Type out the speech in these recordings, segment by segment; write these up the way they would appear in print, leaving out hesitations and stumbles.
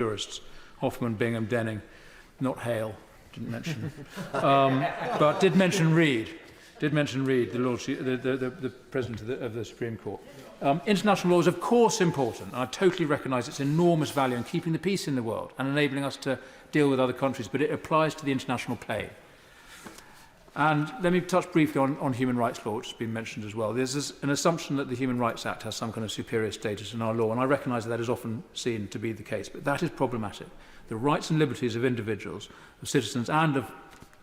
jurists, Hoffman, Bingham, Denning, not Hale, didn't mention, but did mention Reid. The President of the Supreme Court. International law is, of course, important, and I totally recognise its enormous value in keeping the peace in the world and enabling us to deal with other countries, but it applies to the international plane. And let me touch briefly on human rights law, which has been mentioned as well. There's an assumption that the Human Rights Act has some kind of superior status in our law, and I recognise that is often seen to be the case, but that is problematic. The rights and liberties of individuals, of citizens and of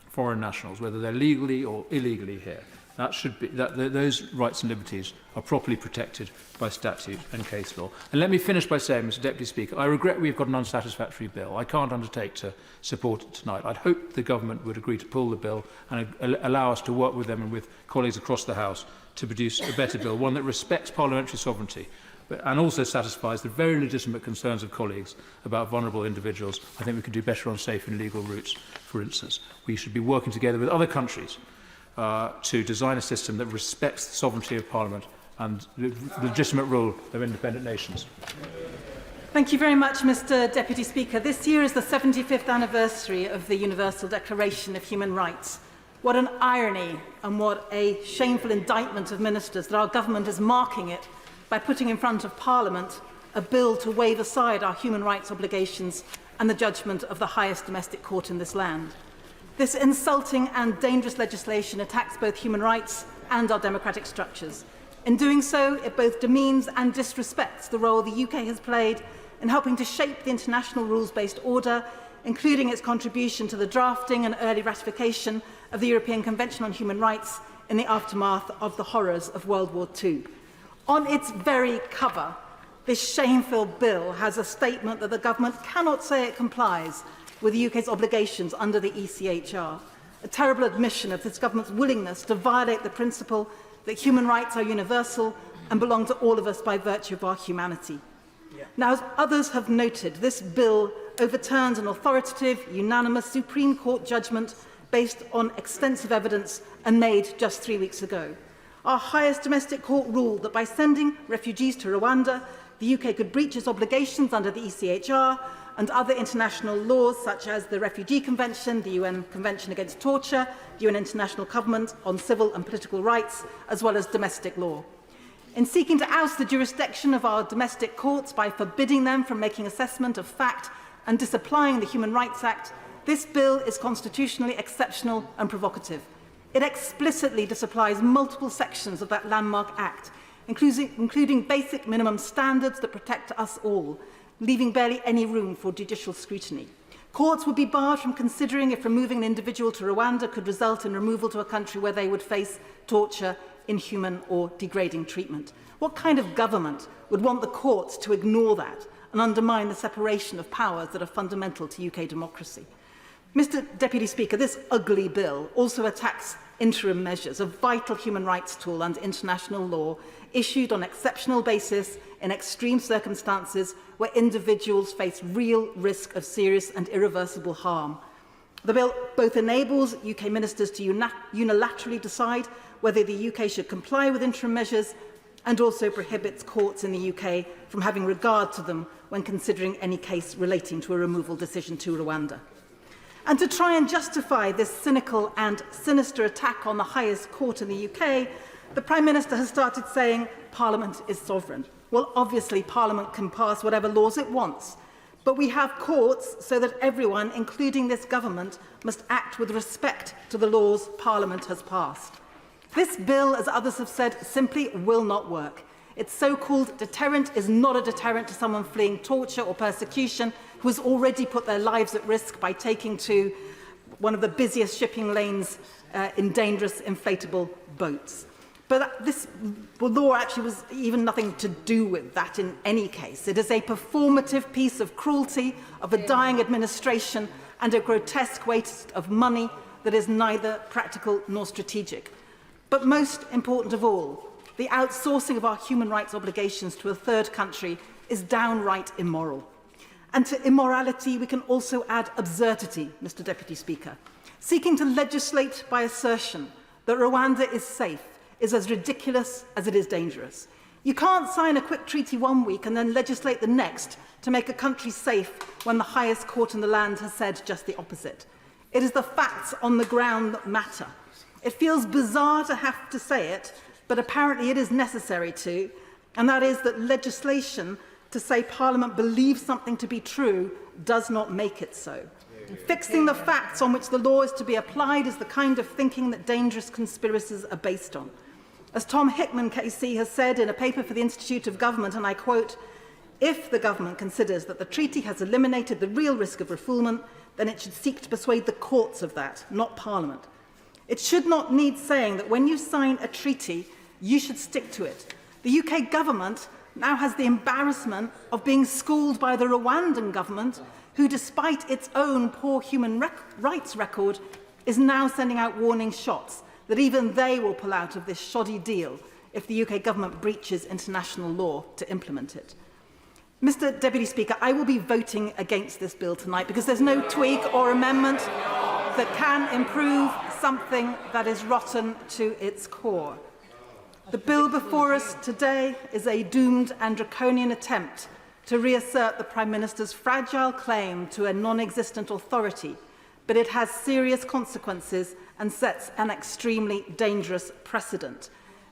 foreign nationals, whether they're legally or illegally here, those rights and liberties are properly protected by statute and case law. And let me finish by saying, Mr Deputy Speaker, I regret we've got an unsatisfactory bill. I can't undertake to support it tonight. I'd hope the government would agree to pull the bill and allow us to work with them and with colleagues across the House to produce a better bill, one that respects parliamentary sovereignty and also satisfies the very legitimate concerns of colleagues about vulnerable individuals. I think we could do better on safe and legal routes, for instance. We should be working together with other countries to design a system that respects the sovereignty of Parliament and the legitimate rule of independent nations. Thank you very much, Mr Deputy Speaker. This year is the 75th anniversary of the Universal Declaration of Human Rights. What an irony and what a shameful indictment of ministers that our government is marking it by putting in front of Parliament a bill to wave aside our human rights obligations and the judgment of the highest domestic court in this land. This insulting and dangerous legislation attacks both human rights and our democratic structures. In doing so, it both demeans and disrespects the role the UK has played in helping to shape the international rules-based order, including its contribution to the drafting and early ratification of the European Convention on Human Rights in the aftermath of the horrors of World War II. On its very cover, this shameful bill has a statement that the government cannot say it complies with the UK's obligations under the ECHR, a terrible admission of this government's willingness to violate the principle that human rights are universal and belong to all of us by virtue of our humanity. Now, as others have noted, this bill overturns an authoritative, unanimous Supreme Court judgment based on extensive evidence and made just 3 weeks ago. Our highest domestic court ruled that by sending refugees to Rwanda, the UK could breach its obligations under the ECHR and other international laws such as the Refugee Convention, the UN Convention Against Torture, the UN International Covenant on Civil and Political Rights, as well as domestic law. In seeking to oust the jurisdiction of our domestic courts by forbidding them from making assessment of fact and disapplying the Human Rights Act, this bill is constitutionally exceptional and provocative. It explicitly disapplies multiple sections of that landmark act, including basic minimum standards that protect us all, leaving barely any room for judicial scrutiny. Courts would be barred from considering if removing an individual to Rwanda could result in removal to a country where they would face torture, inhuman or degrading treatment. What kind of government would want the courts to ignore that and undermine the separation of powers that are fundamental to UK democracy? Mr Deputy Speaker, this ugly bill also attacks interim measures, a vital human rights tool under international law, issued on exceptional basis in extreme circumstances where individuals face real risk of serious and irreversible harm. The bill both enables UK ministers to unilaterally decide whether the UK should comply with interim measures and also prohibits courts in the UK from having regard to them when considering any case relating to a removal decision to Rwanda. And to try and justify this cynical and sinister attack on the highest court in the UK, the Prime Minister has started saying Parliament is sovereign. Well, obviously, Parliament can pass whatever laws it wants. But we have courts so that everyone, including this government, must act with respect to the laws Parliament has passed. This bill, as others have said, simply will not work. Its so-called deterrent is not a deterrent to someone fleeing torture or persecution who has already put their lives at risk by taking to one of the busiest shipping lanes in dangerous inflatable boats. But this law actually was even nothing to do with that in any case. It is a performative piece of cruelty of a dying administration and a grotesque waste of money that is neither practical nor strategic. But most important of all, the outsourcing of our human rights obligations to a third country is downright immoral. And to immorality, we can also add absurdity, Mr Deputy Speaker. Seeking to legislate by assertion that Rwanda is safe is as ridiculous as it is dangerous. You can't sign a quick treaty one week and then legislate the next to make a country safe when the highest court in the land has said just the opposite. It is the facts on the ground that matter. It feels bizarre to have to say it, but apparently it is necessary to, and that is that legislation to say Parliament believes something to be true does not make it so. Fixing the facts on which the law is to be applied is the kind of thinking that dangerous conspiracies are based on. As Tom Hickman KC has said in a paper for the Institute of Government, and I quote, "If the government considers that the treaty has eliminated the real risk of refoulement, then it should seek to persuade the courts of that, not Parliament. It should not need saying that when you sign a treaty, you should stick to it. The UK government now has the embarrassment of being schooled by the Rwandan government, who, despite its own poor human rights record, is now sending out warning shots that even they will pull out of this shoddy deal if the UK government breaches international law to implement it." Mr Deputy Speaker, I will be voting against this bill tonight because there's no tweak or amendment that can improve something that is rotten to its core. The bill before us today is a doomed and draconian attempt to reassert the Prime Minister's fragile claim to a non-existent authority, but it has serious consequences and sets an extremely dangerous precedent.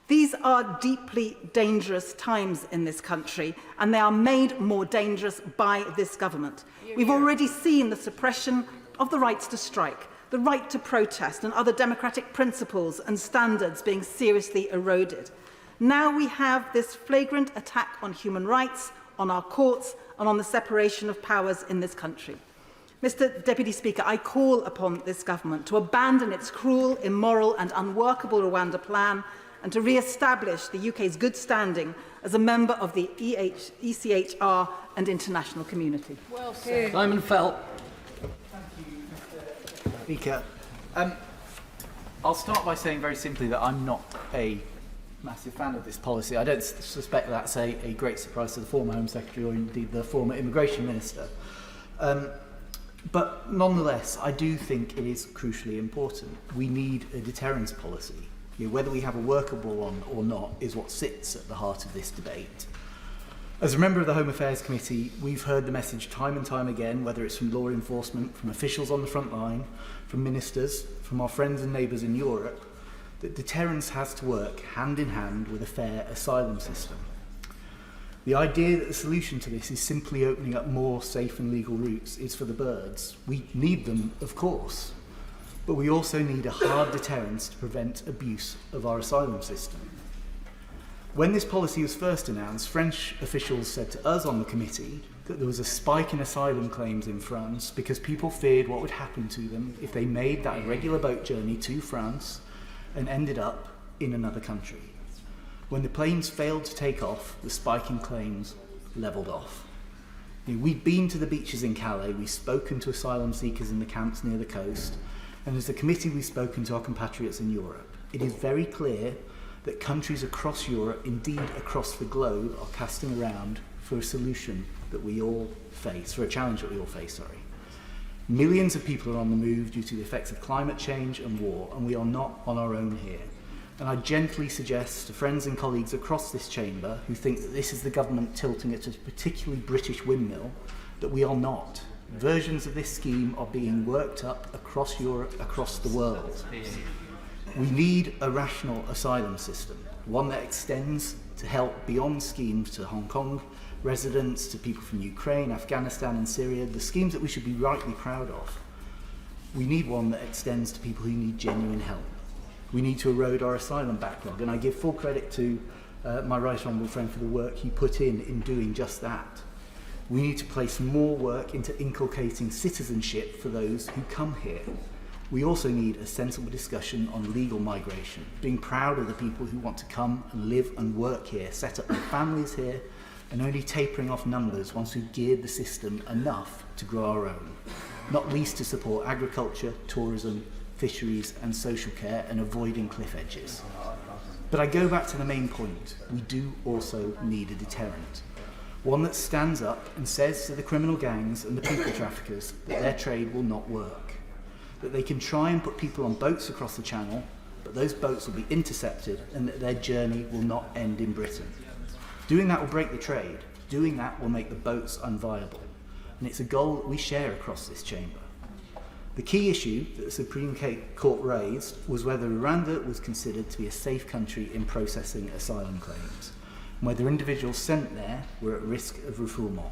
These are deeply dangerous times in this country, and they are made more dangerous by this government. We've already seen the suppression of the rights to strike, the right to protest, and other democratic principles and standards being seriously eroded. Now we have this flagrant attack on human rights, on our courts, and on the separation of powers in this country. Mr Deputy Speaker, I call upon this government to abandon its cruel, immoral and unworkable Rwanda plan and to re-establish the UK's good standing as a member of the ECHR and international community. Well said. Simon Felt. Speaker, I'll start by saying very simply that I'm not a massive fan of this policy. I don't suspect that's a great surprise to the former Home Secretary or indeed the former Immigration Minister. But nonetheless, I do think it is crucially important. We need a deterrence policy. Whether we have a workable one or not is what sits at the heart of this debate. As a member of the Home Affairs Committee, we've heard the message time and time again, whether it's from law enforcement, from officials on the front line, from ministers, from our friends and neighbours in Europe, that deterrence has to work hand in hand with a fair asylum system. The idea that the solution to this is simply opening up more safe and legal routes is for the birds. We need them, of course, but we also need a hard deterrence to prevent abuse of our asylum system. When this policy was first announced, French officials said to us on the committee that there was a spike in asylum claims in France because people feared what would happen to them if they made that irregular boat journey to France and ended up in another country. When the planes failed to take off, the spike in claims levelled off. We'd been to the beaches in Calais, we've spoken to asylum seekers in the camps near the coast, and as a committee we've spoken to our compatriots in Europe. It is very clear that countries across Europe, indeed across the globe, are casting around for a solution that we all face, for a challenge that we all face, Millions of people are on the move due to the effects of climate change and war, and we are not on our own here. And I gently suggest to friends and colleagues across this chamber who think that this is the government tilting at a particularly British windmill, that we are not. Versions of this scheme are being worked up across Europe, across the world. We need a rational asylum system, one that extends to help beyond schemes to Hong Kong residents, to people from Ukraine, Afghanistan and Syria, the schemes that we should be rightly proud of. We need one that extends to people who need genuine help. We need to erode our asylum backlog, and I give full credit to my right honourable friend for the work he put in doing just that. We need to place more work into inculcating citizenship for those who come here. We also need a sensible discussion on legal migration, being proud of the people who want to come and live and work here, set up their families here, and only tapering off numbers once we've geared the system enough to grow our own, not least to support agriculture, tourism, fisheries and social care and avoiding cliff edges. But I go back to the main point. We do also need a deterrent. One that stands up and says to the criminal gangs and the people traffickers that their trade will not work. That they can try and put people on boats across the channel, but those boats will be intercepted and that their journey will not end in Britain. Doing that will break the trade. Doing that will make the boats unviable. And it's a goal that we share across this chamber. The key issue that the Supreme Court raised was whether Rwanda was considered to be a safe country in processing asylum claims, and whether individuals sent there were at risk of refoulement.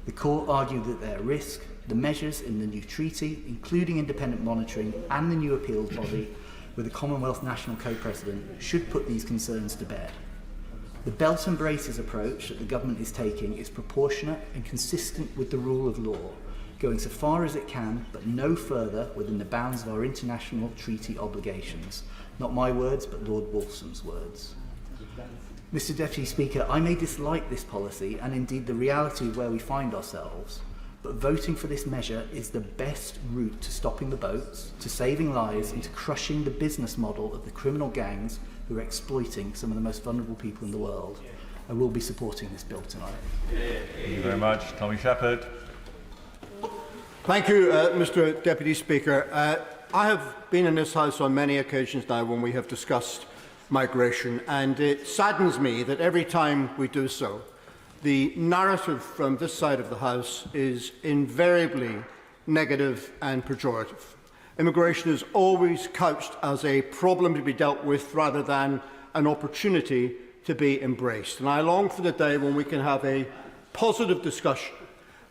The court argued that they're at risk. The measures in the new treaty, including independent monitoring and the new appeals body with the Commonwealth National Co-President, should put these concerns to bed. The belt and braces approach that the government is taking is proportionate and consistent with the rule of law, going so far as it can, but no further within the bounds of our international treaty obligations. Not my words, but Lord Wolfson's words. Mr Deputy Speaker, I may dislike this policy and indeed the reality of where we find ourselves, but voting for this measure is the best route to stopping the boats, to saving lives, and to crushing the business model of the criminal gangs who are exploiting some of the most vulnerable people in the world. I will be supporting this bill tonight. Thank you very much. Tommy Shepherd. Thank you, Mr Deputy Speaker. I have been in this House on many occasions now when we have discussed migration, and it saddens me that every time we do so, the narrative from this side of the House is invariably negative and pejorative. Immigration is always couched as a problem to be dealt with rather than an opportunity to be embraced. And I long for the day when we can have a positive discussion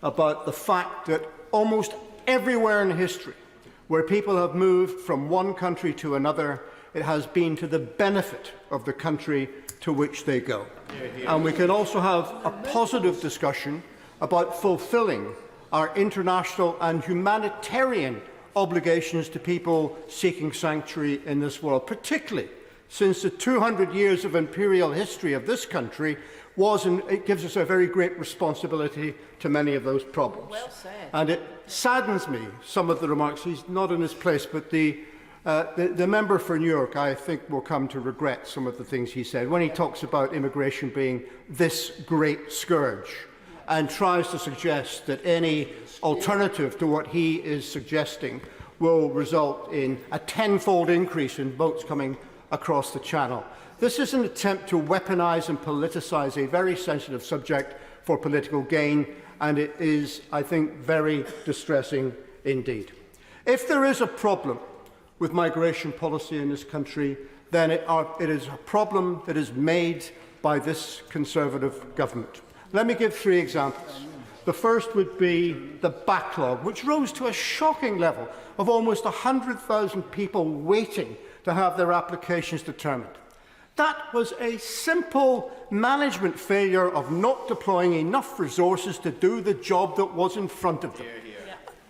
about the fact that almost everywhere in history where people have moved from one country to another, it has been to the benefit of the country to which they go. And we can also have a positive discussion about fulfilling our international and humanitarian obligations to people seeking sanctuary in this world, particularly since the 200 years of imperial history of this country was, and it gives us a very great responsibility to many of those problems. Well said. And it saddens me, some of the remarks, he's not in his place, but the member for New York, I think, will come to regret some of the things he said when he talks about immigration being this great scourge and tries to suggest that any alternative to what he is suggesting will result in a tenfold increase in boats coming across the Channel. This is an attempt to weaponize and politicize a very sensitive subject for political gain, and it is, I think, very distressing indeed. If there is a problem with migration policy in this country, then it is a problem that is made by this Conservative government. Let me give 3 examples. The first would be the backlog, which rose to a shocking level of almost 100,000 people waiting to have their applications determined. That was a simple management failure of not deploying enough resources to do the job that was in front of them.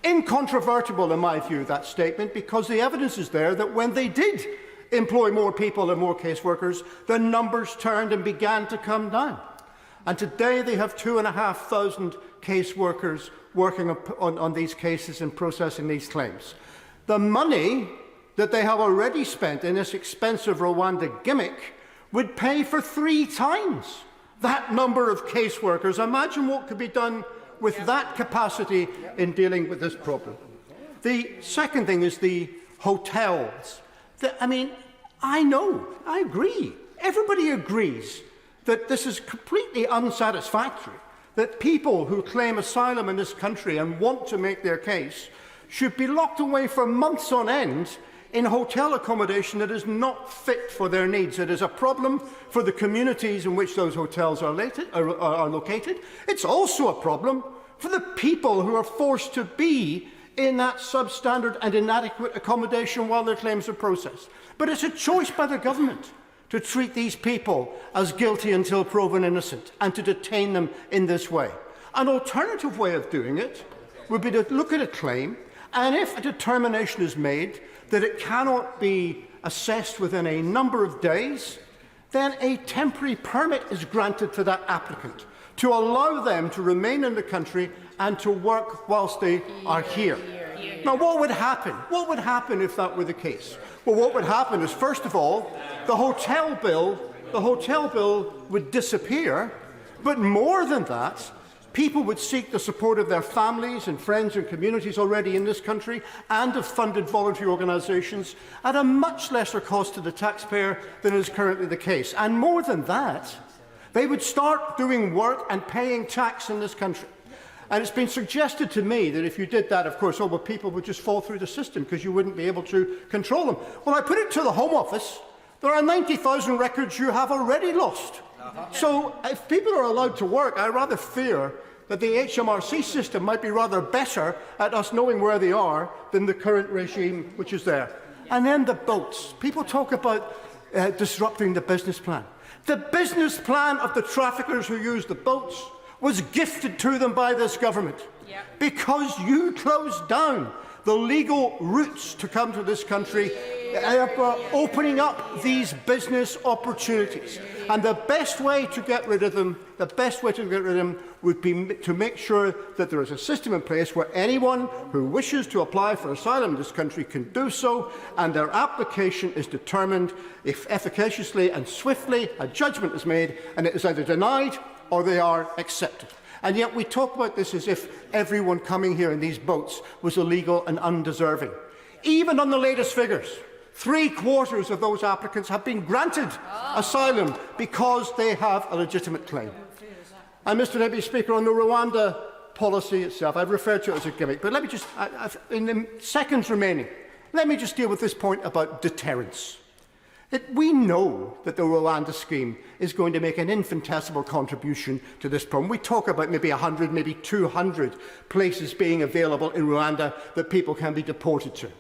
Incontrovertible, in my view, that statement, because the evidence is there that when they did employ more people and more caseworkers, the numbers turned and began to come down. And today they have 2,500 caseworkers working on these cases and processing these claims. The money that they have already spent in this expensive Rwanda gimmick would pay for 3 times that number of caseworkers. Imagine what could be done with that capacity in dealing with this problem. The second thing is the hotels. I agree. Everybody agrees that this is completely unsatisfactory, that people who claim asylum in this country and want to make their case should be locked away for months on end in hotel accommodation that is not fit for their needs. It is a problem for the communities in which those hotels are located. It's also a problem for the people who are forced to be in that substandard and inadequate accommodation while their claims are processed. But it's a choice by the government to treat these people as guilty until proven innocent and to detain them in this way. An alternative way of doing it would be to look at a claim, and if a determination is made that it cannot be assessed within a number of days, then a temporary permit is granted to that applicant to allow them to remain in the country and to work whilst they are here. Now, what would happen? What would happen if that were the case? Well, what would happen is, first of all, the hotel bill would disappear, but more than that, people would seek the support of their families and friends and communities already in this country and of funded voluntary organisations at a much lesser cost to the taxpayer than is currently the case. And more than that, They would start doing work and paying tax in this country. And it's been suggested to me that if you did that, of course, well, people would just fall through the system because you wouldn't be able to control them. Well, I put it to the Home Office. There are 90,000 records you have already lost. So if people are allowed to work, I rather fear that the HMRC system might be rather better at us knowing where they are than the current regime which is there. And then the boats. People talk about disrupting the business plan. The business plan of the traffickers who use the boats was gifted to them by this government because you closed down the legal routes to come to this country, opening up these business opportunities. And the best way to get rid of them, would be to make sure that there is a system in place where anyone who wishes to apply for asylum in this country can do so, and their application is determined if efficaciously and swiftly a judgment is made, and it is either denied or they are accepted. And yet we talk about this as if everyone coming here in these boats was illegal and undeserving. Even on the latest figures, 3/4 of those applicants have been granted asylum because they have a legitimate claim. And Mr Deputy Speaker, on the Rwanda policy itself, I've referred to it as a gimmick, but let me just, in the seconds remaining, let me just deal with this point about deterrence. We know that the Rwanda scheme is going to make an infinitesimal contribution to this problem. We talk about maybe 100, maybe 200 places being available in Rwanda that people can be deported to.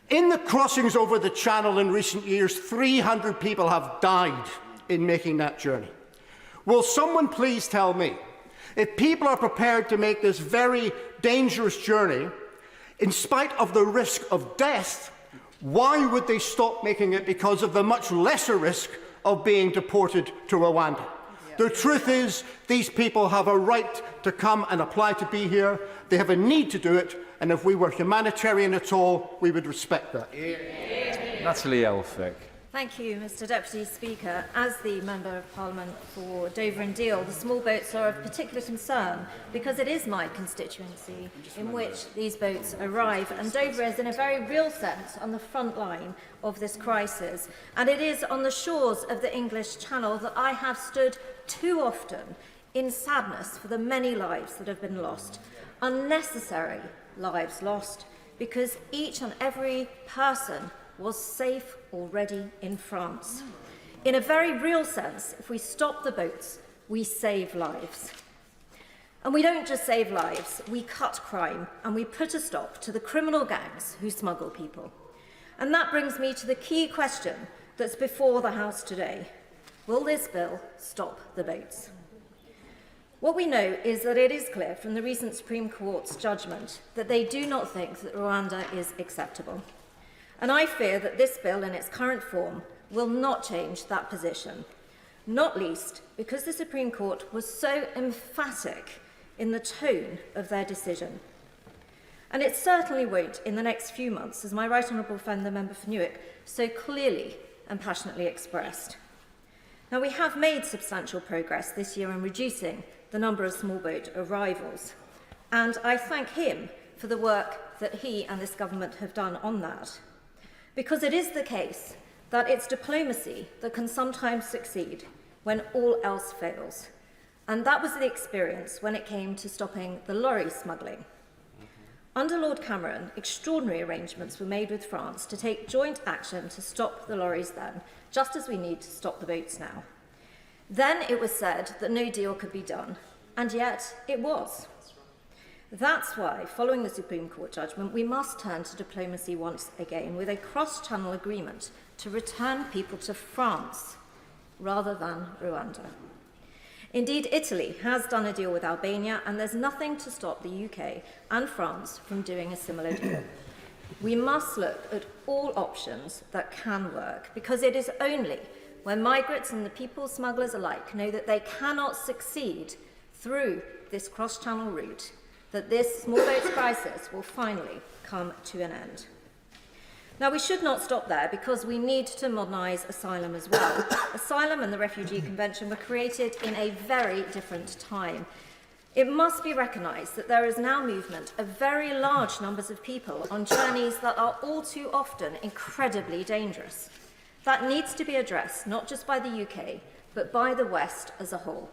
In the crossings over the Channel in recent years, 300 people have died in making that journey. Will someone please tell me, if people are prepared to make this very dangerous journey, in spite of the risk of death, why would they stop making it because of the much lesser risk of being deported to Rwanda? The truth is, these people have a right to come and apply to be here. They have a need to do it, and if we were humanitarian at all, we would respect that. Natalie Elphicke. Thank you, Mr Deputy Speaker. As the Member of Parliament for Dover and Deal, the small boats are of particular concern because it is my constituency in which these boats arrive, and Dover is in a very real sense on the front line of this crisis. And it is on the shores of the English Channel that I have stood too often in sadness for the many lives that have been lost, unnecessary lives lost, because each and every person was safe already in France. In a very real sense, if we stop the boats, we save lives. And we don't just save lives, we cut crime and we put a stop to the criminal gangs who smuggle people. And that brings me to the key question that's before the House today. Will this bill stop the boats? What we know is that it is clear from the recent Supreme Court's judgment that they do not think that Rwanda is acceptable. And I fear that this bill in its current form will not change that position, not least because the Supreme Court was so emphatic in the tone of their decision. And it certainly won't in the next few months, as my right honourable friend, the member for Newark, so clearly and passionately expressed. Now, we have made substantial progress this year in reducing the number of small boat arrivals, and I thank him for the work that he and this government have done on that. Because it is the case that it's diplomacy that can sometimes succeed when all else fails. And that was the experience when it came to stopping the lorry smuggling. Under Lord Cameron, extraordinary arrangements were made with France to take joint action to stop the lorries then, just as we need to stop the boats now. Then it was said that no deal could be done, and yet it was. That's why, following the Supreme Court judgment, we must turn to diplomacy once again with a cross-channel agreement to return people to France rather than Rwanda. Indeed, Italy has done a deal with Albania, and there's nothing to stop the UK and France from doing a similar deal. We must look at all options that can work, because it is only when migrants and the people smugglers alike know that they cannot succeed through this cross-channel route that this small boats crisis will finally come to an end. Now, we should not stop there, because we need to modernise asylum as well. Asylum and the Refugee Convention were created in a very different time. It must be recognised that there is now movement of very large numbers of people on journeys that are all too often incredibly dangerous. That needs to be addressed not just by the UK, but by the West as a whole.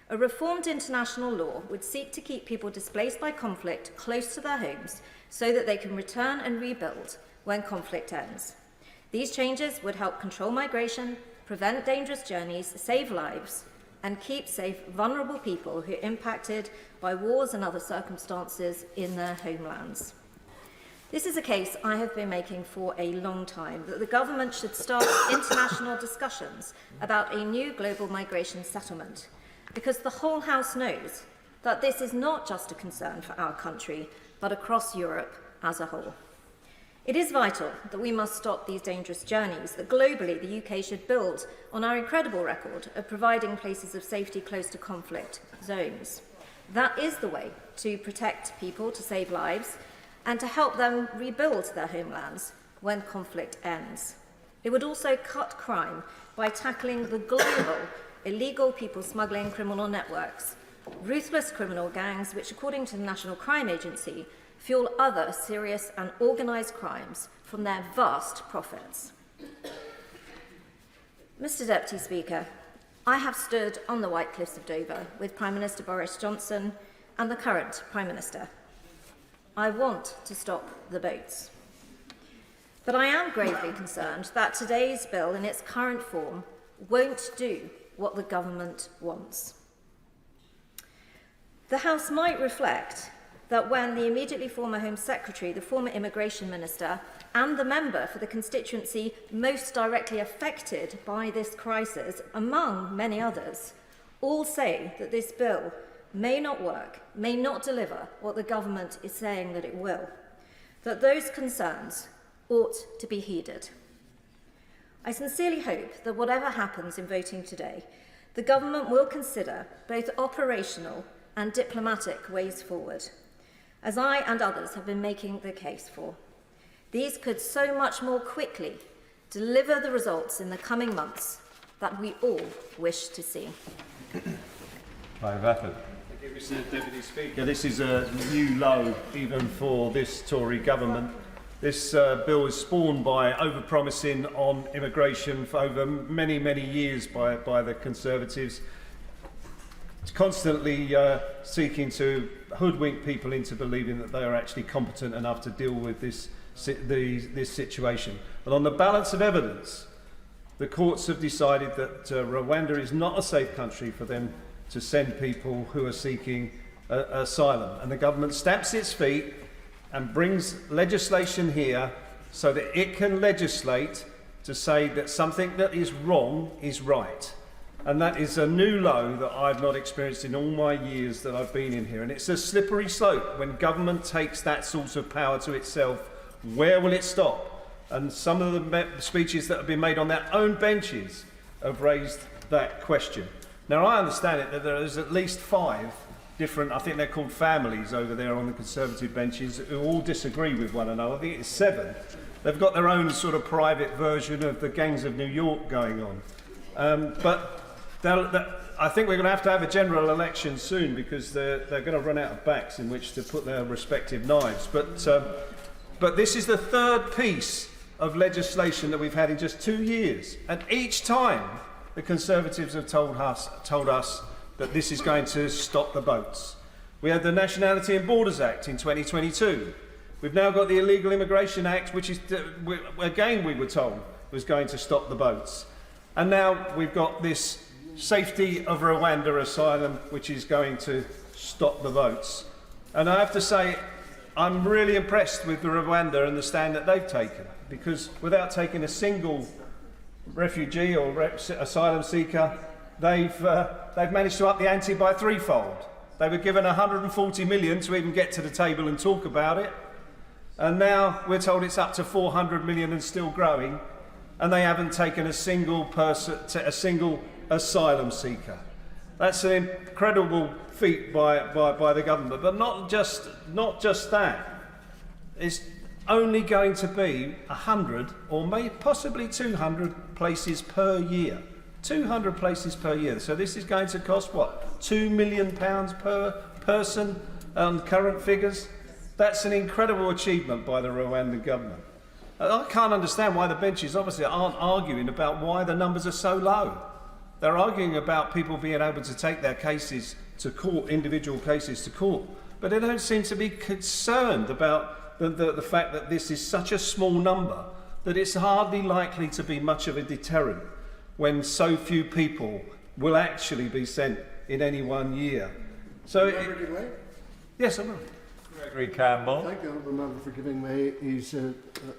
A reformed international law would seek to keep people displaced by conflict close to their homes so that they can return and rebuild when conflict ends. These changes would help control migration, prevent dangerous journeys, save lives, and keep safe vulnerable people who are impacted by wars and other circumstances in their homelands. This is a case I have been making for a long time, that the government should start international discussions about a new global migration settlement, because the whole House knows that this is not just a concern for our country, but across Europe as a whole. It is vital that we must stop these dangerous journeys, that globally the UK should build on our incredible record of providing places of safety close to conflict zones. That is the way to protect people, to save lives, and to help them rebuild their homelands when conflict ends. It would also cut crime by tackling the global illegal people smuggling criminal networks, ruthless criminal gangs which, according to the National Crime Agency, fuel other serious and organised crimes from their vast profits. Mr Deputy Speaker, I have stood on the White Cliffs of Dover with Prime Minister Boris Johnson and the current Prime Minister. I want to stop the boats. But I am gravely concerned that today's bill in its current form won't do what the government wants. The House might reflect that when the immediately former Home Secretary, the former Immigration Minister, and the member for the constituency most directly affected by this crisis, among many others, all say that this bill may not work, may not deliver what the government is saying that it will, that those concerns ought to be heeded. I sincerely hope that whatever happens in voting today, the government will consider both operational and diplomatic ways forward, as I and others have been making the case for. These could so much more quickly deliver the results in the coming months that we all wish to see. Thank you, Mr Deputy Speaker. This is a new low even for this Tory government. This bill is spawned by overpromising on immigration for over many, many years by the Conservatives. It's constantly seeking to hoodwink people into believing that they are actually competent enough to deal with this situation. But on the balance of evidence, the courts have decided that Rwanda is not a safe country for them to send people who are seeking asylum. And the government stamps its feet and brings legislation here so that it can legislate to say that something that is wrong is right. And that is a new low that I've not experienced in all my years that I've been in here. And it's a slippery slope. When government takes that sort of power to itself, where will it stop? And some of the speeches that have been made on their own benches have raised that question. Now, I understand it that there is at least 5 different, I think they're called families over there on the Conservative benches, who all disagree with one another. I think it's 7. They've got their own sort of private version of the gangs of New York going on. But I think we're going to have a general election soon because they're going to run out of backs in which to put their respective knives. But this is the 3rd piece of legislation that we've had in just 2 years. And each time the Conservatives have told us that this is going to stop the boats. We had the Nationality and Borders Act in 2022. We've now got the Illegal Immigration Act, which is, again, we were told was going to stop the boats. And now we've got this Safety of Rwanda Asylum, which is going to stop the votes. And I have to say, I'm really impressed with the Rwanda and the stand that they've taken, because without taking a single refugee or asylum seeker, they've managed to up the ante by 3-fold. They were given 140 million to even get to the table and talk about it. And now we're told it's up to 400 million and still growing. And they haven't taken a single asylum seeker. That's an incredible feat by the government. But not just that. It's only going to be 100 or maybe possibly 200 places per year. 200 places per year. So this is going to cost what? £2 million per person on current figures. That's an incredible achievement by the Rwandan government. I can't understand why the benches obviously aren't arguing about why the numbers are so low. They're arguing about people being able to take their cases to court, individual cases to court, but they don't seem to be concerned about the fact that this is such a small number that it's hardly likely to be much of a deterrent when so few people will actually be sent in any 1 year. So, yes, I will. Gregory Campbell. Thank the honourable member for giving way. He's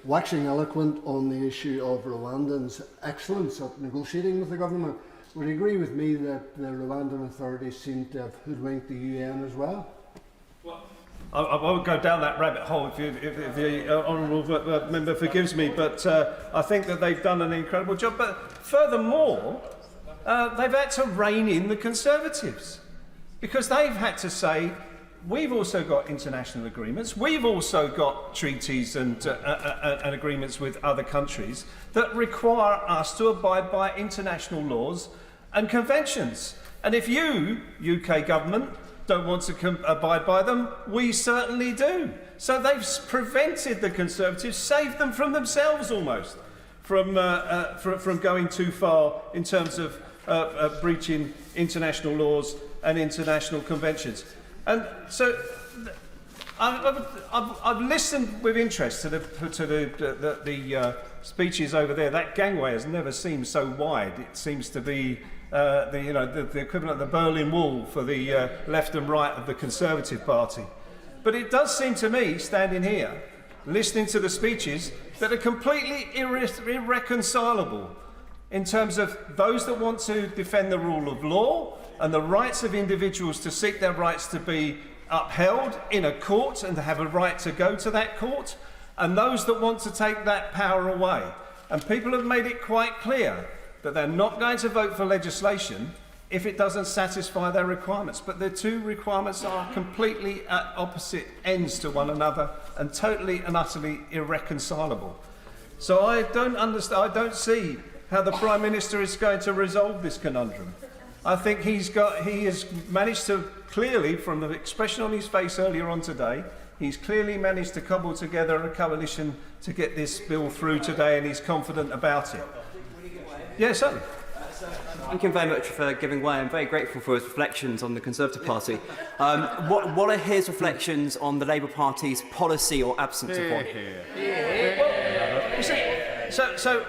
waxing eloquent on the issue of Rwandans' excellence at negotiating with the government. Would you agree with me that the Rwandan authorities seem to have hoodwinked the UN as well? I won't go down that rabbit hole if the honourable member forgives me, but I think that they've done an incredible job. But furthermore, they've had to rein in the Conservatives, because they've had to say, we've also got international agreements, we've also got treaties and agreements with other countries that require us to abide by international laws and conventions. And if you, UK government, don't want to abide by them, we certainly do. So they've prevented the Conservatives, saved them from themselves almost, from going too far in terms of breaching international laws and international conventions. And so I've listened with interest to the speeches over there. That gangway has never seemed so wide. It seems to be the equivalent of the Berlin Wall for the left and right of the Conservative Party. But it does seem to me, standing here, listening to the speeches, that are completely irreconcilable in terms of those that want to defend the rule of law and the rights of individuals to seek their rights to be upheld in a court and to have a right to go to that court, and those that want to take that power away. And people have made it quite clear that they're not going to vote for legislation if it doesn't satisfy their requirements. But the two requirements are completely at opposite ends to one another and totally and utterly irreconcilable. So I don't understand, I don't see how the Prime Minister is going to resolve this conundrum. I think he has managed to clearly, from the expression on his face earlier on today, he's clearly managed to cobble together a coalition to get this bill through today, and he's confident about it. Yes, sir. Thank you very much for giving way. I'm very grateful for his reflections on the Conservative Party. What are his reflections on the Labour Party's policy or absence of one? Well, you see, so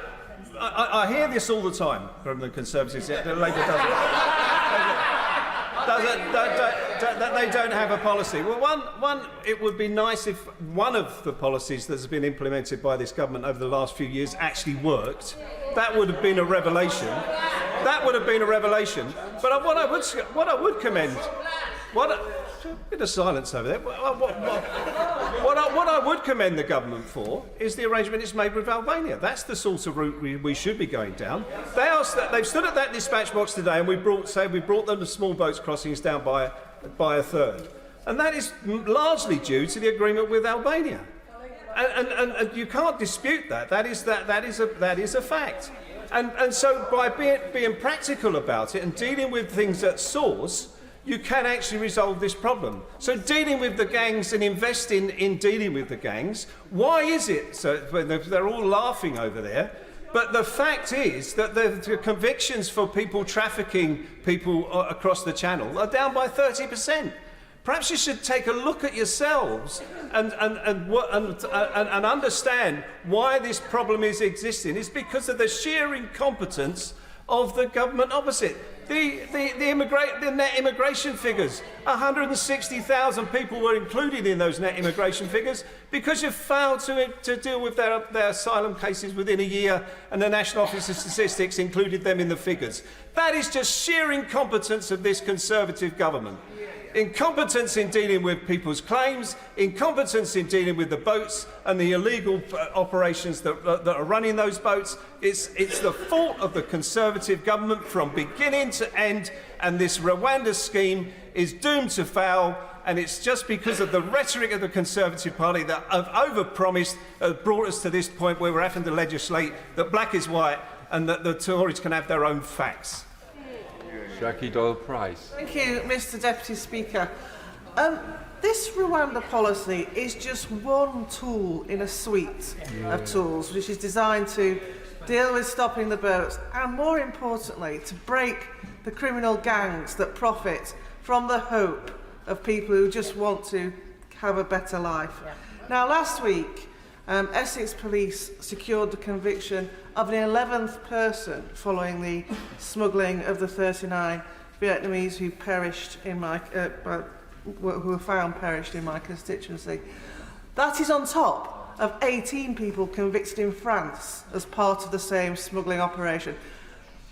I hear this all the time from the Conservatives. The Labour they don't have a policy. Well, one, it would be nice if one of the policies that has been implemented by this government over the last few years actually worked. That would have been a revelation. That would have been a revelation. But what I would commend, a bit of silence over there. What I would commend the government for is the arrangement it's made with Albania. That's the sort of route we should be going down. They've stood at that dispatch box today, and we brought them the small boats crossings down by a third, and that is largely due to the agreement with Albania. And you can't dispute that. That is a fact. And so by being practical about it and dealing with things at source, you can actually resolve this problem. So dealing with the gangs and investing in dealing with the gangs, why is it? So they're all laughing over there. But the fact is that the convictions for people trafficking people across the channel are down by 30%. Perhaps you should take a look at yourselves and understand why this problem is existing. It's because of the sheer incompetence of the government opposite. The net immigration figures, 160,000 people were included in those net immigration figures because you failed to deal with their asylum cases within a year, and the National Office of Statistics included them in the figures. That is just sheer incompetence of this Conservative government. Incompetence in dealing with people's claims, incompetence in dealing with the boats and the illegal operations that are running those boats. It's the fault of the Conservative government from beginning to end, and this Rwanda scheme is doomed to fail, and it's just because of the rhetoric of the Conservative Party that have overpromised brought us to this point where we're having to legislate that black is white and that the Tories can have their own facts. Jackie Doyle-Price. Thank you, Mr Deputy Speaker. This Rwanda policy is just one tool in a suite of tools which is designed to deal with stopping the boats, and more importantly, to break the criminal gangs that profit from the hope of people who just want to have a better life. Now, last week, Essex Police secured the conviction of an 11th person following the smuggling of the 39 Vietnamese who perished in my, who were found perished in my constituency. That is on top of 18 people convicted in France as part of the same smuggling operation.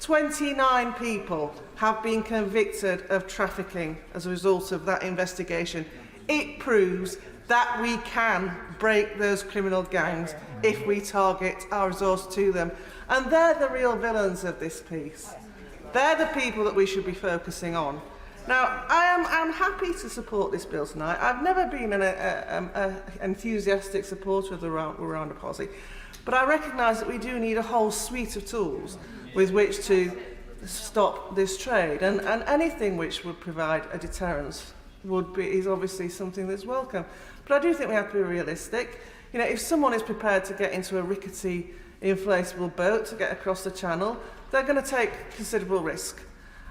29 people have been convicted of trafficking as a result of that investigation. It proves that we can break those criminal gangs if we target our resource to them. And they're the real villains of this piece. They're the people that we should be focusing on. Now, I'm happy to support this bill tonight. I've never been an enthusiastic supporter of the Rwanda policy, but I recognise that we do need a whole suite of tools with which to stop this trade, and anything which would provide a deterrence is obviously something that's welcome. But I do think we have to be realistic. You know, if someone is prepared to get into a rickety inflatable boat to get across the channel, they're going to take considerable risk.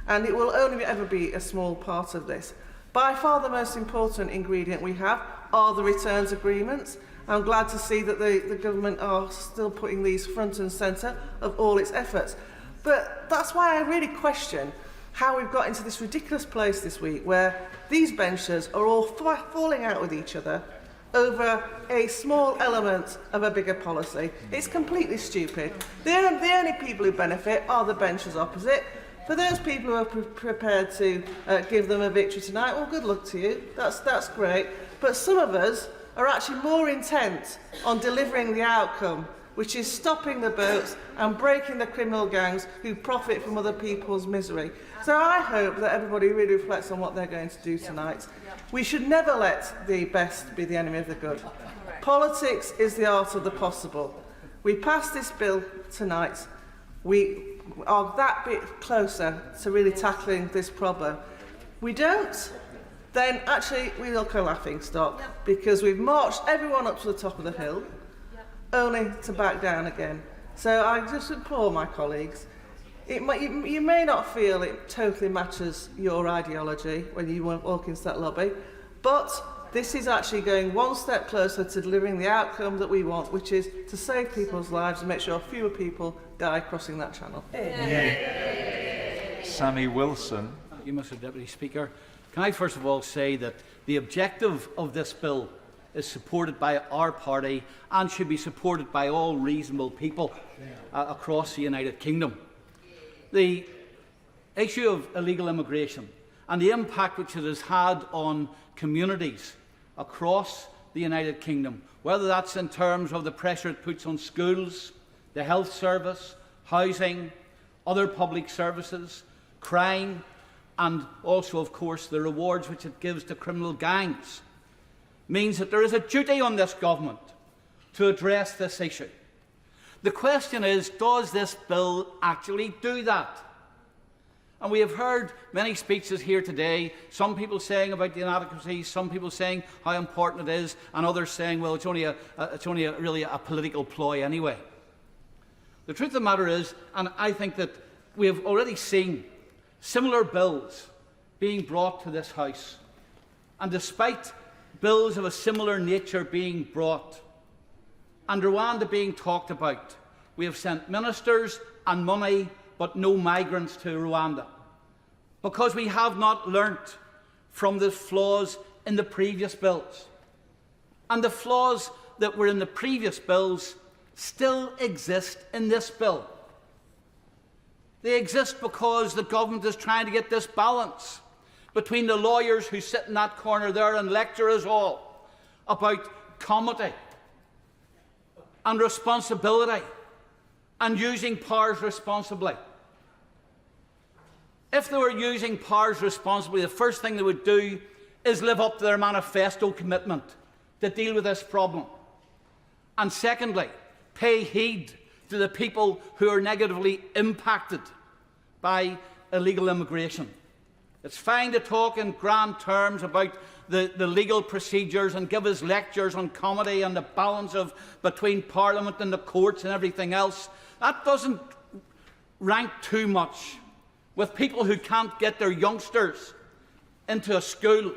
And it will only ever be a small part of this. By far the most important ingredient we have are the returns agreements. I'm glad to see that the government are still putting these front and centre of all its efforts. But that's why I really question how we've got into this ridiculous place this week where these benchers are all falling out with each other over a small element of a bigger policy. It's completely stupid. The only people who benefit are the benchers opposite. For those people who are prepared to give them a victory tonight, well, good luck to you. That's great. But some of us are actually more intent on delivering the outcome, which is stopping the boats and breaking the criminal gangs who profit from other people's misery. So I hope that everybody really reflects on what they're going to do tonight. We should never let the best be the enemy of the good. Politics is the art of the possible. We pass this bill tonight. We are that bit closer to really tackling this problem. We don't, then actually we look a laughing stock because we've marched everyone up to the top of the hill only to back down again. So I just implore my colleagues, you may not feel it totally matches your ideology when you walk into that lobby, but this is actually going one step closer to delivering the outcome that we want, which is to save people's lives and make sure fewer people die crossing that channel. Sammy Wilson. Thank you, Mr Deputy Speaker. Can I first of all say that the objective of this bill is supported by our party and should be supported by all reasonable people across the United Kingdom. The issue of illegal immigration and the impact which it has had on communities across the United Kingdom, whether that's in terms of the pressure it puts on schools, the health service, housing, other public services, crime, and also, of course, the rewards which it gives to criminal gangs, means that there is a duty on this government to address this issue. The question is, does this bill actually do that? And we have heard many speeches here today, some people saying about the inadequacies, some people saying how important it is, and others saying, well, it's only really a political ploy anyway. The truth of the matter is, and I think that we have already seen similar bills being brought to this House, and despite bills of a similar nature being brought, and Rwanda being talked about, we have sent ministers and money but no migrants to Rwanda, because we have not learnt from the flaws in the previous bills. And the flaws that were in the previous bills still exist in this bill. They exist because the government is trying to get this balance between the lawyers who sit in that corner there and lecture us all about comity and responsibility and using powers responsibly. If they were using powers responsibly, the first thing they would do is live up to their manifesto commitment to deal with this problem. And secondly, pay heed to the people who are negatively impacted by illegal immigration. It's fine to talk in grand terms about the legal procedures and give us lectures on comedy and the balance between Parliament and the courts and everything else. That doesn't rank too much with people who can't get their youngsters into a school,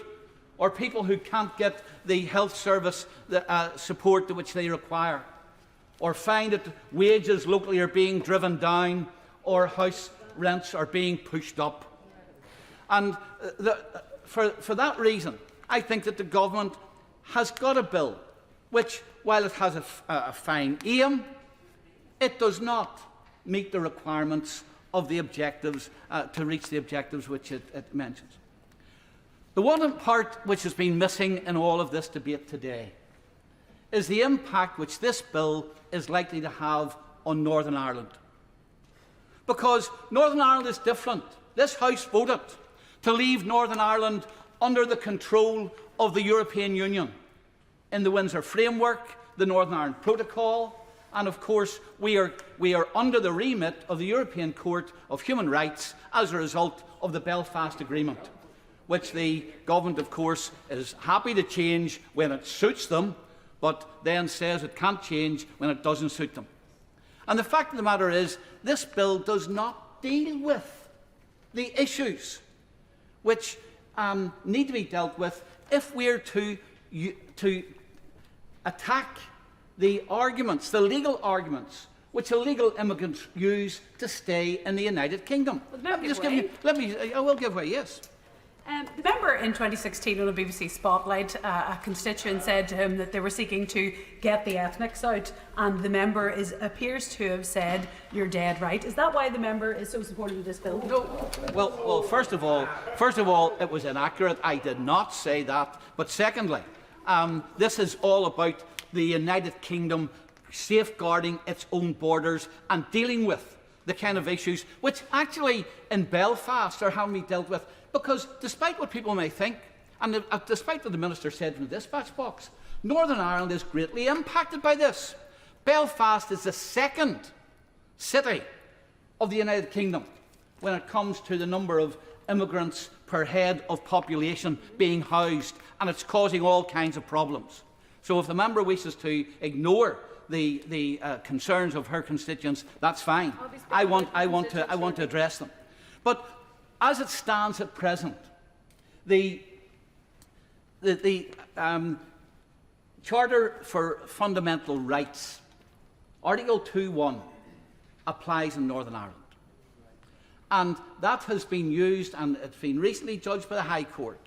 or people who can't get the health service support to which they require, or find that wages locally are being driven down, or house rents are being pushed up. And for that reason, I think that the government has got a bill which, while it has a fine aim, it does not meet the requirements of the objectives to reach the objectives which it mentions. The one part which has been missing in all of this debate today is the impact which this bill is likely to have on Northern Ireland. Because Northern Ireland is different. This House voted to leave Northern Ireland under the control of the European Union in the Windsor Framework, the Northern Ireland Protocol, and of course we are under the remit of the European Court of Human Rights as a result of the Belfast Agreement, which the government, of course, is happy to change when it suits them, but then says it can't change when it doesn't suit them. And the fact of the matter is, this bill does not deal with the issues which need to be dealt with if we're to attack the arguments, the legal arguments, which illegal immigrants use to stay in the United Kingdom. I will give way, yes. The member in 2016 on a BBC Spotlight, a constituent said to him that they were seeking to get the ethnics out, and the member appears to have said, "You're dead right." Is that why the member is so supportive of this bill? No. Well, first of all, it was inaccurate. I did not say that. But secondly, this is all about the United Kingdom safeguarding its own borders and dealing with the kind of issues which actually in Belfast are having to be dealt with. Because despite what people may think, and despite what the Minister said in the dispatch box, Northern Ireland is greatly impacted by this. Belfast is the second city of the United Kingdom when it comes to the number of immigrants per head of population being housed, and it's causing all kinds of problems. So if the member wishes to ignore the concerns of her constituents, that's fine. I want to address them. But as it stands at present, the Charter for Fundamental Rights, Article 2.1, applies in Northern Ireland. And that has been used, and it's been recently judged by the High Court,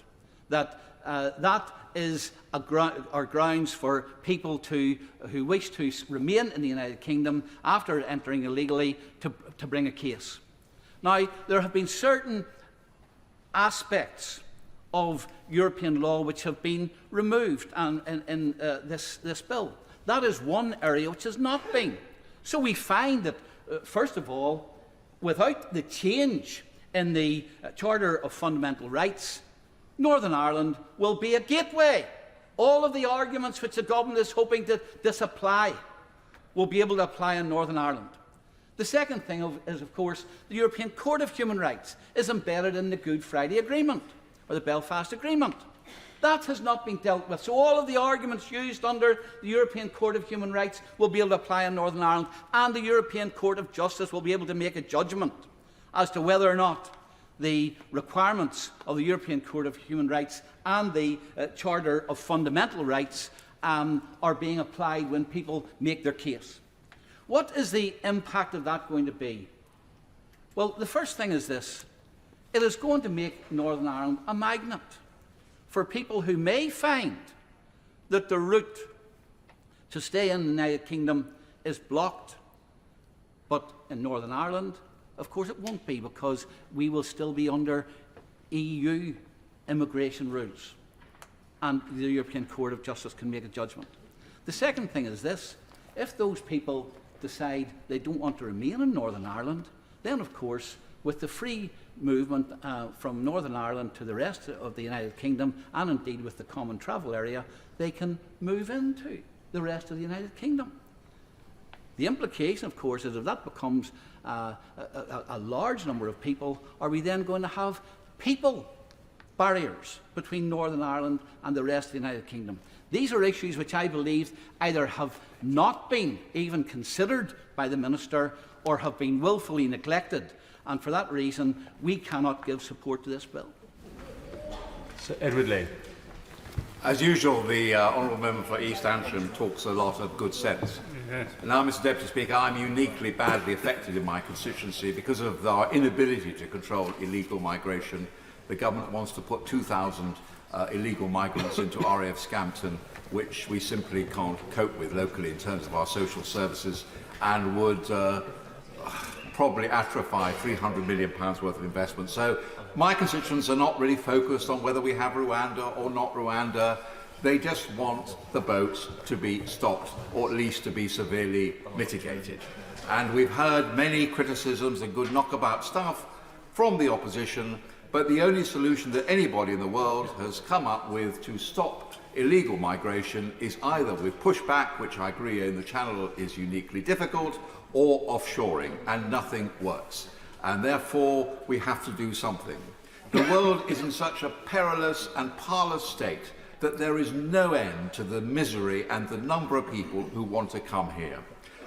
that that is grounds for people who wish to remain in the United Kingdom after entering illegally to bring a case. Now, there have been certain aspects of European law which have been removed in this bill. That is one area which has not been. So we find that, first of all, without the change in the Charter of Fundamental Rights, Northern Ireland will be a gateway. All of the arguments which the government is hoping to disapply will be able to apply in Northern Ireland. The second thing is, of course, the European Court of Human Rights is embedded in the Good Friday Agreement, or the Belfast Agreement. That has not been dealt with. So all of the arguments used under the European Court of Human Rights will be able to apply in Northern Ireland, and the European Court of Justice will be able to make a judgment as to whether or not the requirements of the European Court of Human Rights and the Charter of Fundamental Rights are being applied when people make their case. What is the impact of that going to be? Well, the first thing is this. It is going to make Northern Ireland a magnet for people who may find that the route to stay in the United Kingdom is blocked. But in Northern Ireland, of course, it won't be, because we will still be under EU immigration rules, and the European Court of Justice can make a judgment. The second thing is this. If those people decide they don't want to remain in Northern Ireland, then, of course, with the free movement from Northern Ireland to the rest of the United Kingdom, and indeed with the common travel area, they can move into the rest of the United Kingdom. The implication, of course, is if that becomes a large number of people, are we then going to have people barriers between Northern Ireland and the rest of the United Kingdom. These are issues which I believe either have not been even considered by the Minister or have been wilfully neglected, and for that reason we cannot give support to this bill. Sir Edward Lee. As usual, the Honourable Member for East Antrim talks a lot of good sense. Yes. Now, Mr Deputy Speaker, I'm uniquely badly affected in my constituency because of our inability to control illegal migration. The government wants to put 2,000 illegal migrants into RAF Scampton, which we simply can't cope with locally in terms of our social services, and would probably atrophy £300 million worth of investment. So my constituents are not really focused on whether we have Rwanda or not Rwanda. They just want the boats to be stopped, or at least to be severely mitigated. And we've heard many criticisms and good knockabout stuff from the opposition, but the only solution that anybody in the world has come up with to stop illegal migration is either with pushback, which I agree in the Channel is uniquely difficult, or offshoring, and nothing works. And therefore we have to do something. The world is in such a perilous and parlous state that there is no end to the misery and the number of people who want to come here.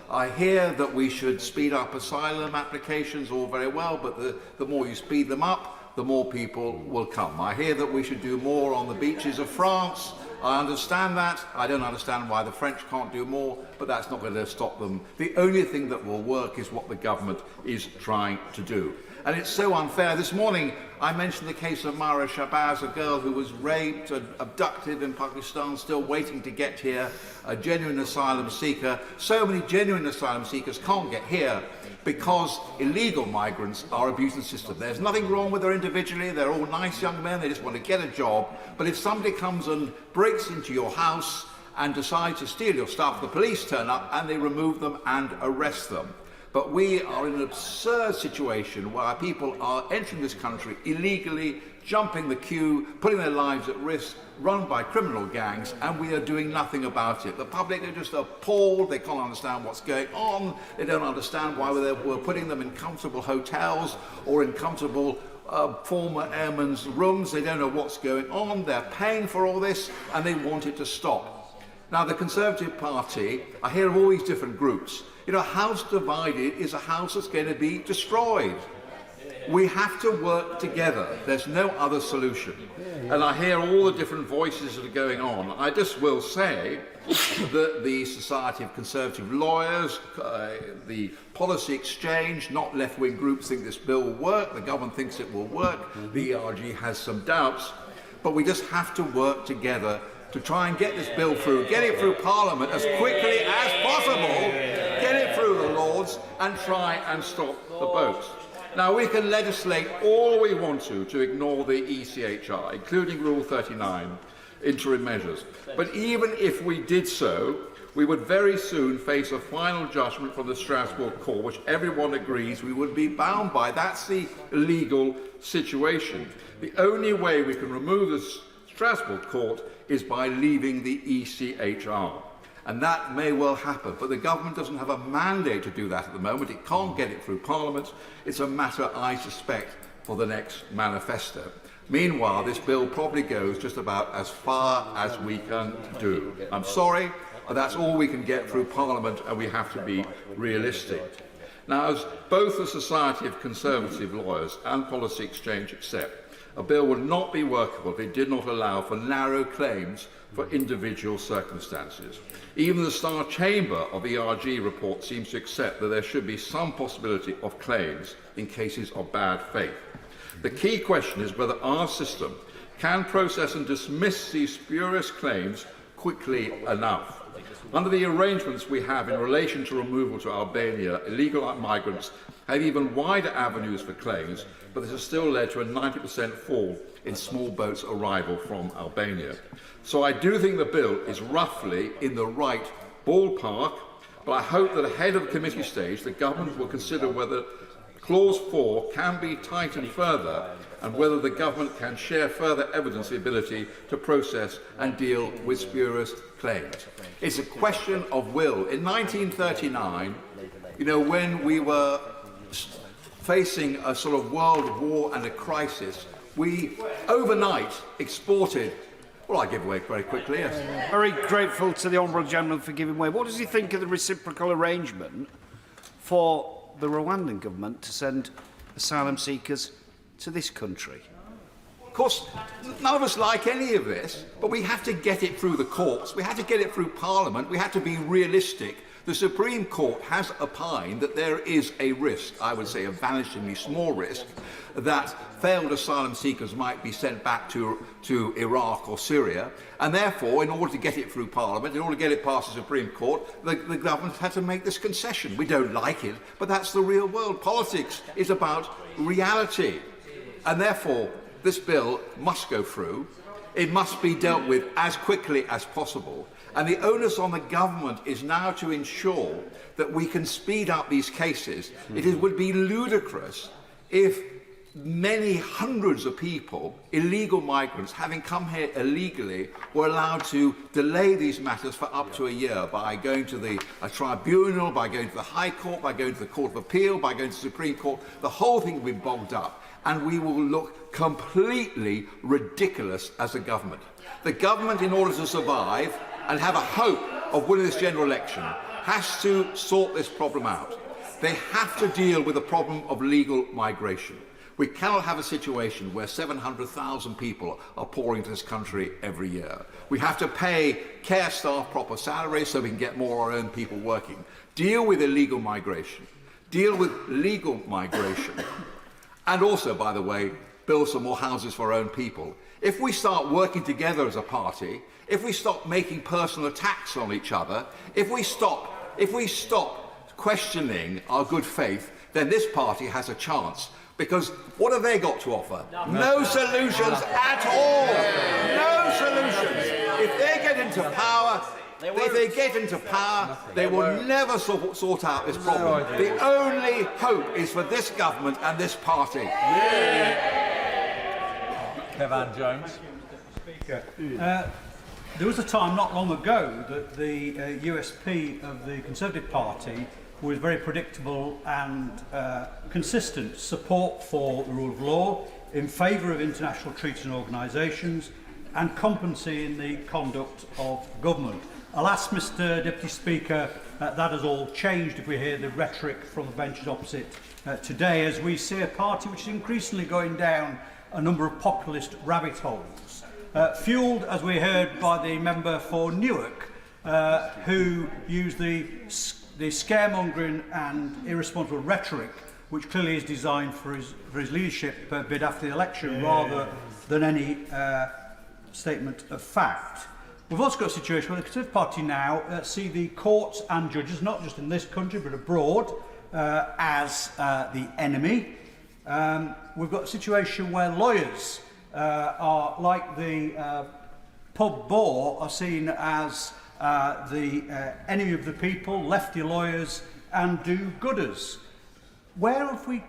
I hear that we should speed up asylum applications, all very well, but the more you speed them up, the more people will come. I hear that we should do more on the beaches of France. I understand that. I don't understand why the French can't do more, but that's not going to stop them. The only thing that will work is what the government is trying to do. And it's so unfair. This morning, I mentioned the case of Mara Shabazz, a girl who was raped and abducted in Pakistan, still waiting to get here, a genuine asylum seeker. So many genuine asylum seekers can't get here because illegal migrants are abusing the system. There's nothing wrong with them individually. They're all nice young men. They just want to get a job. But if somebody comes and breaks into your house and decides to steal your stuff, the police turn up and they remove them and arrest them. But we are in an absurd situation where people are entering this country illegally, jumping the queue, putting their lives at risk, run by criminal gangs, and we are doing nothing about it. The public are just appalled. They can't understand what's going on. They don't understand why we're putting them in comfortable hotels or in comfortable former airmen's rooms. They don't know what's going on. They're paying for all this, and they want it to stop. Now, the Conservative Party, I hear of all these different groups. You know, a house divided is a house that's going to be destroyed. We have to work together. There's no other solution. And I hear all the different voices that are going on. I just will say that the Society of Conservative Lawyers, the Policy Exchange, not left-wing groups think this bill will work. The government thinks it will work. The ERG has some doubts. But we just have to work together to try and get this bill through, get it through Parliament as quickly as possible, get it through the Lords, and try and stop the boats. Now, we can legislate all we want to ignore the ECHR, including Rule 39, interim measures. But even if we did so, we would very soon face a final judgment from the Strasbourg Court, which everyone agrees we would be bound by. That's the legal situation. The only way we can remove the Strasbourg Court is by leaving the ECHR. And that may well happen, but the government doesn't have a mandate to do that at the moment. It can't get it through Parliament. It's a matter, I suspect, for the next manifesto. Meanwhile, this bill probably goes just about as far as we can do. I'm sorry, but that's all we can get through Parliament, and we have to be realistic. Now, as both the Society of Conservative Lawyers and Policy Exchange accept, a bill would not be workable if it did not allow for narrow claims for individual circumstances. Even the Star Chamber of ERG report seems to accept that there should be some possibility of claims in cases of bad faith. The key question is whether our system can process and dismiss these spurious claims quickly enough. Under the arrangements we have in relation to removal to Albania, illegal migrants have even wider avenues for claims, but this has still led to a 90% fall in small boats' arrival from Albania. So I do think the bill is roughly in the right ballpark, but I hope that ahead of the committee stage, the government will consider whether Clause 4 can be tightened further and whether the government can share further evidence of the ability to process and deal with spurious claims. It's a question of will. In 1939, you know, when we were facing a sort of world war and a crisis, We overnight exported. Well, I give way very quickly, yes. Very grateful to the Honourable Gentleman for giving way. What does he think of the reciprocal arrangement for the Rwandan government to send asylum seekers to this country? Of course, none of us like any of this, but we have to get it through the courts. We have to get it through Parliament. We have to be realistic. The Supreme Court has opined that there is a risk, I would say a vanishingly small risk, that failed asylum seekers might be sent back to Iraq or Syria, and therefore, in order to get it through Parliament, in order to get it past the Supreme Court, the government had to make this concession. We don't like it, but that's the real world. Politics is about reality, and therefore, this bill must go through. It must be dealt with as quickly as possible. And the onus on the government is now to ensure that we can speed up these cases. It would be ludicrous if many hundreds of people, illegal migrants, having come here illegally, were allowed to delay these matters for up to a year by going to a tribunal, by going to the High Court, by going to the Court of Appeal, by going to the Supreme Court. The whole thing will be bogged up, and we will look completely ridiculous as a government. The government, in order to survive and have a hope of winning this general election, has to sort this problem out. They have to deal with the problem of legal migration. We cannot have a situation where 700,000 people are pouring into this country every year. We have to pay care staff proper salaries so we can get more of our own people working. Deal with illegal migration. Deal with legal migration. And also, by the way, build some more houses for our own people. If we start working together as a party, if we stop making personal attacks on each other, if we stop questioning our good faith, then this party has a chance. Because what have they got to offer? No solutions at all. No solutions. If they get into power, they will never sort out this problem. The only hope is for this government and this party. Kevan Jones. Speaker. There was a time not long ago that the USP of the Conservative Party was very predictable and consistent support for the rule of law, in favour of international treaties and organisations, and competency in the conduct of government. Alas, Mr Deputy Speaker, that has all changed if we hear the rhetoric from the benches opposite today, as we see a party which is increasingly going down a number of populist rabbit holes, fuelled, as we heard, by the member for Newark, who used the scaremongering and irresponsible rhetoric, which clearly is designed for his leadership bid after the election, rather than any statement of fact. We've also got a situation where the Conservative Party now see the courts and judges, not just in this country but abroad, as the enemy. We've got a situation where lawyers are like the pub bore, are seen as the enemy of the people, lefty lawyers and do-gooders. Where have we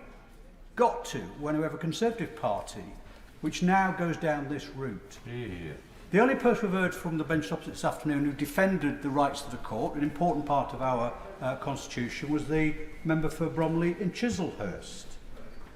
got to when we have a Conservative Party which now goes down this route? The only person we've heard from the bench opposite this afternoon who defended the rights of the court, an important part of our constitution, was the member for Bromley in Chislehurst.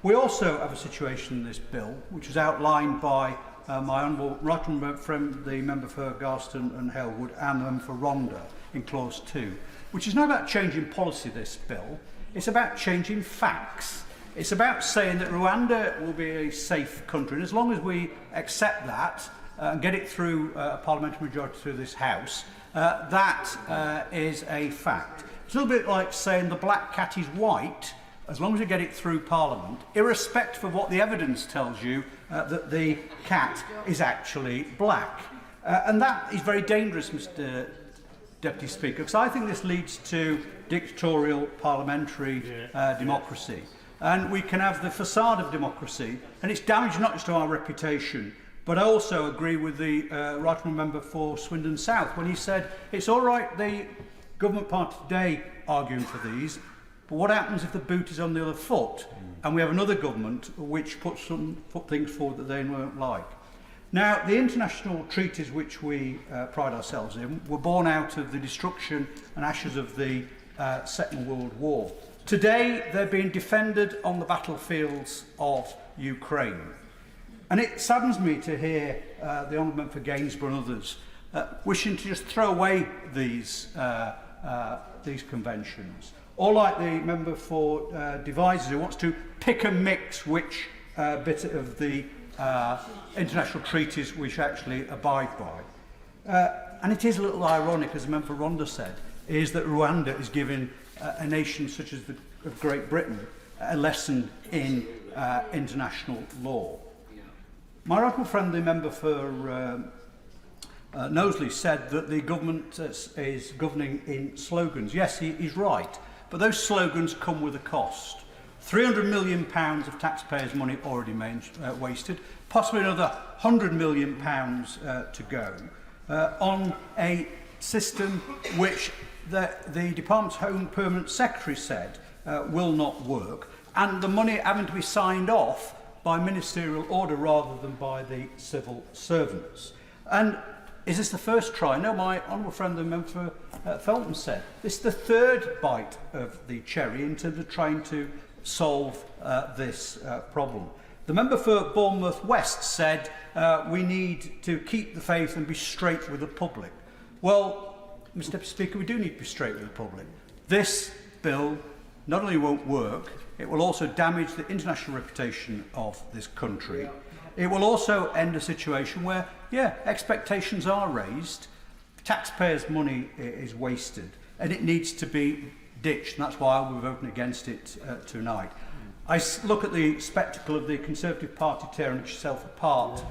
We also have a situation in this bill which was outlined by my honourable right honourable friend, the member for Garston and Halewood, and the member for Rwanda in clause 2, which is not about changing policy, this bill. It's about changing facts. It's about saying that Rwanda will be a safe country, and as long as we accept that and get it through a parliamentary majority through this House, that is a fact. It's a little bit like saying the black cat is white, as long as you get it through Parliament, irrespective of what the evidence tells you that the cat is actually black. And that is very dangerous, Mr Deputy Speaker, because I think this leads to dictatorial parliamentary democracy. And we can have the facade of democracy, and it's damaged not just to our reputation, but I also agree with the right honourable member for Swindon South when he said it's all right the government party today arguing for these, but what happens if the boot is on the other foot and we have another government which puts things forward that they won't like? Now, the international treaties which we pride ourselves in were born out of the destruction and ashes of the Second World War. Today, they're being defended on the battlefields of Ukraine. And it saddens me to hear the Honourable Member for Gainsborough and others wishing to just throw away these conventions. Or like the member for Devizes, who wants to pick and mix which bit of the international treaties we should actually abide by. And it is a little ironic, as the member for Rwanda said, is that Rwanda is giving a nation such as of Great Britain a lesson in international law. My right friend, the member for Knowsley, said that the government is governing in slogans. Yes, he's right, but those slogans come with a cost. £300 million of taxpayers' money already wasted, possibly another £100 million to go, on a system which the Department's Home Permanent Secretary said will not work, and the money having to be signed off by ministerial order rather than by the civil servants. And is this the first try? No, my honourable friend, the member for Felton, said this is the third bite of the cherry in terms of trying to solve this problem. The member for Bournemouth West said we need to keep the faith and be straight with the public. Well, Mr Deputy Speaker, we do need to be straight with the public. This bill not only won't work, it will also damage the international reputation of this country. It will also end a situation where, yeah, expectations are raised, taxpayers' money is wasted, and it needs to be ditched, and that's why I'll be voting against it tonight. I look at the spectacle of the Conservative Party tearing itself apart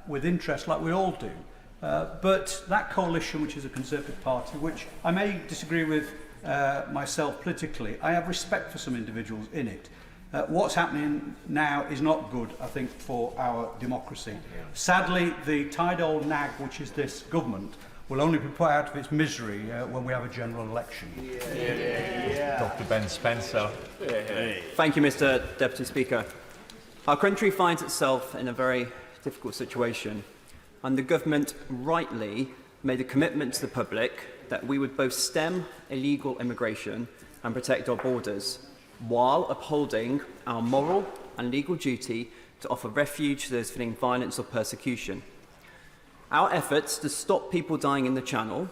with interest, like we all do. But that coalition, which is a Conservative Party, which I may disagree with myself politically, I have respect for some individuals in it. What's happening now is not good, I think, for our democracy. Sadly, the tired old nag, which is this government, will only be put out of its misery when we have a general election. Dr. Ben Spencer. Thank you, Mr Deputy Speaker. Our country finds itself in a very difficult situation, and the government rightly made a commitment to the public that we would both stem illegal immigration and protect our borders, while upholding our moral and legal duty to offer refuge to those fleeing violence or persecution. Our efforts to stop people dying in the Channel,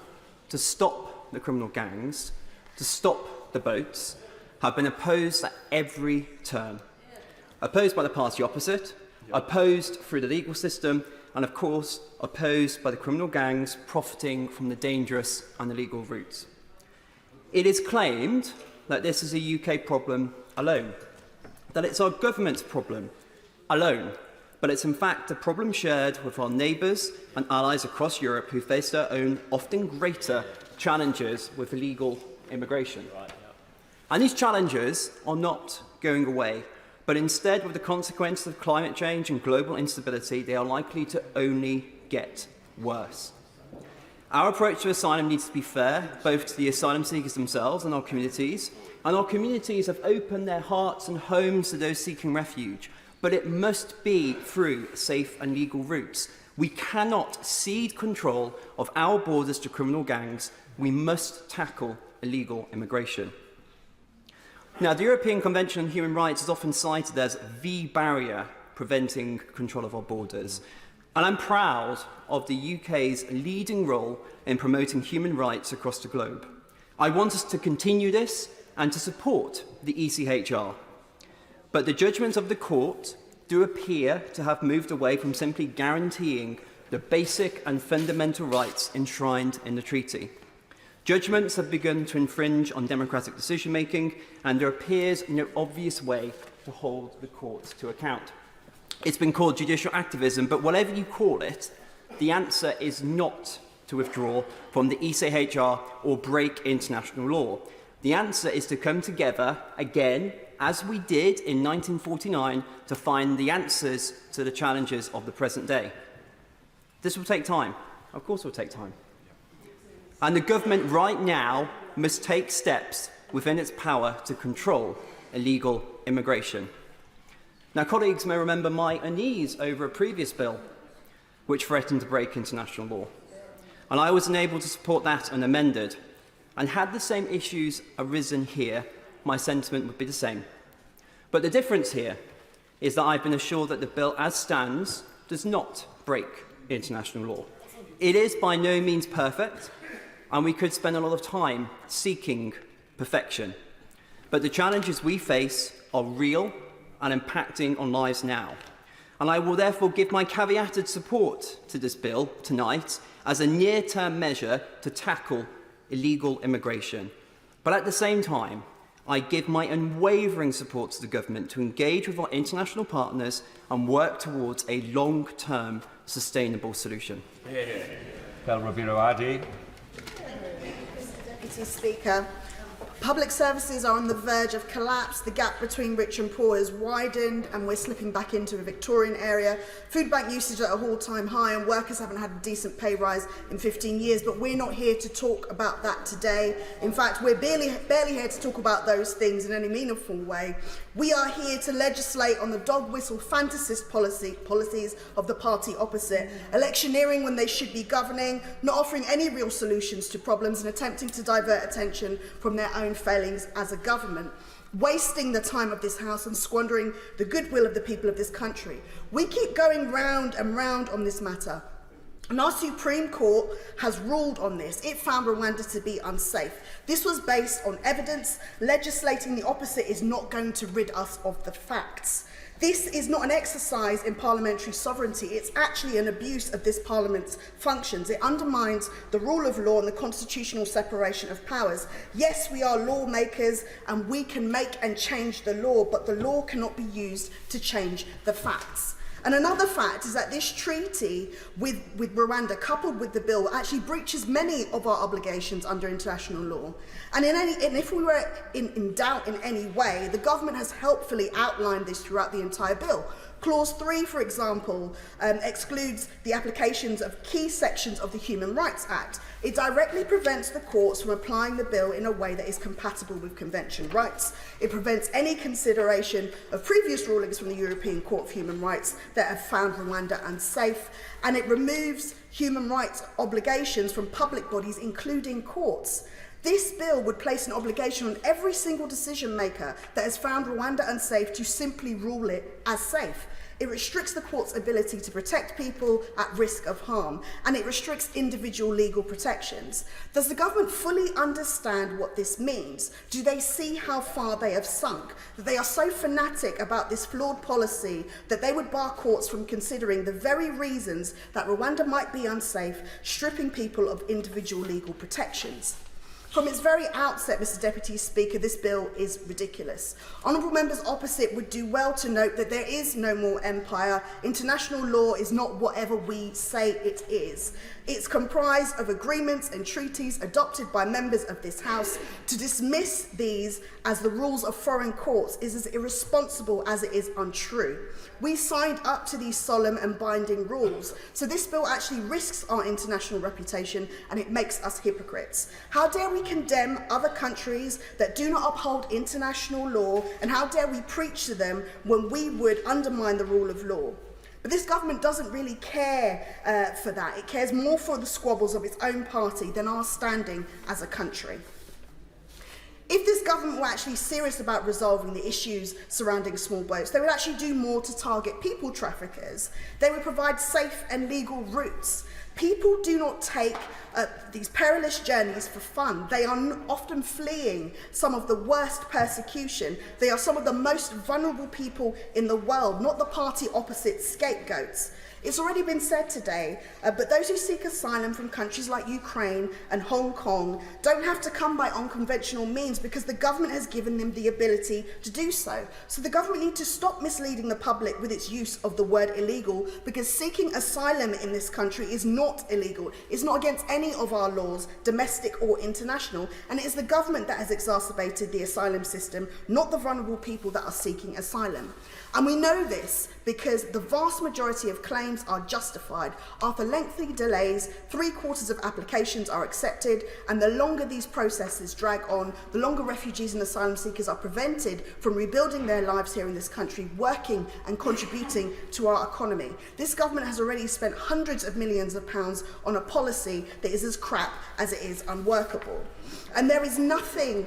to stop the criminal gangs, to stop the boats, have been opposed at every turn. Opposed by the party opposite, opposed through the legal system, and of course, opposed by the criminal gangs profiting from the dangerous and illegal routes. It is claimed that this is a UK problem alone, that it's our government's problem alone, but it's in fact a problem shared with our neighbours and allies across Europe who face their own, often greater, challenges with illegal immigration. And these challenges are not going away, but instead, with the consequences of climate change and global instability, they are likely to only get worse. Our approach to asylum needs to be fair, both to the asylum seekers themselves and our communities have opened their hearts and homes to those seeking refuge, but it must be through safe and legal routes. We cannot cede control of our borders to criminal gangs. We must tackle illegal immigration. Now, the European Convention on Human Rights is often cited as the barrier preventing control of our borders. And I'm proud of the UK's leading role in promoting human rights across the globe. I want us to continue this and to support the ECHR. But the judgments of the court do appear to have moved away from simply guaranteeing the basic and fundamental rights enshrined in the treaty. Judgments have begun to infringe on democratic decision-making, and there appears no obvious way to hold the courts to account. It's been called judicial activism, but whatever you call it, the answer is not to withdraw from the ECHR or break international law. The answer is to come together again, as we did in 1949, to find the answers to the challenges of the present day. This will take time. Of course it will take time. And the government right now must take steps within its power to control illegal immigration. Now, colleagues may remember my unease over a previous bill which threatened to break international law. And I was unable to support that unamended. And had the same issues arisen here, my sentiment would be the same. But the difference here is that I've been assured that the bill as stands does not break international law. It is by no means perfect, and we could spend a lot of time seeking perfection. But the challenges we face are real and impacting on lives now. And I will therefore give my caveated support to this bill tonight as a near-term measure to tackle illegal immigration. But at the same time, I give my unwavering support to the government to engage with our international partners and work towards a long-term sustainable solution. Del Roviro Adi. Mr Deputy Speaker, public services are on the verge of collapse. The gap between rich and poor is widened and we're slipping back into a Victorian area. Food bank usage at an all-time high and workers haven't had a decent pay rise in 15 years, but we're not here to talk about that today. In fact, we're barely here to talk about those things in any meaningful way. We are here to legislate on the dog-whistle fantasist policies of the party opposite, electioneering when they should be governing, not offering any real solutions to problems and attempting to divert attention from their own failings as a government, wasting the time of this House and squandering the goodwill of the people of this country. We keep going round and round on this matter. And our Supreme Court has ruled on this. It found Rwanda to be unsafe. This was based on evidence. Legislating the opposite is not going to rid us of the facts. This is not an exercise in parliamentary sovereignty. It's actually an abuse of this Parliament's functions. It undermines the rule of law and the constitutional separation of powers. Yes, we are lawmakers and we can make and change the law, but the law cannot be used to change the facts. And another fact is that this treaty with Rwanda, coupled with the bill, actually breaches many of our obligations under international law. And if we were in doubt in any way, the government has helpfully outlined this throughout the entire bill. Clause 3, for example, excludes the applications of key sections of the Human Rights Act. It directly prevents the courts from applying the bill in a way that is compatible with convention rights. It prevents any consideration of previous rulings from the European Court of Human Rights that have found Rwanda unsafe, and it removes human rights obligations from public bodies, including courts. This bill would place an obligation on every single decision maker that has found Rwanda unsafe to simply rule it as safe. It restricts the court's ability to protect people at risk of harm, and it restricts individual legal protections. Does the government fully understand what this means? Do they see how far they have sunk? That they are so fanatic about this flawed policy that they would bar courts from considering the very reasons that Rwanda might be unsafe, stripping people of individual legal protections? From its very outset, Mr Deputy Speaker, this bill is ridiculous. Honourable members opposite would do well to note that there is no more empire. International law is not whatever we say it is. It's comprised of agreements and treaties adopted by members of this House. To dismiss these as the rules of foreign courts is as irresponsible as it is untrue. We signed up to these solemn and binding rules, so this bill actually risks our international reputation and it makes us hypocrites. How dare we condemn other countries that do not uphold international law, and how dare we preach to them when we would undermine the rule of law? But this government doesn't really care for that. It cares more for the squabbles of its own party than our standing as a country. If this government were actually serious about resolving the issues surrounding small boats, they would actually do more to target people traffickers. They would provide safe and legal routes. People do not take these perilous journeys for fun. They are often fleeing some of the worst persecution. They are some of the most vulnerable people in the world, not the party opposite scapegoats. It's already been said today, but those who seek asylum from countries like Ukraine and Hong Kong don't have to come by unconventional means because the government has given them the ability to do so. So the government needs to stop misleading the public with its use of the word illegal, because seeking asylum in this country is not illegal. It's not against any of our laws, domestic or international, and it is the government that has exacerbated the asylum system, not the vulnerable people that are seeking asylum. And we know this because the vast majority of claims are justified. After lengthy delays, 3/4 of applications are accepted, and the longer these processes drag on, the longer refugees and asylum seekers are prevented from rebuilding their lives here in this country, working and contributing to our economy. This government has already spent hundreds of millions of pounds on a policy that is as crap as it is unworkable. And there is nothing...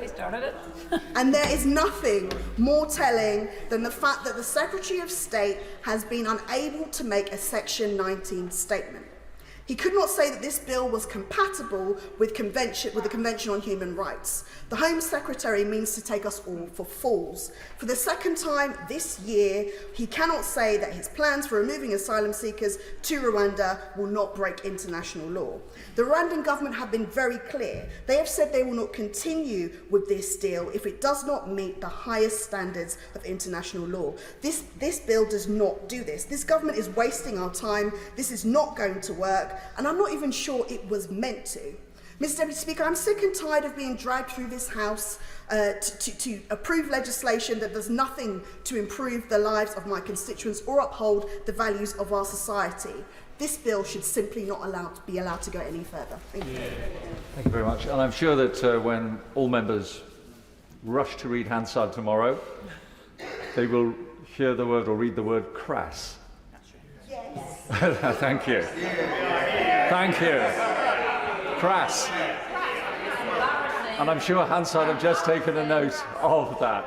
He started it. And there is nothing more telling than the fact that the Secretary of State has been unable to make a Section 19 statement. He could not say that this bill was compatible with the Convention on Human Rights. The Home Secretary means to take us all for fools. For the second time this year, he cannot say that his plans for removing asylum seekers to Rwanda will not break international law. The Rwandan government have been very clear. They have said they will not continue with this deal if it does not meet the highest standards of international law. This bill does not do this. This government is wasting our time. This is not going to work. And I'm not even sure it was meant to. Mr Deputy Speaker, I'm sick and tired of being dragged through this House to approve legislation that does nothing to improve the lives of my constituents or uphold the values of our society. This bill should simply not be allowed to go any further. Thank you. Thank you very much. And I'm sure that when all members rush to read Hansard tomorrow, they will hear the word or read the word crass. Thank you. Thank you. Crass. And I'm sure Hansard have just taken a note of that.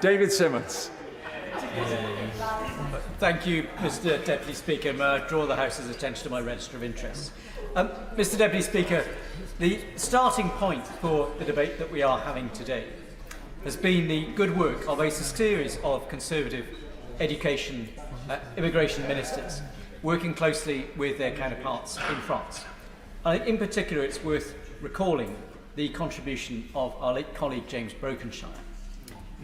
David Simmons. Thank you, Mr Deputy Speaker. May I draw the House's attention to my register of interests. Mr Deputy Speaker, the starting point for the debate that we are having today has been the good work of a series of Conservative immigration ministers working closely with their counterparts in France. In particular, it's worth recalling the contribution of our late colleague James Brokenshire,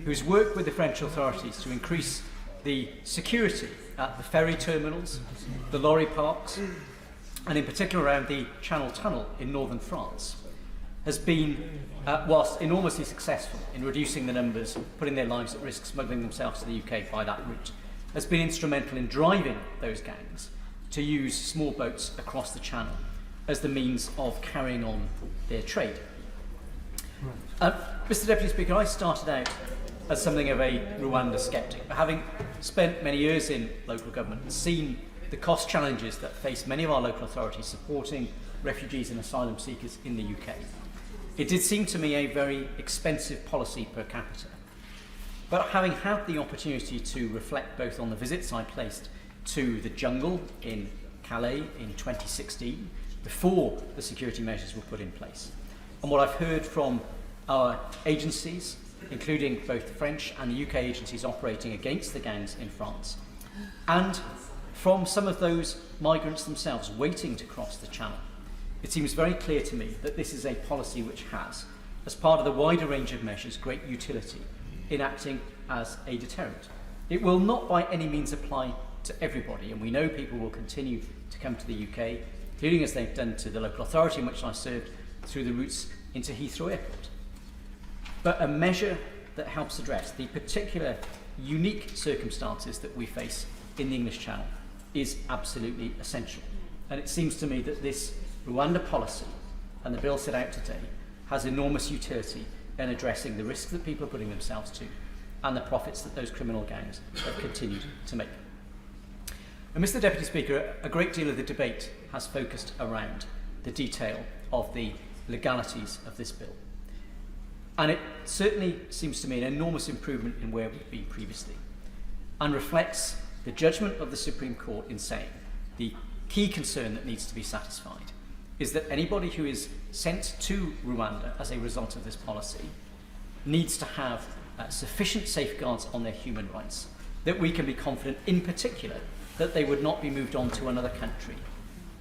who's worked with the French authorities to increase the security at the ferry terminals, the lorry parks, and in particular around the Channel Tunnel in northern France, has been, whilst enormously successful in reducing the numbers, putting their lives at risk, smuggling themselves to the UK by that route, has been instrumental in driving those gangs to use small boats across the channel as the means of carrying on their trade. Mr Deputy Speaker, I started out as something of a Rwanda sceptic, but having spent many years in local government and seen the cost challenges that face many of our local authorities supporting refugees and asylum seekers in the UK, it did seem to me a very expensive policy per capita. But having had the opportunity to reflect both on the visits I placed to the jungle in Calais in 2016, before the security measures were put in place, and what I've heard from our agencies, including both the French and the UK agencies operating against the gangs in France, and from some of those migrants themselves waiting to cross the channel, it seems very clear to me that this is a policy which has, as part of the wider range of measures, great utility in acting as a deterrent. It will not by any means apply to everybody, and we know people will continue to come to the UK, including as they've done to the local authority in which I served, through the routes into Heathrow Airport. But a measure that helps address the particular unique circumstances that we face in the English Channel is absolutely essential. And it seems to me that this Rwanda policy and the bill set out today has enormous utility in addressing the risks that people are putting themselves to and the profits that those criminal gangs have continued to make. And Mr Deputy Speaker, a great deal of the debate has focused around the detail of the legalities of this bill. And it certainly seems to me an enormous improvement in where we've been previously, and reflects the judgment of the Supreme Court in saying the key concern that needs to be satisfied is that anybody who is sent to Rwanda as a result of this policy needs to have sufficient safeguards on their human rights, that we can be confident in particular that they would not be moved on to another country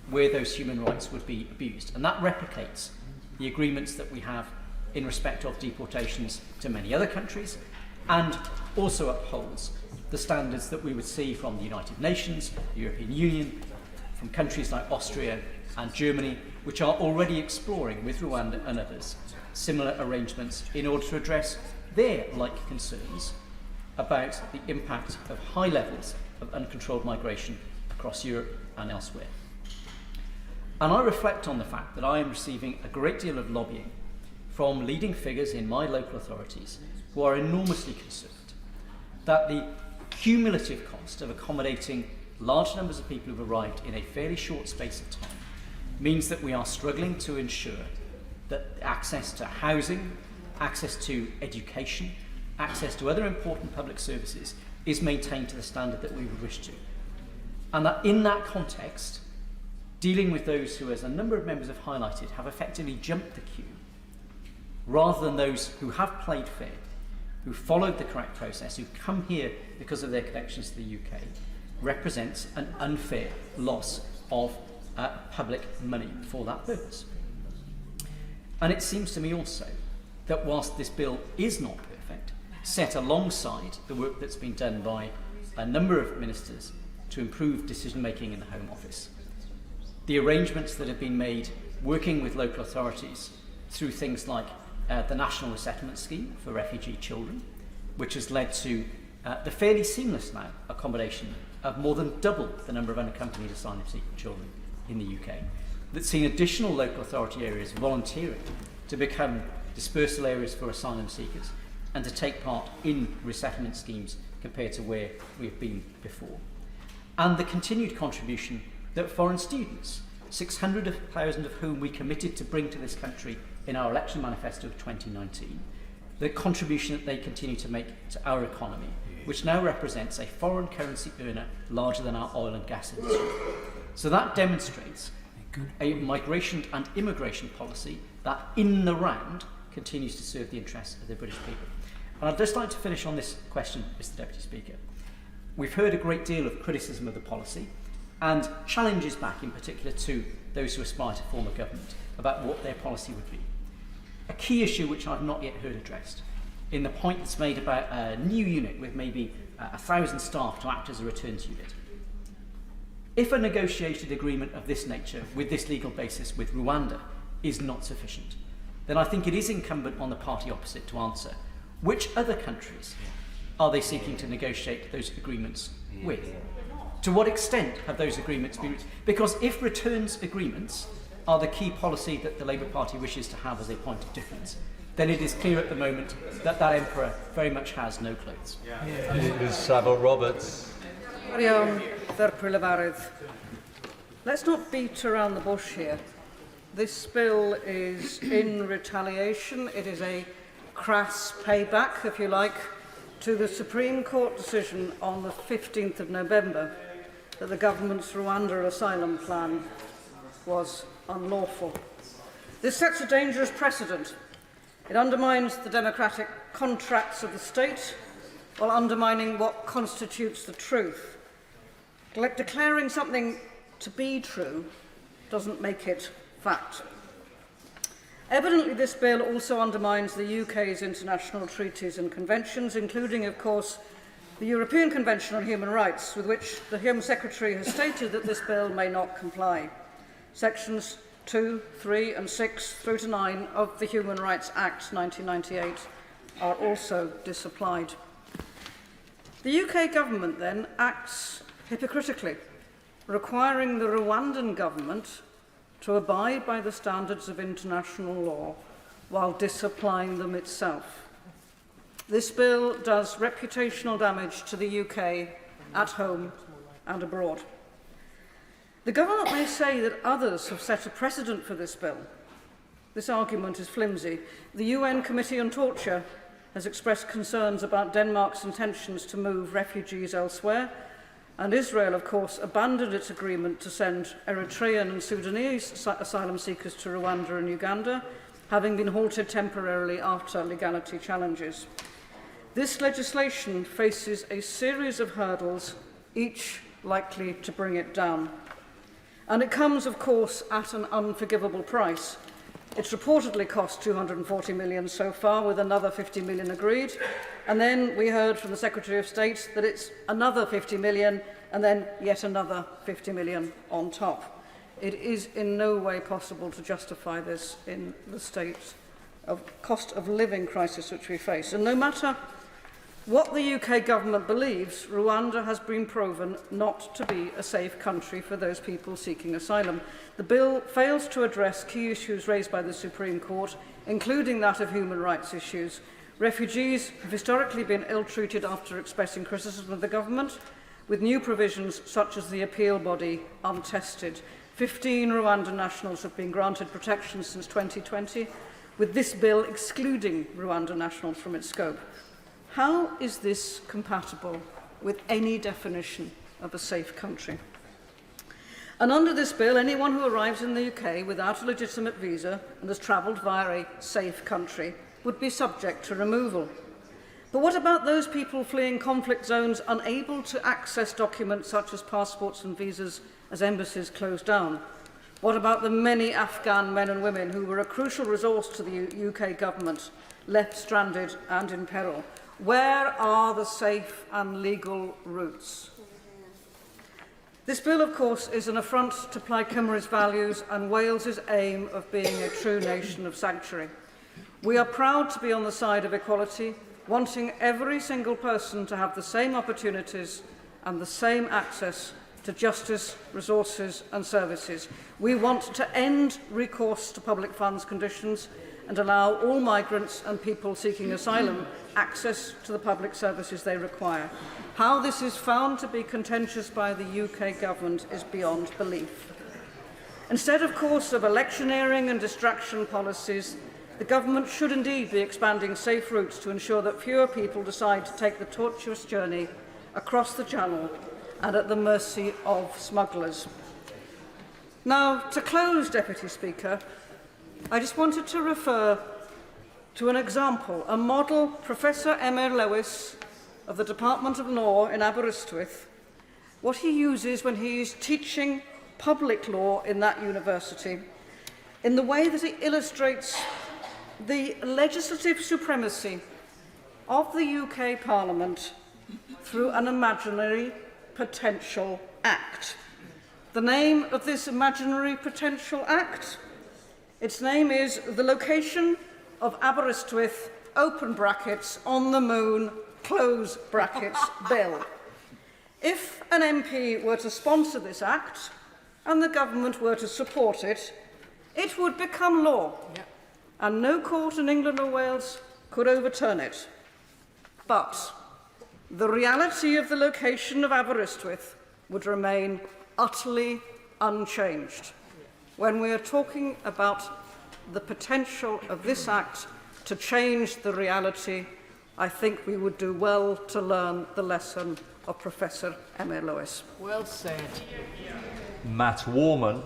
where those human rights would be abused. And that replicates the agreements that we have in respect of deportations to many other countries, and also upholds the standards that we would see from the United Nations, the European Union, from countries like Austria and Germany, which are already exploring with Rwanda and others similar arrangements in order to address their like concerns about the impact of high levels of uncontrolled migration across Europe and elsewhere. And I reflect on the fact that I am receiving a great deal of lobbying from leading figures in my local authorities who are enormously concerned that the cumulative cost of accommodating large numbers of people who've arrived in a fairly short space of time means that we are struggling to ensure that access to housing access to education, access to other important public services is maintained to the standard that we would wish to. And that in that context, dealing with those who, as a number of members have highlighted, have effectively jumped the queue, rather than those who have played fair, who followed the correct process, who come here because of their connections to the UK, represents an unfair loss of public money for that purpose. And it seems to me also that whilst this bill is not perfect, set alongside the work that's been done by a number of ministers to improve decision making in the Home Office, the arrangements that have been made working with local authorities through things like the National Resettlement Scheme for refugee children, which has led to the fairly seamless now accommodation of more than double the number of unaccompanied asylum-seeking children in the UK, that's seen additional local authority areas volunteering to become dispersal areas for asylum seekers and to take part in resettlement schemes compared to where we've been before. And the continued contribution that foreign students, 600,000 of whom we committed to bring to this country in our election manifesto of 2019, the contribution that they continue to make to our economy, which now represents a foreign currency earner larger than our oil and gas industry. So that demonstrates a migration and immigration policy that in the round continues to serve the interests of the British people. And I'd just like to finish on this question, Mr Deputy Speaker. We've heard a great deal of criticism of the policy and challenges back in particular to those who aspire to form a government about what their policy would be. A key issue which I've not yet heard addressed in the point that's made about a new unit with maybe 1,000 staff to act as a returns unit. If a negotiated agreement of this nature with this legal basis with Rwanda is not sufficient, then I think it is incumbent on the party opposite to answer which other countries are they seeking to negotiate those agreements with? To what extent have those agreements been reached? Because if returns agreements are the key policy that the Labour Party wishes to have as a point of difference, then it is clear at the moment that that emperor very much has no clothes. Ms Savile Roberts. Let's not beat around the bush here. This bill is in retaliation. It is a crass payback, if you like, to the Supreme Court decision on the 15th of November that the government's Rwanda asylum plan was unlawful. This sets a dangerous precedent. It undermines the democratic contracts of the state while undermining what constitutes the truth. Declaring something to be true doesn't make it fact. Evidently, this bill also undermines the UK's international treaties and conventions, including, of course, the European Convention on Human Rights, with which the Home Secretary has stated that this bill may not comply. Sections 2, 3 and 6 through to 9 of the Human Rights Act 1998 are also disapplied. The UK government then acts hypocritically, requiring the Rwandan government to abide by the standards of international law while disapplying them itself. This bill does reputational damage to the UK at home and abroad. The government may say that others have set a precedent for this bill. This argument is flimsy. The UN Committee on Torture has expressed concerns about Denmark's intentions to move refugees elsewhere, and Israel, of course, abandoned its agreement to send Eritrean and Sudanese asylum seekers to Rwanda and Uganda, having been halted temporarily after legality challenges. This legislation faces a series of hurdles, each likely to bring it down. And it comes, of course, at an unforgivable price. It's reportedly cost $240 million so far, with another $50 million agreed. And then we heard from the Secretary of State that it's another $50 million and then yet another $50 million on top. It is in no way possible to justify this in the state of cost of living crisis which we face. And no matter what the UK government believes, Rwanda has been proven not to be a safe country for those people seeking asylum. The bill fails to address key issues raised by the Supreme Court, including that of human rights issues. Refugees have historically been ill-treated after expressing criticism of the government, with new provisions such as the appeal body untested. 15 Rwandan nationals have been granted protection since 2020, with this bill excluding Rwanda nationals from its scope. How is this compatible with any definition of a safe country? And under this bill, anyone who arrives in the UK without a legitimate visa and has travelled via a safe country would be subject to removal. But what about those people fleeing conflict zones unable to access documents such as passports and visas as embassies close down? What about the many Afghan men and women who were a crucial resource to the UK government, left stranded and in peril? Where are the safe and legal routes? This bill, of course, is an affront to Plaid Cymru's values and Wales's aim of being a true nation of sanctuary. We are proud to be on the side of equality, wanting every single person to have the same opportunities and the same access to justice, resources and services. We want to end recourse to public funds conditions and allow all migrants and people seeking asylum access to the public services they require. How this is found to be contentious by the UK government is beyond belief. Instead, of course, of electioneering and distraction policies, the government should indeed be expanding safe routes to ensure that fewer people decide to take the tortuous journey across the Channel and at the mercy of smugglers. Now, to close, Deputy Speaker, I just wanted to refer to an example, a model Professor Emyr Lewis of the Department of Law in Aberystwyth, what he uses when he is teaching public law in that university, in the way that he illustrates the legislative supremacy of the UK Parliament through an imaginary potential act. The name of this imaginary potential act? Its name is the location of Aberystwyth, open brackets, on the moon, close brackets, bill. If an MP were to sponsor this act and the government were to support it, it would become law. Yep. And no court in England or Wales could overturn it. But the reality of the location of Aberystwyth would remain utterly unchanged when we are talking about the potential of this act to change the reality. I think we would do well to learn the lesson of Professor Emyr Lewis. Well said. Matt Warman.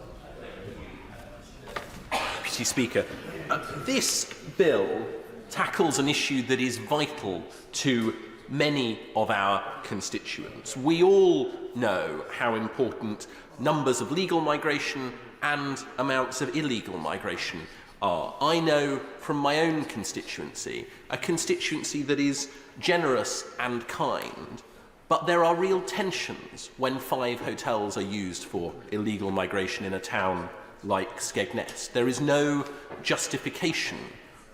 Mr Speaker, this bill tackles an issue that is vital to many of our constituents. We all know how important numbers of legal migration and amounts of illegal migration are. I know from my own constituency, a constituency that is generous and kind, but there are real tensions when 5 hotels are used for illegal migration in a town like Skegness. There is no justification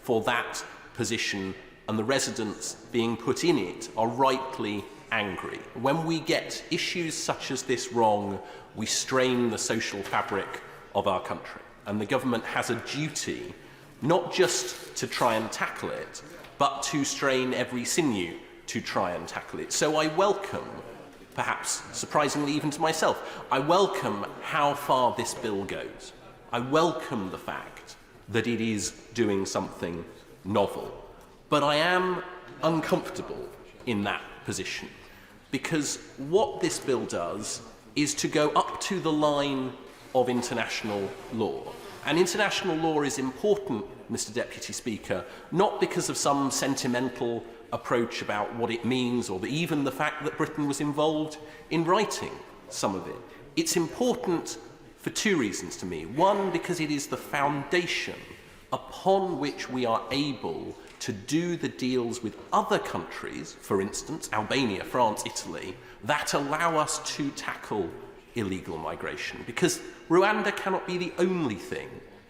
for that position, and the residents being put in it are rightly angry. When we get issues such as this wrong, we strain the social fabric of our country, and the government has a duty not just to try and tackle it, but to strain every sinew to try and tackle it. So I welcome, perhaps surprisingly even to myself, I welcome how far this bill goes. I welcome the fact that it is doing something novel. But I am uncomfortable in that position, because what this bill does is to go up to the line of international law. And international law is important, Mr Deputy Speaker, not because of some sentimental approach about what it means, or even the fact that Britain was involved in writing some of it. It's important for 2 reasons to me. One, because it is the foundation upon which we are able to do the deals with other countries, for instance, Albania, France, Italy, that allow us to tackle illegal migration. Because Rwanda cannot be the only thing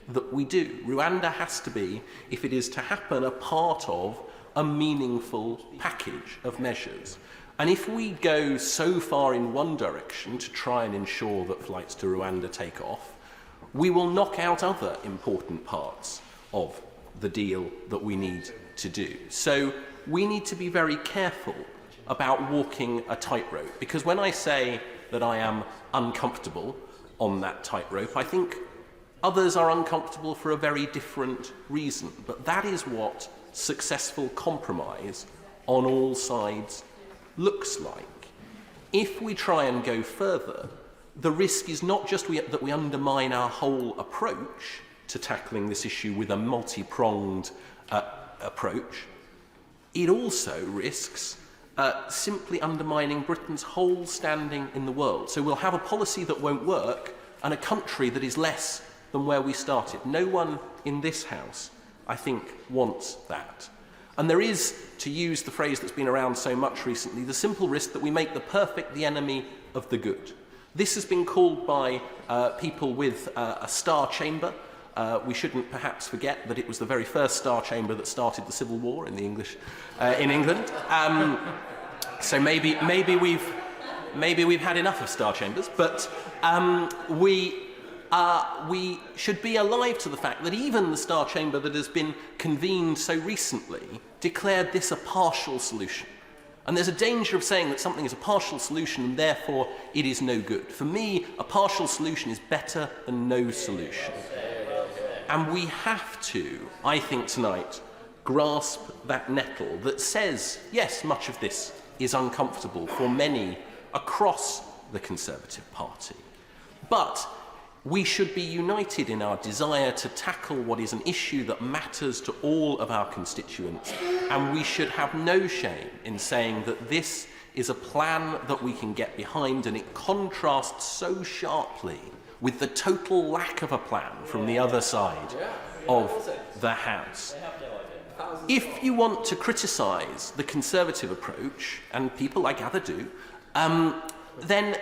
that we do. Rwanda has to be, if it is to happen, a part of a meaningful package of measures. And if we go so far in one direction to try and ensure that flights to Rwanda take off, we will knock out other important parts of the deal that we need to do. So we need to be very careful about walking a tightrope, because when I say that I am uncomfortable on that tightrope, I think Others are uncomfortable for a very different reason. But that is what successful compromise on all sides looks like. If we try and go further, the risk is not just that we undermine our whole approach to tackling this issue with a multi-pronged approach. It also risks simply undermining Britain's whole standing in the world. So we'll have a policy that won't work and a country that is less than where we started. No one in this House, I think, wants that. And there is, to use the phrase that's been around so much recently, the simple risk that we make the perfect the enemy of the good. This has been called by people with a star chamber. We shouldn't perhaps forget that it was the very first star chamber that started the Civil War in in England. So maybe we've had enough of star chambers, but we should be alive to the fact that even the star chamber that has been convened so recently declared this a partial solution. And there's a danger of saying that something is a partial solution and therefore it is no good. For me, a partial solution is better than no solution. And we have to, I think tonight, grasp that nettle that says, yes, much of this is uncomfortable for many across the Conservative Party. But we should be united in our desire to tackle what is an issue that matters to all of our constituents, and we should have no shame in saying that this is a plan that we can get behind, and it contrasts so sharply with the total lack of a plan from the other side of the House. If you want to criticise the Conservative approach, and people I gather do, then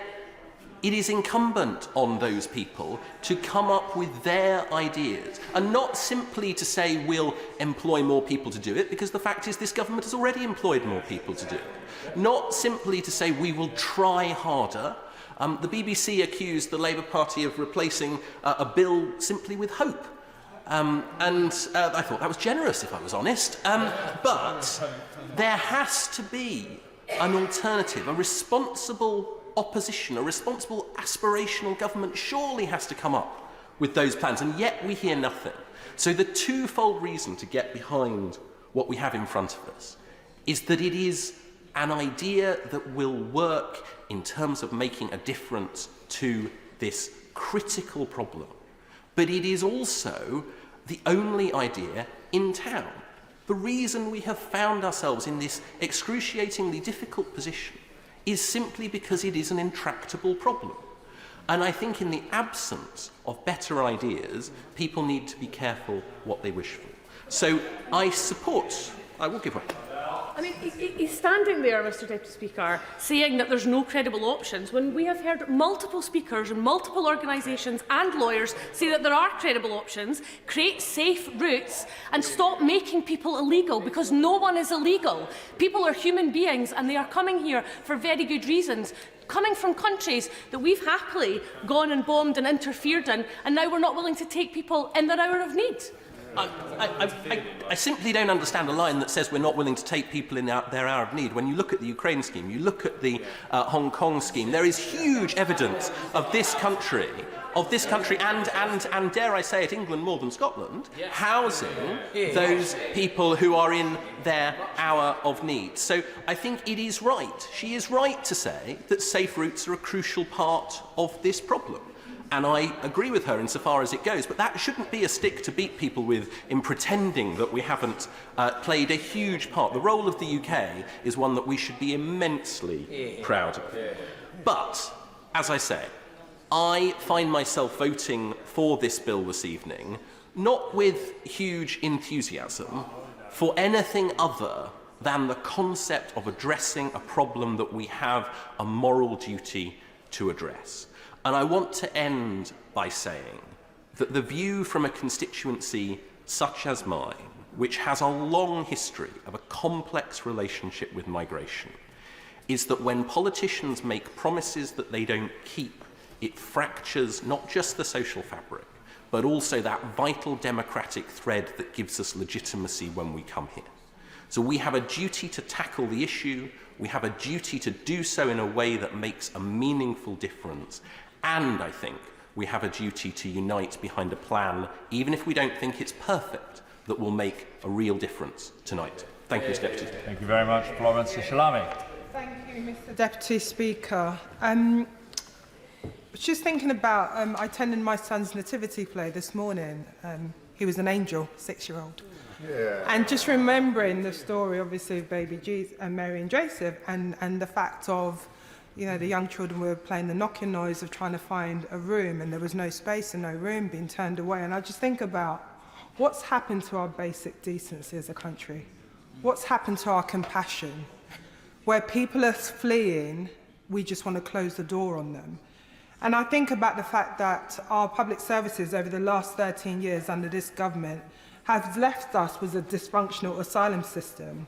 it is incumbent on those people to come up with their ideas, and not simply to say we'll employ more people to do it, because the fact is this government has already employed more people to do it. Not simply to say we will try harder. The BBC accused the Labour Party of replacing a bill simply with hope. And I thought that was generous, if I was honest. But there has to be an alternative, a responsible opposition, a responsible aspirational government surely has to come up with those plans, and yet we hear nothing. So the twofold reason to get behind what we have in front of us is that it is an idea that will work in terms of making a difference to this critical problem. But it is also the only idea in town. The reason we have found ourselves in this excruciatingly difficult position is simply because it is an intractable problem. And I think in the absence of better ideas, people need to be careful what they wish for. So I will give way. I mean, he's standing there, Mr Deputy Speaker, saying that there's no credible options, when we have heard multiple speakers and multiple organisations and lawyers say that there are credible options, create safe routes and stop making people illegal, because no one is illegal. People are human beings and they are coming here for very good reasons, coming from countries that we've happily gone and bombed and interfered in, and now we're not willing to take people in their hour of need. I simply don't understand a line that says we're not willing to take people in their hour of need. When you look at the Ukraine scheme, you look at the Hong Kong scheme, there is huge evidence of this country and dare I say it, England more than Scotland, housing those people who are in their hour of need. So I think it is right, she is right to say that safe routes are a crucial part of this problem. And I agree with her insofar as it goes, but that shouldn't be a stick to beat people with in pretending that we haven't played a huge part. The role of the UK is one that we should be immensely proud of. But, as I say, I find myself voting for this bill this evening, not with huge enthusiasm, for anything other than the concept of addressing a problem that we have a moral duty to address. And I want to end by saying that the view from a constituency such as mine, which has a long history of a complex relationship with migration, is that when politicians make promises that they don't keep, it fractures not just the social fabric, but also that vital democratic thread that gives us legitimacy when we come here. So we have a duty to tackle the issue, we have a duty to do so in a way that makes a meaningful difference, and I think we have a duty to unite behind a plan, even if we don't think it's perfect, that will make a real difference tonight. Thank you, Mr Deputy. Thank you very much. Florence Shalami. Thank you, Mr Deputy Speaker. Just thinking about, I attended my son's nativity play this morning. He was an angel, 6-year-old. Yeah. And just remembering the story, obviously, of baby Jesus and Mary and Joseph, and the fact of, you know, the young children were playing the knocking noise of trying to find a room, and there was no space and no room, being turned away. And I just think about what's happened to our basic decency as a country. What's happened to our compassion? Where people are fleeing, we just want to close the door on them. And I think about the fact that our public services over the last 13 years under this government have left us with a dysfunctional asylum system.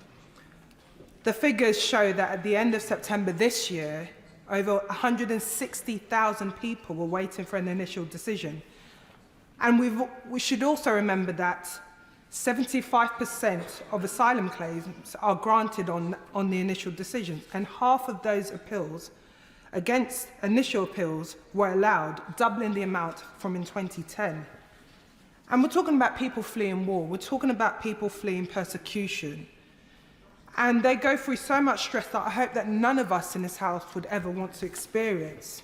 The figures show that at the end of September this year, over 160,000 people were waiting for an initial decision. And we should also remember that 75% of asylum claims are granted on the initial decisions, and half of those appeals against initial appeals were allowed, doubling the amount from in 2010. And we're talking about people fleeing war, we're talking about people fleeing persecution. And they go through so much stress that I hope that none of us in this house would ever want to experience.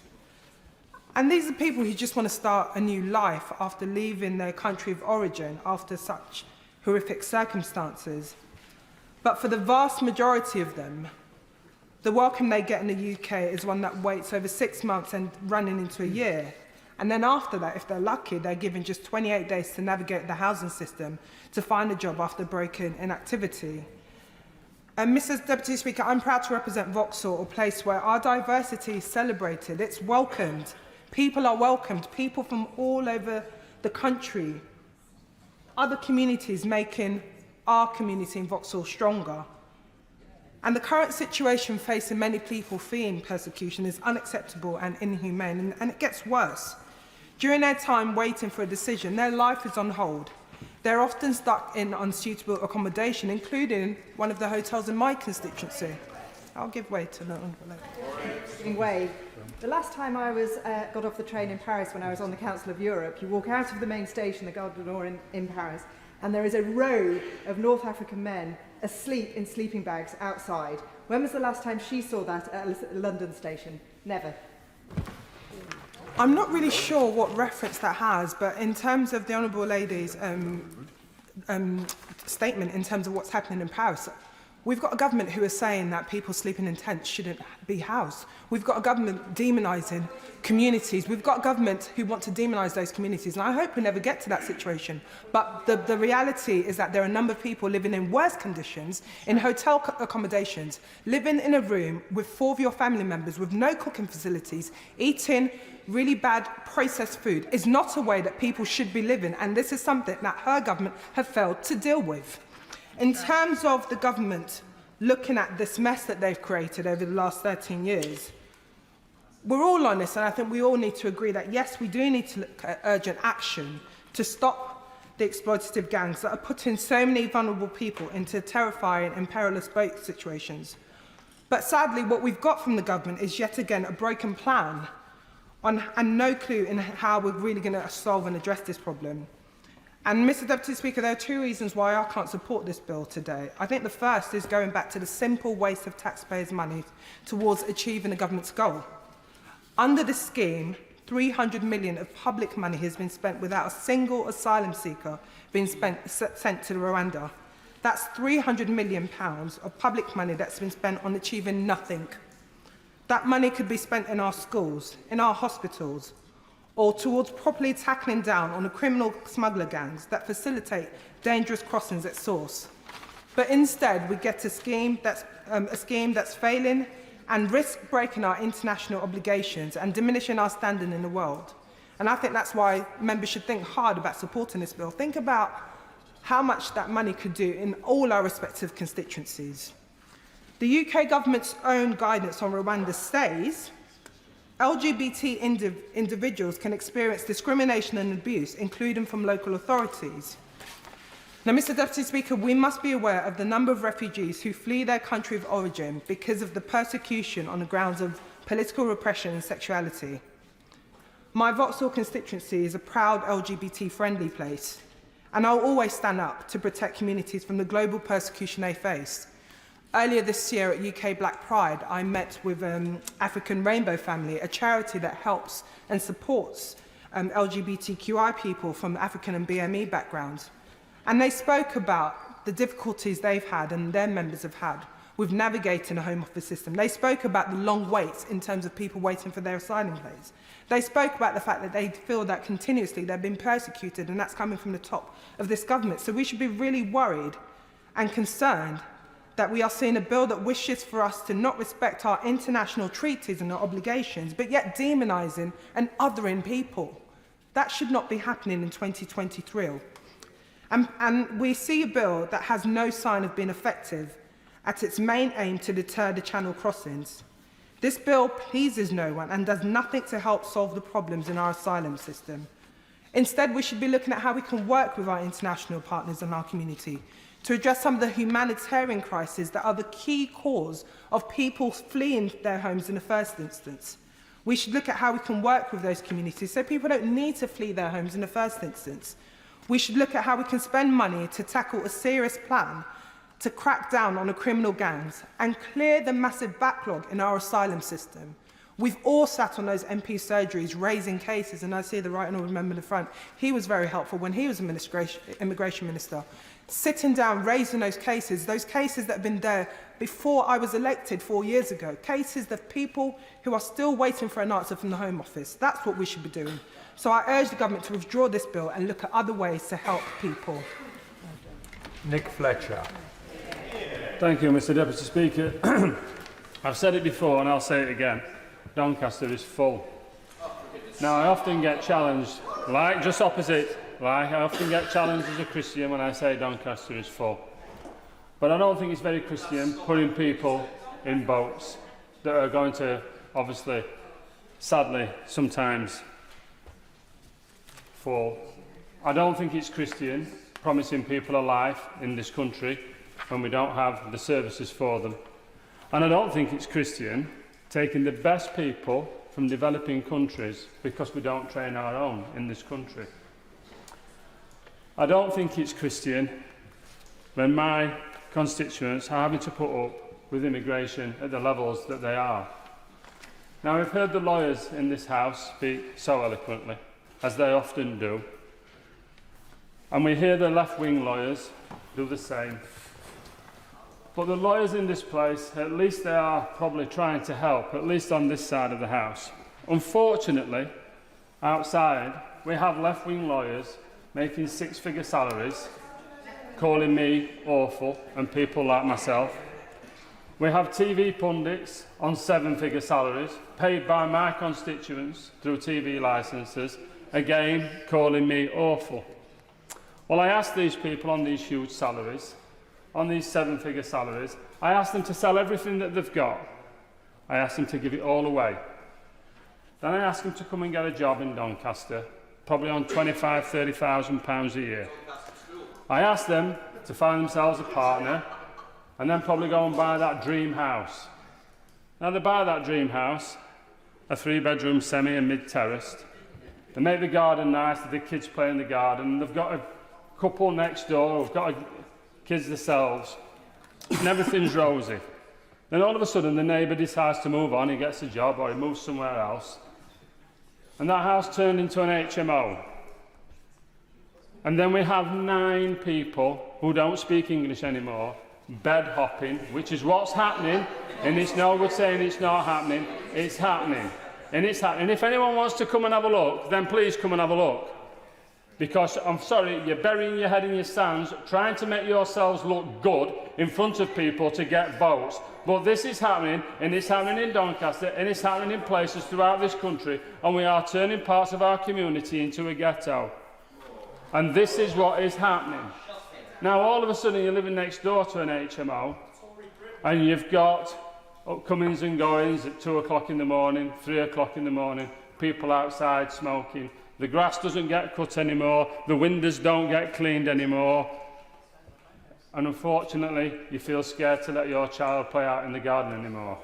And these are people who just want to start a new life after leaving their country of origin, after such horrific circumstances. But for the vast majority of them, the welcome they get in the UK is one that waits over 6 months and running into a year. And then after that, if they're lucky, they're given just 28 days to navigate the housing system to find a job after breaking inactivity. And Mr Deputy Speaker, I'm proud to represent Vauxhall, a place where our diversity is celebrated, it's welcomed. People are welcomed, people from all over the country, other communities making our community in Vauxhall stronger. And the current situation facing many people fleeing persecution is unacceptable and inhumane, and it gets worse. During their time waiting for a decision, their life is on hold. They're often stuck in unsuitable accommodation, including one of the hotels in my constituency. I'll give way to the Wave. The last time I got off the train in Paris when I was on the Council of Europe, you walk out of the main station, the Gare du Nord in Paris, and there is a row of North African men asleep in sleeping bags outside. When was the last time she saw that at a London station? Never. I'm not really sure what reference that has, but in terms of the Honourable Lady's statement in terms of what's happening in Paris, we've got a government who is saying that people sleeping in tents shouldn't be housed. We've got a government demonising communities. We've got a government who want to demonise those communities, and I hope we never get to that situation. But the reality is that there are a number of people living in worse conditions, in hotel accommodations, living in a room with 4 of your family members with no cooking facilities, eating really bad processed food is not a way that people should be living, and this is something that her government have failed to deal with. In terms of the government looking at this mess that they've created over the last 13 years, we're all honest, and I think we all need to agree that, yes, we do need to look at urgent action to stop the exploitative gangs that are putting so many vulnerable people into terrifying and perilous boat situations. But sadly, what we've got from the government is yet again a broken plan and no clue in how we're really going to solve and address this problem. And Mr Deputy Speaker, there are 2 reasons why I can't support this bill today. I think the first is going back to the simple waste of taxpayers' money towards achieving the government's goal. Under this scheme, 300 million of public money has been spent without a single asylum seeker being sent to Rwanda. That's £300 million of public money that's been spent on achieving nothing. That money could be spent in our schools, in our hospitals, or towards properly tackling down on the criminal smuggler gangs that facilitate dangerous crossings at source. But instead, we get a scheme that's failing and risks breaking our international obligations and diminishing our standing in the world. And I think that's why members should think hard about supporting this bill. Think about how much that money could do in all our respective constituencies. The UK government's own guidance on Rwanda says LGBT individuals can experience discrimination and abuse, including from local authorities. Now, Mr Deputy Speaker, we must be aware of the number of refugees who flee their country of origin because of the persecution on the grounds of political repression and sexuality. My Vauxhall constituency is a proud LGBT-friendly place, and I'll always stand up to protect communities from the global persecution they face. Earlier this year at UK Black Pride, I met with African Rainbow Family, a charity that helps and supports LGBTQI people from African and BME backgrounds. And they spoke about the difficulties they've had and their members have had with navigating the Home Office system. They spoke about the long waits in terms of people waiting for their asylum claims. They spoke about the fact that they feel that continuously they've been persecuted, and that's coming from the top of this government. So we should be really worried and concerned that we are seeing a bill that wishes for us to not respect our international treaties and our obligations, but yet demonising and othering people. That should not be happening in 2023. And we see a bill that has no sign of being effective at its main aim to deter the Channel crossings. This bill pleases no one and does nothing to help solve the problems in our asylum system. Instead, we should be looking at how we can work with our international partners and our community to address some of the humanitarian crises that are the key cause of people fleeing their homes in the first instance. We should look at how we can work with those communities so people don't need to flee their homes in the first instance. We should look at how we can spend money to tackle a serious plan to crack down on the criminal gangs and clear the massive backlog in our asylum system. We've all sat on those MP surgeries raising cases, and I see the right honourable member in the front. He was very helpful when he was immigration minister. Sitting down, raising those cases that have been there before I was elected 4 years ago, cases that people who are still waiting for an answer from the Home Office. That's what we should be doing. So I urge the government to withdraw this bill and look at other ways to help people. Nick Fletcher. Thank you, Mr Deputy Speaker. I've said it before and I'll say it again. Doncaster is full. Now, I often get challenged, I often get challenged as a Christian when I say Doncaster is full. But I don't think it's very Christian putting people in boats that are going to, obviously, sadly, sometimes fall. I don't think it's Christian promising people a life in this country when we don't have the services for them. And I don't think it's Christian taking the best people from developing countries because we don't train our own in this country. I don't think it's Christian when my constituents are having to put up with immigration at the levels that they are. Now, we've heard the lawyers in this House speak so eloquently, as they often do, and we hear the left-wing lawyers do the same. But the lawyers in this place, at least they are probably trying to help, at least on this side of the House. Unfortunately, outside, we have left-wing lawyers making six-figure salaries, calling me awful, and people like myself. We have TV pundits on seven-figure salaries, paid by my constituents through TV licences, again calling me awful. Well, I asked these people on these huge salaries, on these seven-figure salaries, I asked them to sell everything that they've got. I asked them to give it all away. Then I asked them to come and get a job in Doncaster, probably on £25,000, £30,000 a year. I asked them to find themselves a partner and then probably go and buy that dream house. Now, they buy that dream house, a three-bedroom semi and mid-terraced. They make the garden nice, the kids play in the garden, they've got a couple next door who've got kids themselves, and everything's rosy. Then all of a sudden the neighbour decides to move on, he gets a job or he moves somewhere else, and that house turned into an HMO. And then we have 9 people who don't speak English anymore, bed hopping, which is what's happening, and it's no good saying it's not happening, it's happening. And it's happening. If anyone wants to come and have a look, then please come and have a look. Because, I'm sorry, you're burying your head in your sands, trying to make yourselves look good in front of people to get votes. But this is happening, and it's happening in Doncaster, and it's happening in places throughout this country, and we are turning parts of our community into a ghetto. And this is what is happening. Now, all of a sudden, you're living next door to an HMO, and you've got comings and goings at 2 o'clock in the morning, 3 o'clock in the morning, people outside smoking. The grass doesn't get cut anymore, the windows don't get cleaned anymore, and unfortunately, you feel scared to let your child play out in the garden anymore.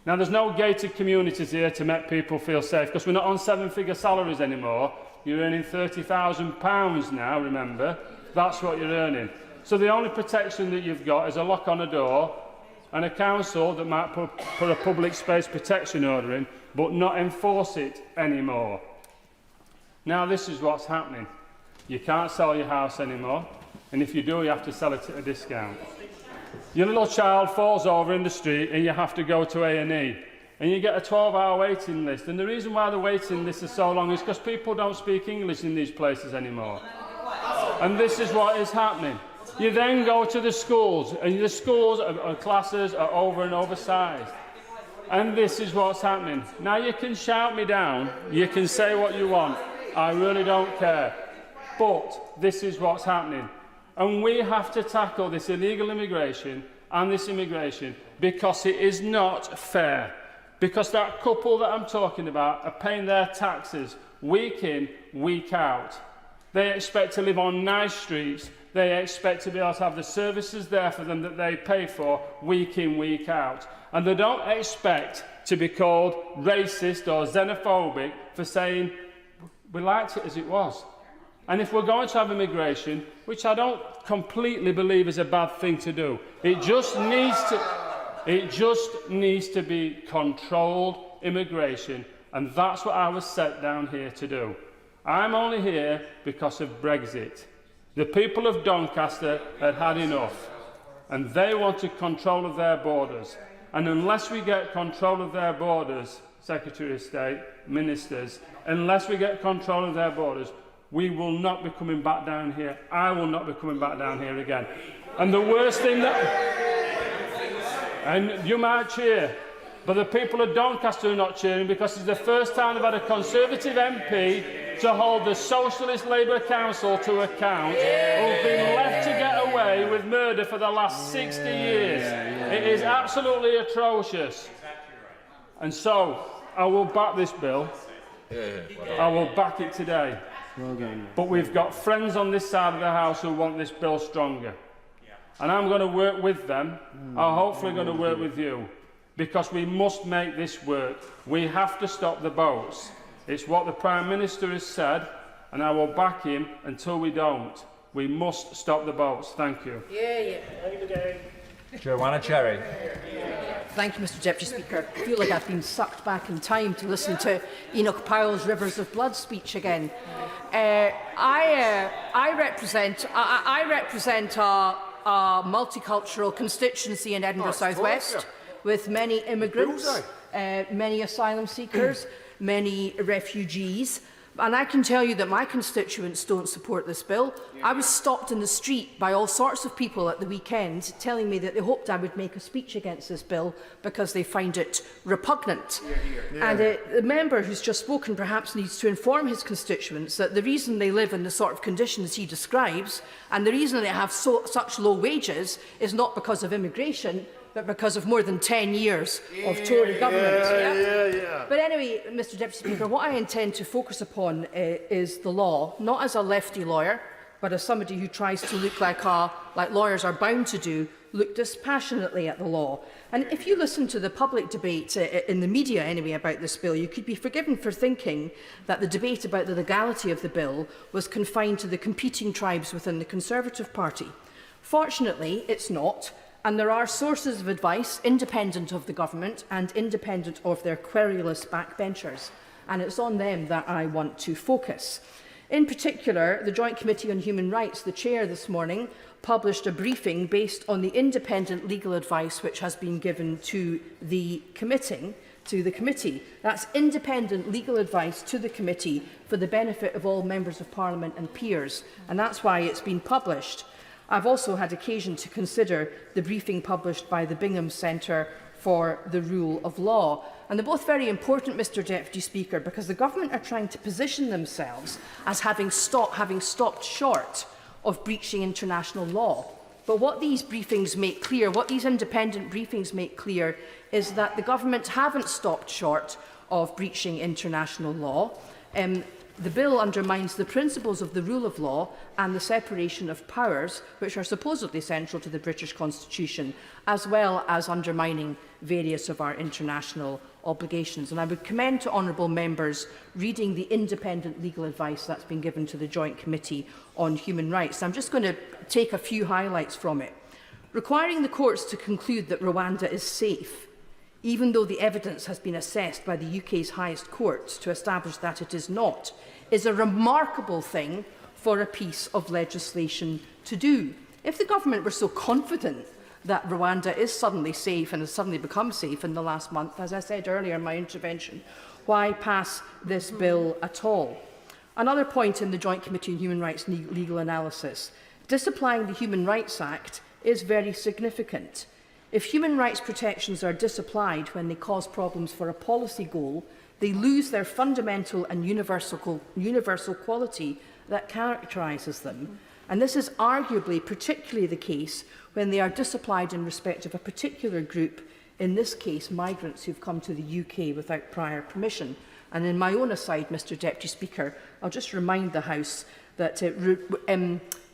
Now, there's no gated communities here to make people feel safe, because we're not on seven-figure salaries anymore. You're earning £30,000 now, remember? That's what you're earning. So the only protection that you've got is a lock on a door and a council that might put a public space protection order in, but not enforce it anymore. Now, this is what's happening. You can't sell your house anymore, and if you do, you have to sell it at a discount. Your little child falls over in the street and you have to go to A&E, and you get a 12-hour waiting list. And the reason why the waiting list is so long is because people don't speak English in these places anymore. And this is what is happening. You then go to the schools, and the schools classes are over and oversized. And this is what's happening. Now, you can shout me down, you can say what you want, I really don't care. But this is what's happening. And we have to tackle this illegal immigration and this immigration because it is not fair. Because that couple that I'm talking about are paying their taxes week in, week out. They expect to live on nice streets. They expect to be able to have the services there for them that they pay for week in, week out. And they don't expect to be called racist or xenophobic for saying, we liked it as it was. And if we're going to have immigration, which I don't completely believe is a bad thing to do, it just needs to be controlled immigration, and that's what I was set down here to do. I'm only here because of Brexit. The people of Doncaster had had enough, and they wanted control of their borders. And unless we get control of their borders, Secretary of State, ministers, unless we get control of their borders, we will not be coming back down here. I will not be coming back down here again. And the worst thing that... And you might cheer, but the people of Doncaster are not cheering because it's the first time they've had a Conservative MP to hold the Socialist Labour Council to account, who've been left to get away with murder for the last 60 years. It is absolutely atrocious. And so, I will back this bill. I will back it today. But we've got friends on this side of the House who want this bill stronger. And I'm going to work with them. I'm hopefully going to work with you. Because we must make this work. We have to stop the boats. It's what the Prime Minister has said, and I will back him until we don't. We must stop the boats. Thank you. Joanna Cherry. Thank you, Mr Deputy Speaker. I feel like I've been sucked back in time to listen to Enoch Powell's Rivers of Blood speech again. I represent a multicultural constituency in Edinburgh South West with many immigrants, many asylum seekers, many refugees. And I can tell you that my constituents don't support this bill. I was stopped in the street by all sorts of people at the weekend telling me that they hoped I would make a speech against this bill because they find it repugnant. And the member who's just spoken perhaps needs to inform his constituents that the reason they live in the sort of conditions he describes and the reason they have such low wages is not because of immigration, but because of more than 10 years of Tory government. But anyway, Mr Deputy Speaker, what I intend to focus upon is the law, not as a lefty lawyer, but as somebody who tries to look like lawyers are bound to do, look dispassionately at the law. And if you listen to the public debate, in the media anyway, about this bill, you could be forgiven for thinking that the debate about the legality of the bill was confined to the competing tribes within the Conservative Party. Fortunately, it's not. And there are sources of advice independent of the government and independent of their querulous backbenchers. And it's on them that I want to focus. In particular, the Joint Committee on Human Rights, the chair this morning, published a briefing based on the independent legal advice which has been given to the committee. That's independent legal advice to the committee for the benefit of all members of Parliament and peers. And that's why it's been published. I've also had occasion to consider the briefing published by the Bingham Centre for the Rule of Law. And they're both very important, Mr Deputy Speaker, because the government are trying to position themselves as having stopped short of breaching international law. But what these briefings make clear, what these independent briefings make clear, is that the government haven't stopped short of breaching international law. The bill undermines the principles of the rule of law and the separation of powers, which are supposedly central to the British Constitution, as well as undermining various of our international obligations. And I would commend to honourable members reading the independent legal advice that's been given to the Joint Committee on Human Rights. I'm just going to take a few highlights from it. Requiring the courts to conclude that Rwanda is safe, even though the evidence has been assessed by the UK's highest courts to establish that it is not, is a remarkable thing for a piece of legislation to do. If the government were so confident that Rwanda is suddenly safe and has suddenly become safe in the last month, as I said earlier in my intervention, why pass this bill at all? Another point in the Joint Committee on Human Rights legal analysis. Disapplying the Human Rights Act is very significant. If human rights protections are disapplied when they cause problems for a policy goal, they lose their fundamental and universal quality that characterises them. And this is arguably particularly the case when they are disapplied in respect of a particular group, in this case migrants who've come to the UK without prior permission. And in my own aside, Mr Deputy Speaker, I'll just remind the House that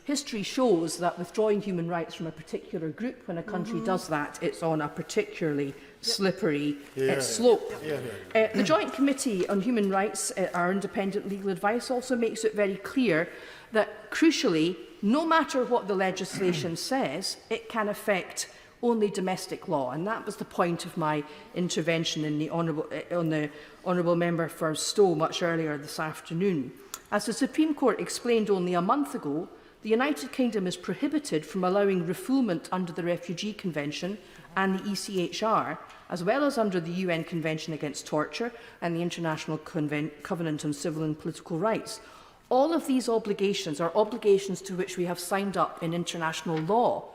history shows that withdrawing human rights from a particular group, when a country does that, it's on a particularly slippery slope. The Joint Committee on Human Rights, our independent legal advice, also makes it very clear that, crucially, no matter what the legislation says, it can affect only domestic law. And that was the point of my intervention in the Honourable Member for Stowe much earlier this afternoon. As the Supreme Court explained only a month ago, the United Kingdom is prohibited from allowing refoulement under the Refugee Convention and the ECHR, as well as under the UN Convention Against Torture and the International Covenant on Civil and Political Rights. All of these obligations are obligations to which we have signed up in international law.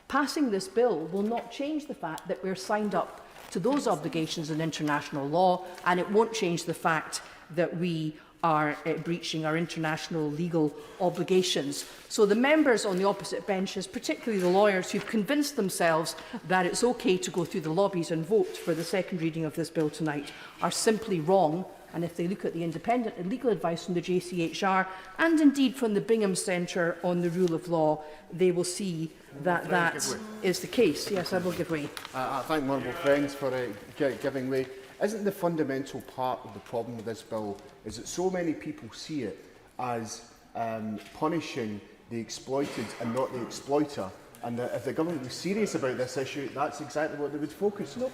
Passing this bill will not change the fact that we're signed up to those obligations in international law, and it won't change the fact that we are breaching our international legal obligations. So the members on the opposite benches, particularly the lawyers who've convinced themselves that it's okay to go through the lobbies and vote for the second reading of this bill tonight, are simply wrong. And if they look at the independent and legal advice from the JCHR and indeed from the Bingham Centre on the rule of law, they will see that that is the case. Yes, I will give way. I thank my honourable friends for giving way. Isn't the fundamental part of the problem with this bill is that so many people see it as punishing the exploited and not the exploiter, and that if the government was serious about this issue, that's exactly what they would focus on?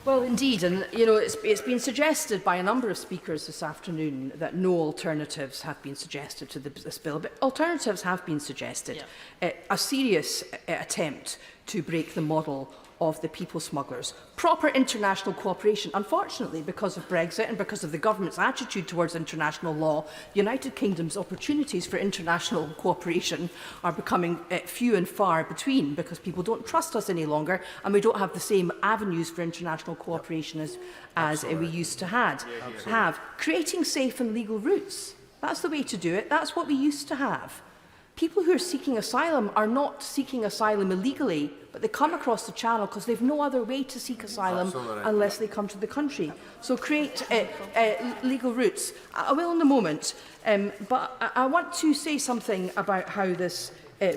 Well, indeed, and you know, it's been suggested by a number of speakers this afternoon that no alternatives have been suggested to this bill, but alternatives have been suggested. Yeah. A serious attempt to break the model of the people smugglers. Proper international cooperation. Unfortunately, because of Brexit and because of the government's attitude towards international law, the United Kingdom's opportunities for international cooperation are becoming few and far between, because people don't trust us any longer and we don't have the same avenues for international cooperation as we used to have. Creating safe and legal routes. That's the way to do it. That's what we used to have. People who are seeking asylum are not seeking asylum illegally, but they come across the channel because they've no other way to seek asylum unless they come to the country. So create legal routes. I will in a moment, but I want to say something about how this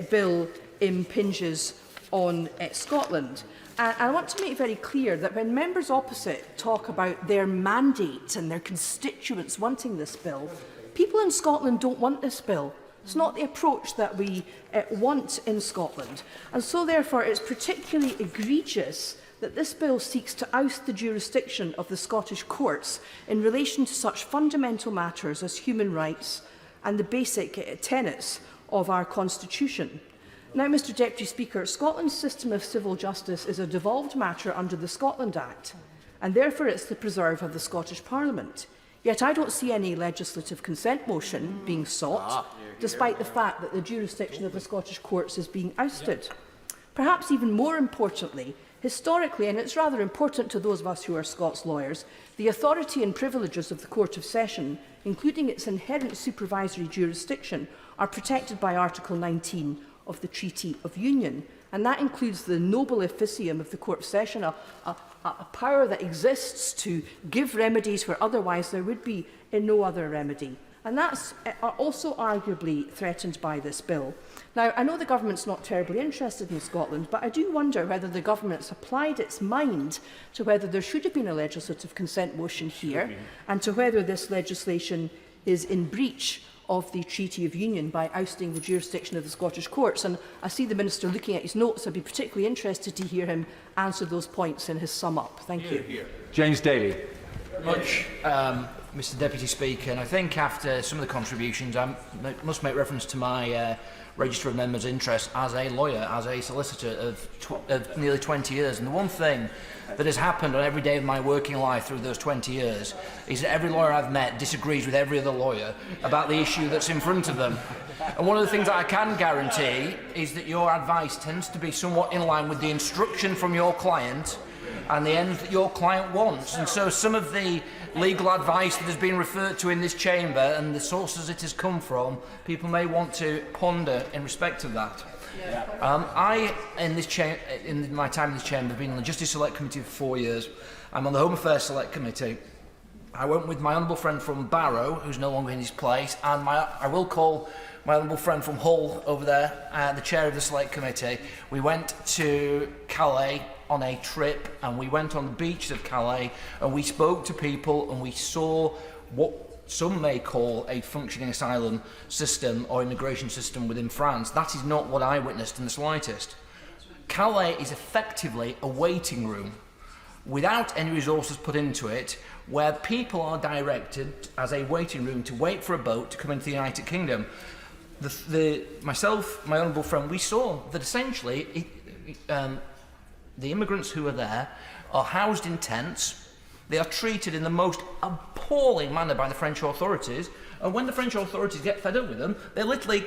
bill impinges on Scotland. And I want to make very clear that when members opposite talk about their mandate and their constituents wanting this bill, people in Scotland don't want this bill. It's not the approach that we want in Scotland. And so, therefore, it's particularly egregious that this bill seeks to oust the jurisdiction of the Scottish courts in relation to such fundamental matters as human rights and the basic tenets of our constitution. Now, Mr Deputy Speaker, Scotland's system of civil justice is a devolved matter under the Scotland Act, and therefore it's the preserve of the Scottish Parliament. Yet I don't see any legislative consent motion being sought, despite the fact that the jurisdiction of the Scottish courts is being ousted. Perhaps even more importantly, historically, and it's rather important to those of us who are Scots lawyers, the authority and privileges of the Court of Session, including its inherent supervisory jurisdiction, are protected by Article 19 of the Treaty of Union. And that includes the noble officium of the Court of Session, a power that exists to give remedies where otherwise there would be no other remedy. And that's also arguably threatened by this bill. Now, I know the government's not terribly interested in Scotland, but I do wonder whether the government's applied its mind to whether there should have been a legislative consent motion here, and to whether this legislation is in breach of the Treaty of Union by ousting the jurisdiction of the Scottish courts. And I see the Minister looking at his notes. I'd be particularly interested to hear him answer those points in his sum up. Thank you. James Daly. Much, Mr Deputy Speaker, and I think after some of the contributions I must make reference to my Register of Members' interest as a lawyer, as a solicitor of nearly 20 years. And the one thing that has happened on every day of my working life through those 20 years is that every lawyer I've met disagrees with every other lawyer about the issue that's in front of them. And one of the things that I can guarantee is that your advice tends to be somewhat in line with the instruction from your client and the end that your client wants. And so some of the legal advice that has been referred to in this chamber and the sources it has come from, people may want to ponder in respect of that. I, in my time in this chamber, have been on the Justice Select Committee for 4 years. I'm on the Home Affairs Select Committee. I went with my honourable friend from Barrow, who's no longer in his place, and I will call my honourable friend from Hull over there, the chair of the Select Committee. We went to Calais on a trip, and we went on the beaches of Calais, and we spoke to people, and we saw what some may call a functioning asylum system or immigration system within France. That is not what I witnessed in the slightest. Calais is effectively a waiting room without any resources put into it, where people are directed as a waiting room to wait for a boat to come into the United Kingdom. Myself, my honourable friend, we saw that essentially the immigrants who are there are housed in tents. They are treated in the most appalling manner by the French authorities, and when the French authorities get fed up with them, they literally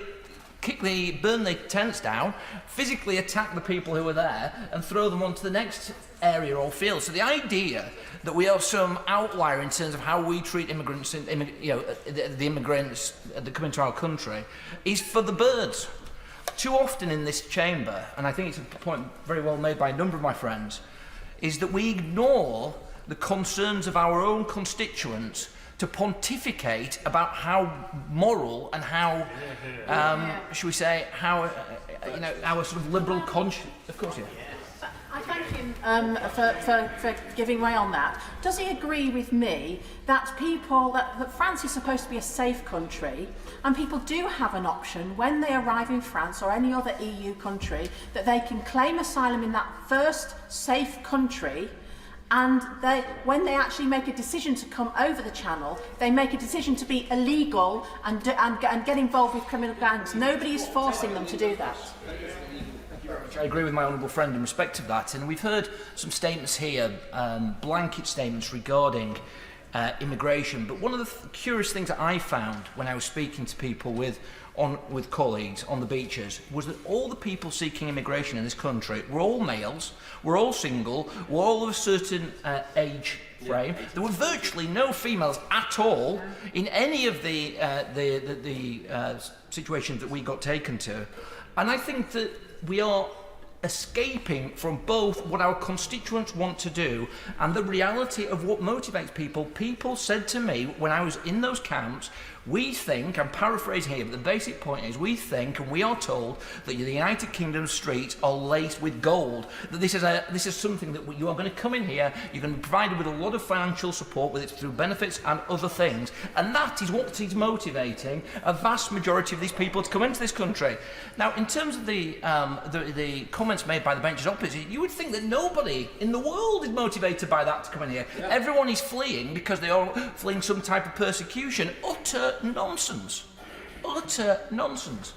burn the tents down, physically attack the people who are there, and throw them onto the next area or field. So the idea that we are some outlier in terms of how we treat immigrants, the immigrants that come into our country, is for the birds. Too often in this chamber, and I think it's a point very well made by a number of my friends, is that we ignore the concerns of our own constituents to pontificate about how moral and how, shall we say, how, our sort of liberal conscience. Of course, yeah. I thank him for giving way on that. Does he agree with me that that France is supposed to be a safe country, and people do have an option when they arrive in France or any other EU country that they can claim asylum in that first safe country? And when they actually make a decision to come over the channel, they make a decision to be illegal and get involved with criminal gangs. Nobody is forcing them to do that. I agree with my honourable friend in respect of that, and we've heard some statements here, blanket statements regarding immigration. But one of the curious things that I found when I was speaking to people with colleagues on the beaches was that all the people seeking immigration in this country were all males, were all single, were all of a certain age frame. There were virtually no females at all in any of the situations that we got taken to. And I think that we are escaping from both what our constituents want to do and the reality of what motivates people. People said to me when I was in those camps, we think, I'm paraphrasing here, but the basic point is we think and we are told that the United Kingdom streets are laced with gold, that this is something that you are going to come in here, you're going to be provided with a lot of financial support, whether it's through benefits and other things, and that is what is motivating a vast majority of these people to come into this country. Now, in terms of the comments made by the benches opposite, you would think that nobody in the world is motivated by that to come in here. Yeah. Everyone is fleeing because they are fleeing some type of persecution. Utter nonsense. Utter nonsense.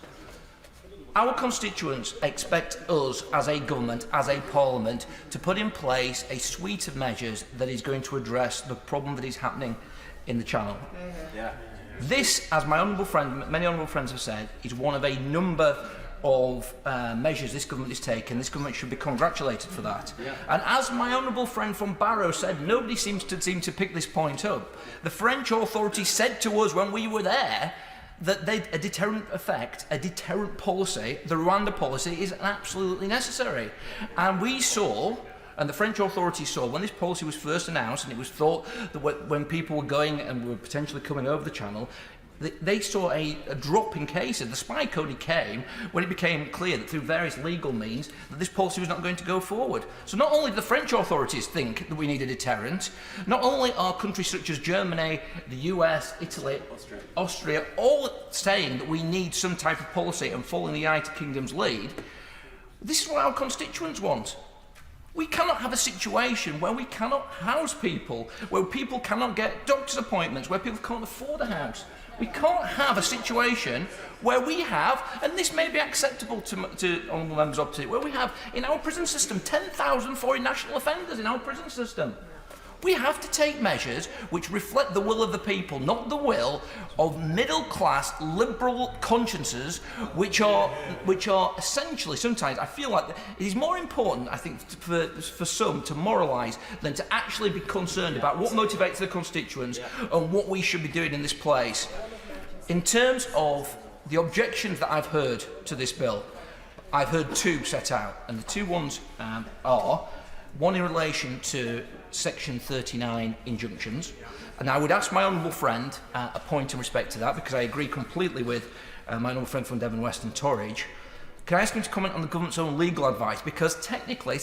Our constituents expect us as a government, as a parliament, to put in place a suite of measures that is going to address the problem that is happening in the Channel. Yeah. This, as my honourable friend, many honourable friends have said, is one of a number of measures this government has taken. This government should be congratulated for that. Yeah. And as my honourable friend from Barrow said, nobody seems to pick this point up. The French authorities said to us when we were there that a deterrent effect, a deterrent policy, the Rwanda policy, is absolutely necessary. And we saw And the French authorities saw, when this policy was first announced, and it was thought that when people were going and were potentially coming over the channel, they saw a drop in cases. The spike only came when it became clear that through various legal means that this policy was not going to go forward. So not only do the French authorities think that we need a deterrent, not only are countries such as Germany, the US, Italy, Austria all saying that we need some type of policy and following the United Kingdom's lead, this is what our constituents want. We cannot have a situation where we cannot house people, where people cannot get doctor's appointments, where people can't afford a house. We can't have a situation where we have, and this may be acceptable to honourable members up to, where we have in our prison system 10,000 foreign national offenders in our prison system. We have to take measures which reflect the will of the people, not the will of middle-class liberal consciences, which are essentially, sometimes I feel like it is more important, I think, for some to moralise than to actually be concerned about what motivates their constituents and what we should be doing in this place. In terms of the objections that I've heard to this bill, I've heard two set out, and the two ones are one in relation to Section 39 injunctions, and I would ask my honourable friend a point in respect to that, because I agree completely with my honourable friend from Devon West and Tory. Can I ask him to comment on the government's own legal advice? Because technically,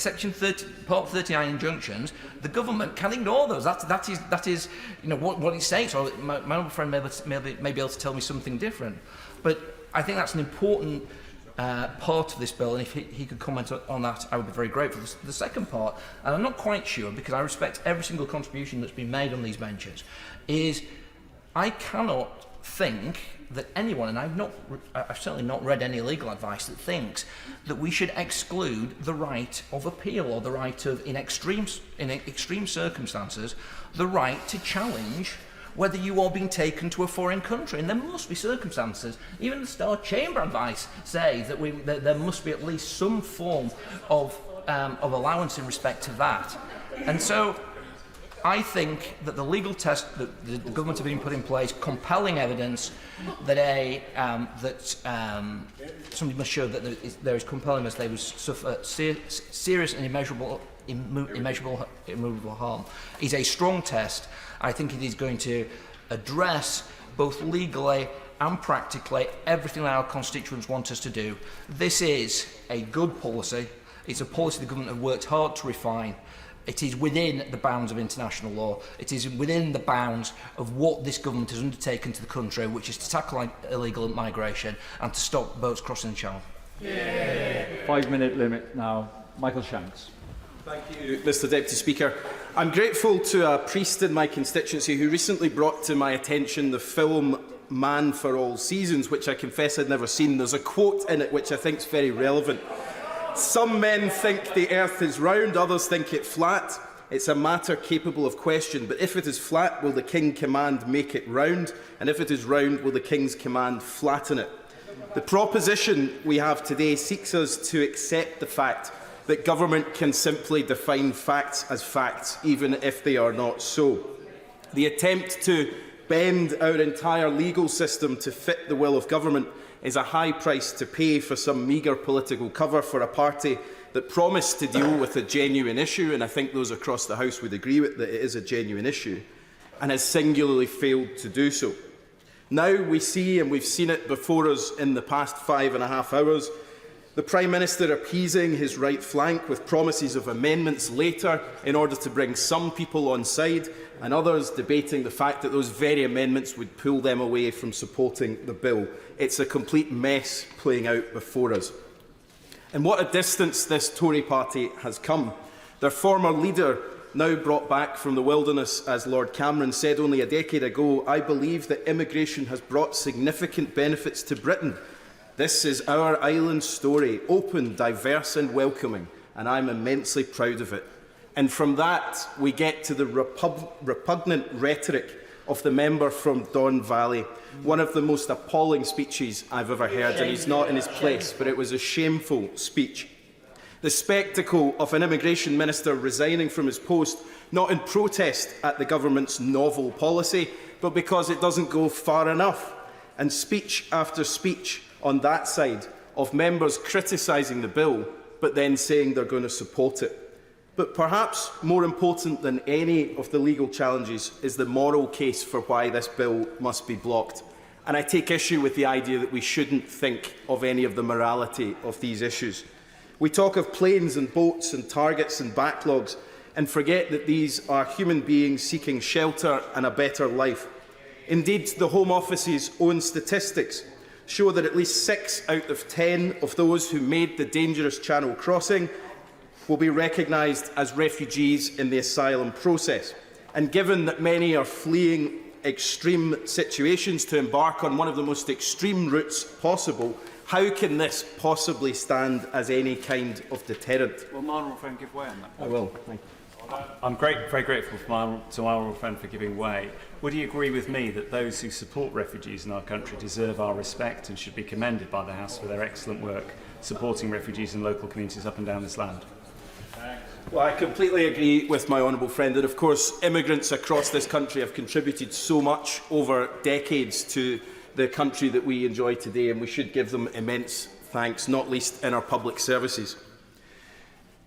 Part 39 injunctions, the government can ignore those. That is, you know, what it states. Or my honourable friend may be able to tell me something different. But I think that's an important part of this bill, and if he could comment on that, I would be very grateful. The second part, and I'm not quite sure, because I respect every single contribution that's been made on these benches, is I cannot think that anyone, and I've certainly not read any legal advice that thinks that we should exclude the right of appeal, or the right of, in extreme circumstances, the right to challenge whether you are being taken to a foreign country. And there must be circumstances. Even the Star Chamber advice say that there must be at least some form of allowance in respect to that. And so I think that the legal test that the government have been put in place, compelling evidence that somebody must show that there is compelling evidence they will suffer serious and immeasurable harm, is a strong test. I think it is going to address both legally and practically everything that our constituents want us to do. This is a good policy. It's a policy the government have worked hard to refine. It is within the bounds of international law. It is within the bounds of what this government has undertaken to the country, which is to tackle illegal migration and to stop boats crossing the channel. 5-minute limit now. Michael Shanks. Thank you, Mr Deputy Speaker. I'm grateful to a priest in my constituency who recently brought to my attention the film Man for All Seasons, which I confess I'd never seen. There's a quote in it which I think is very relevant. Some men think the earth is round, others think it flat. It's a matter capable of question, but if it is flat, will the king command make it round? And if it is round, will the king's command flatten it? The proposition we have today seeks us to accept the fact that government can simply define facts as facts, even if they are not so. The attempt to bend our entire legal system to fit the will of government is a high price to pay for some meagre political cover for a party that promised to deal with a genuine issue, and I think those across the House would agree with that it is a genuine issue, and has singularly failed to do so. Now we see, and we've seen it before us in the past 5.5 hours, the Prime Minister appeasing his right flank with promises of amendments later in order to bring some people on side, and others debating the fact that those very amendments would pull them away from supporting the bill. It's a complete mess playing out before us. And what a distance this Tory party has come. Their former leader, now brought back from the wilderness as Lord Cameron, said only a decade ago, "I believe that immigration has brought significant benefits to Britain. This is our island story, open, diverse and welcoming, and I'm immensely proud of it." And from that, we get to the repugnant rhetoric of the member from Don Valley, one of the most appalling speeches I've ever heard, and he's not in his place, but it was a shameful speech. The spectacle of an immigration minister resigning from his post, not in protest at the government's novel policy, but because it doesn't go far enough, and speech after speech on that side of members criticising the bill, but then saying they're going to support it. But perhaps more important than any of the legal challenges is the moral case for why this bill must be blocked. And I take issue with the idea that we shouldn't think of any of the morality of these issues. We talk of planes and boats and targets and backlogs and forget that these are human beings seeking shelter and a better life. Indeed, the Home Office's own statistics show that at least 6 out of 10 of those who made the dangerous Channel crossing will be recognised as refugees in the asylum process. And given that many are fleeing extreme situations to embark on one of the most extreme routes possible, how can this possibly stand as any kind of deterrent? Will my honourable friend give way on that? I will. Thank you. I'm very grateful to my honourable friend for giving way. Would he agree with me that those who support refugees in our country deserve our respect and should be commended by the House for their excellent work supporting refugees and local communities up and down this land? Well, I completely agree with my honourable friend that, of course, immigrants across this country have contributed so much over decades to the country that we enjoy today, and we should give them immense thanks, not least in our public services.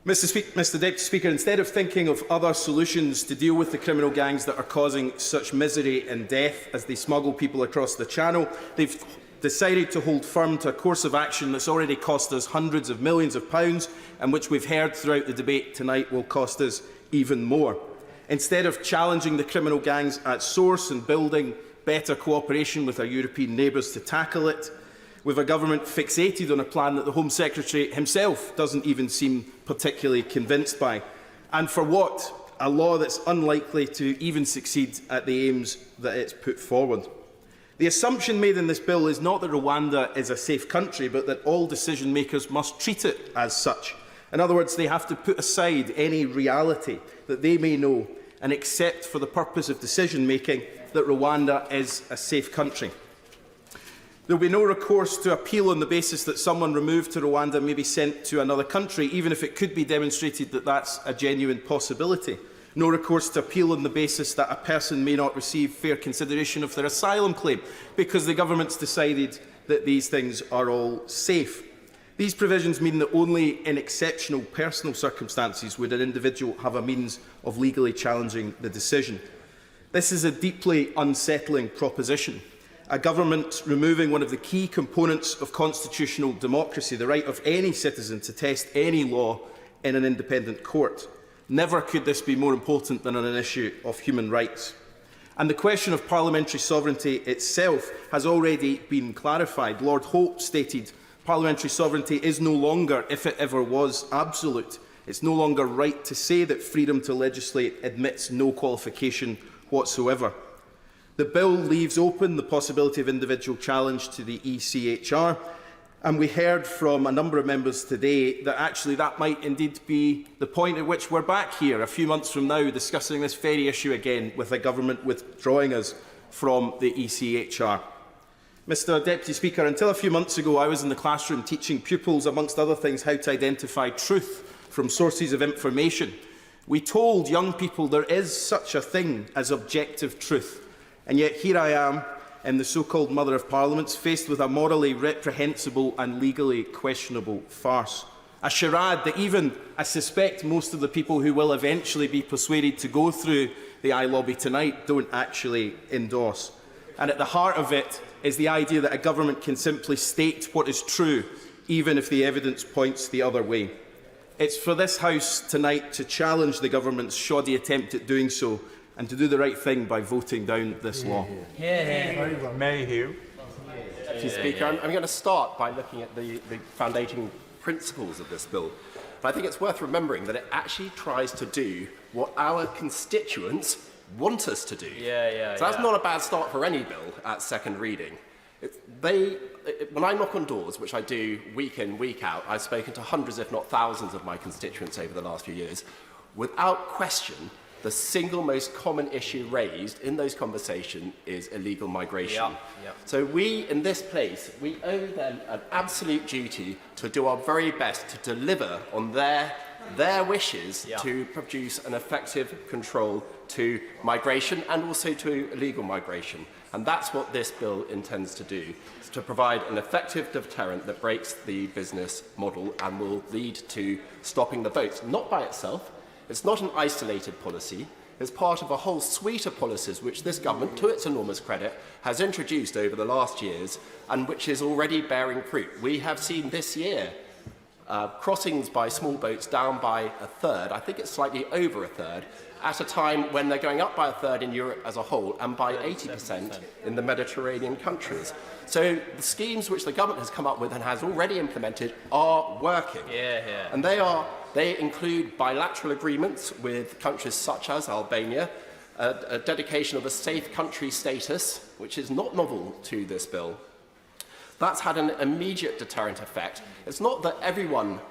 Mr Deputy Speaker, instead of thinking of other solutions to deal with the criminal gangs that are causing such misery and death as they smuggle people across the Channel, they've decided to hold firm to a course of action that's already cost us hundreds of millions of pounds and which we've heard throughout the debate tonight will cost us even more. Instead of challenging the criminal gangs at source and building better cooperation with our European neighbours to tackle it, with a government fixated on a plan that the Home Secretary himself doesn't even seem particularly convinced by. And for what? A law that's unlikely to even succeed at the aims that it's put forward. The assumption made in this bill is not that Rwanda is a safe country, but that all decision makers must treat it as such. In other words, they have to put aside any reality that they may know and accept for the purpose of decision making that Rwanda is a safe country. There will be no recourse to appeal on the basis that someone removed to Rwanda may be sent to another country, even if it could be demonstrated that that's a genuine possibility. No recourse to appeal on the basis that a person may not receive fair consideration of their asylum claim, because the government's decided that these things are all safe. These provisions mean that only in exceptional personal circumstances would an individual have a means of legally challenging the decision. This is a deeply unsettling proposition. A government removing one of the key components of constitutional democracy, the right of any citizen to test any law in an independent court. Never could this be more important than on an issue of human rights. And the question of parliamentary sovereignty itself has already been clarified. Lord Hope stated parliamentary sovereignty is no longer, if it ever was, absolute. It's no longer right to say that freedom to legislate admits no qualification whatsoever. The bill leaves open the possibility of individual challenge to the ECHR, and we heard from a number of members today that actually that might indeed be the point at which we're back here a few months from now discussing this very issue again with a government withdrawing us from the ECHR. Mr Deputy Speaker, until a few months ago I was in the classroom teaching pupils, amongst other things, how to identify truth from sources of information. We told young people there is such a thing as objective truth, and yet here I am in the so-called Mother of Parliaments, faced with a morally reprehensible and legally questionable farce. A charade that even, I suspect, most of the people who will eventually be persuaded to go through the iLobby tonight don't actually endorse. And at the heart of it is the idea that a government can simply state what is true, even if the evidence points the other way. It's for this House tonight to challenge the government's shoddy attempt at doing so, and to do the right thing by voting down this law. Mayhew. Mr Speaker, I'm going to start by looking at the founding principles of this bill. But I think it's worth remembering that it actually tries to do what our constituents want us to do. So that's not a bad start for any bill at second reading. When I knock on doors, which I do week in, week out, I've spoken to hundreds, if not thousands, of my constituents over the last few years. Without question, the single most common issue raised in those conversations is illegal migration. So we, in this place, we owe them an absolute duty to do our very best to deliver on their wishes to produce an effective control to migration and also to illegal migration. And that's what this bill intends to do, to provide an effective deterrent that breaks the business model and will lead to stopping the votes, not by itself. It's not an isolated policy. It's part of a whole suite of policies which this government, to its enormous credit, has introduced over the last years and which is already bearing fruit. We have seen this year crossings by small boats down by a third, I think it's slightly over a third, at a time when they're going up by a third in Europe as a whole and by 80% in the Mediterranean countries. So the schemes which the government has come up with and has already implemented are working. And they include bilateral agreements with countries such as Albania, a dedication of a safe country status, which is not novel to this bill. That's had an immediate deterrent effect. It's not that everyone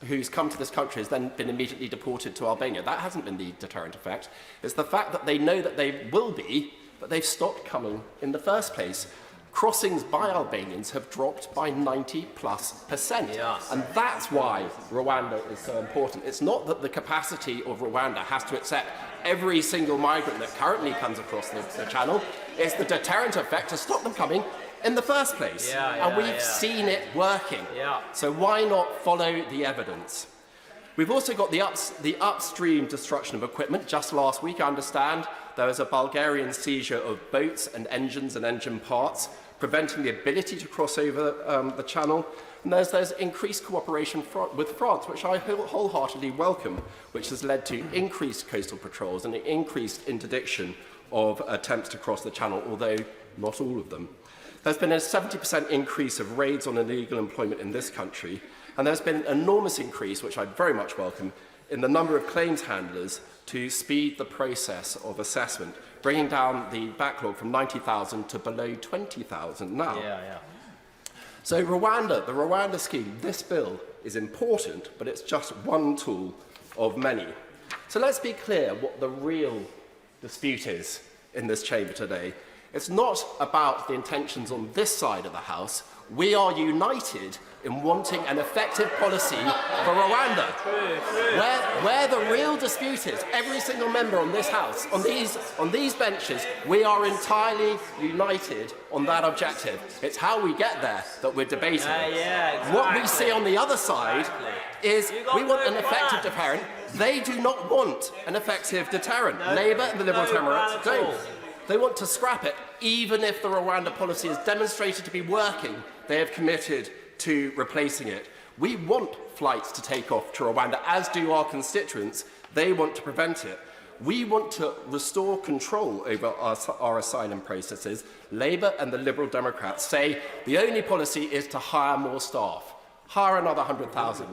who's come to this country has then been immediately deported to Albania. That hasn't been the deterrent effect. It's the fact that they know that they will be, but they've stopped coming in the first place. Crossings by Albanians have dropped by 90+%. And that's why Rwanda is so important. It's not that the capacity of Rwanda has to accept every single migrant that currently comes across the channel. It's the deterrent effect to stop them coming in the first place. And we've seen it working. So why not follow the evidence? We've also got the upstream destruction of equipment. Just last week, I understand, there was a Bulgarian seizure of boats and engines and engine parts, preventing the ability to cross over the channel. And there's increased cooperation with France, which I wholeheartedly welcome, which has led to increased coastal patrols and an increased interdiction of attempts to cross the channel, although not all of them. There's been a 70% increase of raids on illegal employment in this country, and there's been an enormous increase, which I very much welcome, in the number of claims handlers to speed the process of assessment, bringing down the backlog from 90,000 to below 20,000 now. So the Rwanda scheme, this bill is important, but it's just one tool of many. So let's be clear what the real dispute is in this chamber today. It's not about the intentions on this side of the House. We are united in wanting an effective policy for Rwanda. Where the real dispute is, every single member on this House, on these benches, we are entirely united on that objective. It's how we get there that we're debating. What we see on the other side is we want an effective deterrent. They do not want an effective deterrent. Labour and the Liberal Democrats don't. They want to scrap it. Even if the Rwanda policy is demonstrated to be working, they have committed to replacing it. We want flights to take off to Rwanda, as do our constituents. They want to prevent it. We want to restore control over our asylum processes. Labour and the Liberal Democrats say the only policy is to hire more staff. Hire another 100,000.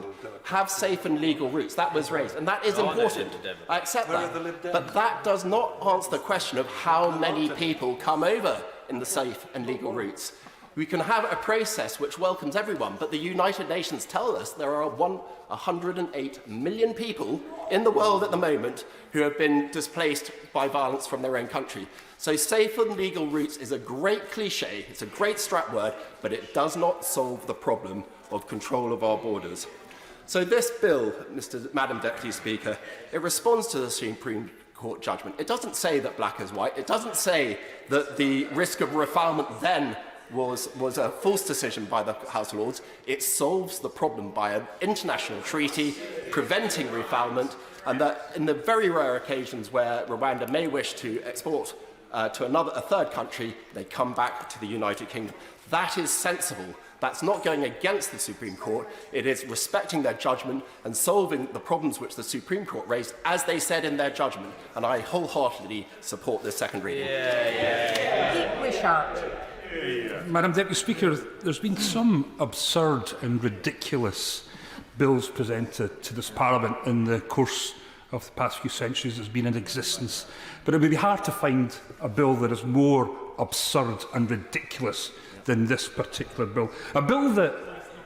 Have safe and legal routes. That was raised, and that is important. I accept that. But that does not answer the question of how many people come over in the safe and legal routes. We can have a process which welcomes everyone, but the United Nations tell us there are 108 million people in the world at the moment who have been displaced by violence from their own country. So safe and legal routes is a great cliche, it's a great strap word, but it does not solve the problem of control of our borders. So this bill, Madam Deputy Speaker, it responds to the Supreme Court judgment. It doesn't say that black is white. It doesn't say that the risk of refoulement then was a false decision by the House of Lords. It solves the problem by an international treaty preventing refoulement, and that in the very rare occasions where Rwanda may wish to export to a third country, they come back to the United Kingdom. That is sensible. That's not going against the Supreme Court. It is respecting their judgment and solving the problems which the Supreme Court raised, as they said in their judgment. And I wholeheartedly support this second reading. Madam Deputy Speaker, there's been some absurd and ridiculous bills presented to this Parliament in the course of the past few centuries that's been in existence. But it would be hard to find a bill that is more absurd and ridiculous than this particular bill. A bill that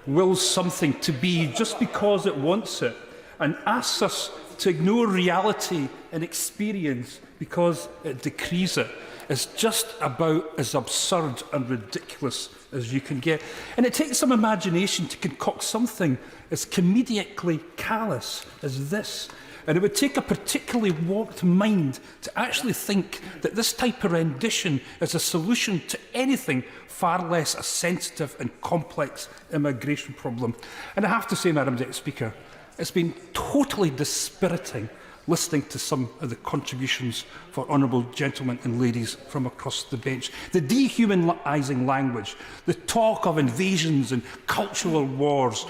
wills something to be just because it wants it and asks us to ignore reality and experience because it decrees it is just about as absurd and ridiculous as you can get. And it takes some imagination to concoct something as comedically callous as this. And it would take a particularly warped mind to actually think that this type of rendition is a solution to anything far less a sensitive and complex immigration problem. And I have to say, Madam Deputy Speaker, it's been totally dispiriting listening to some of the contributions for honourable gentlemen and ladies from across the bench. The dehumanising language, the talk of invasions and cultural wars,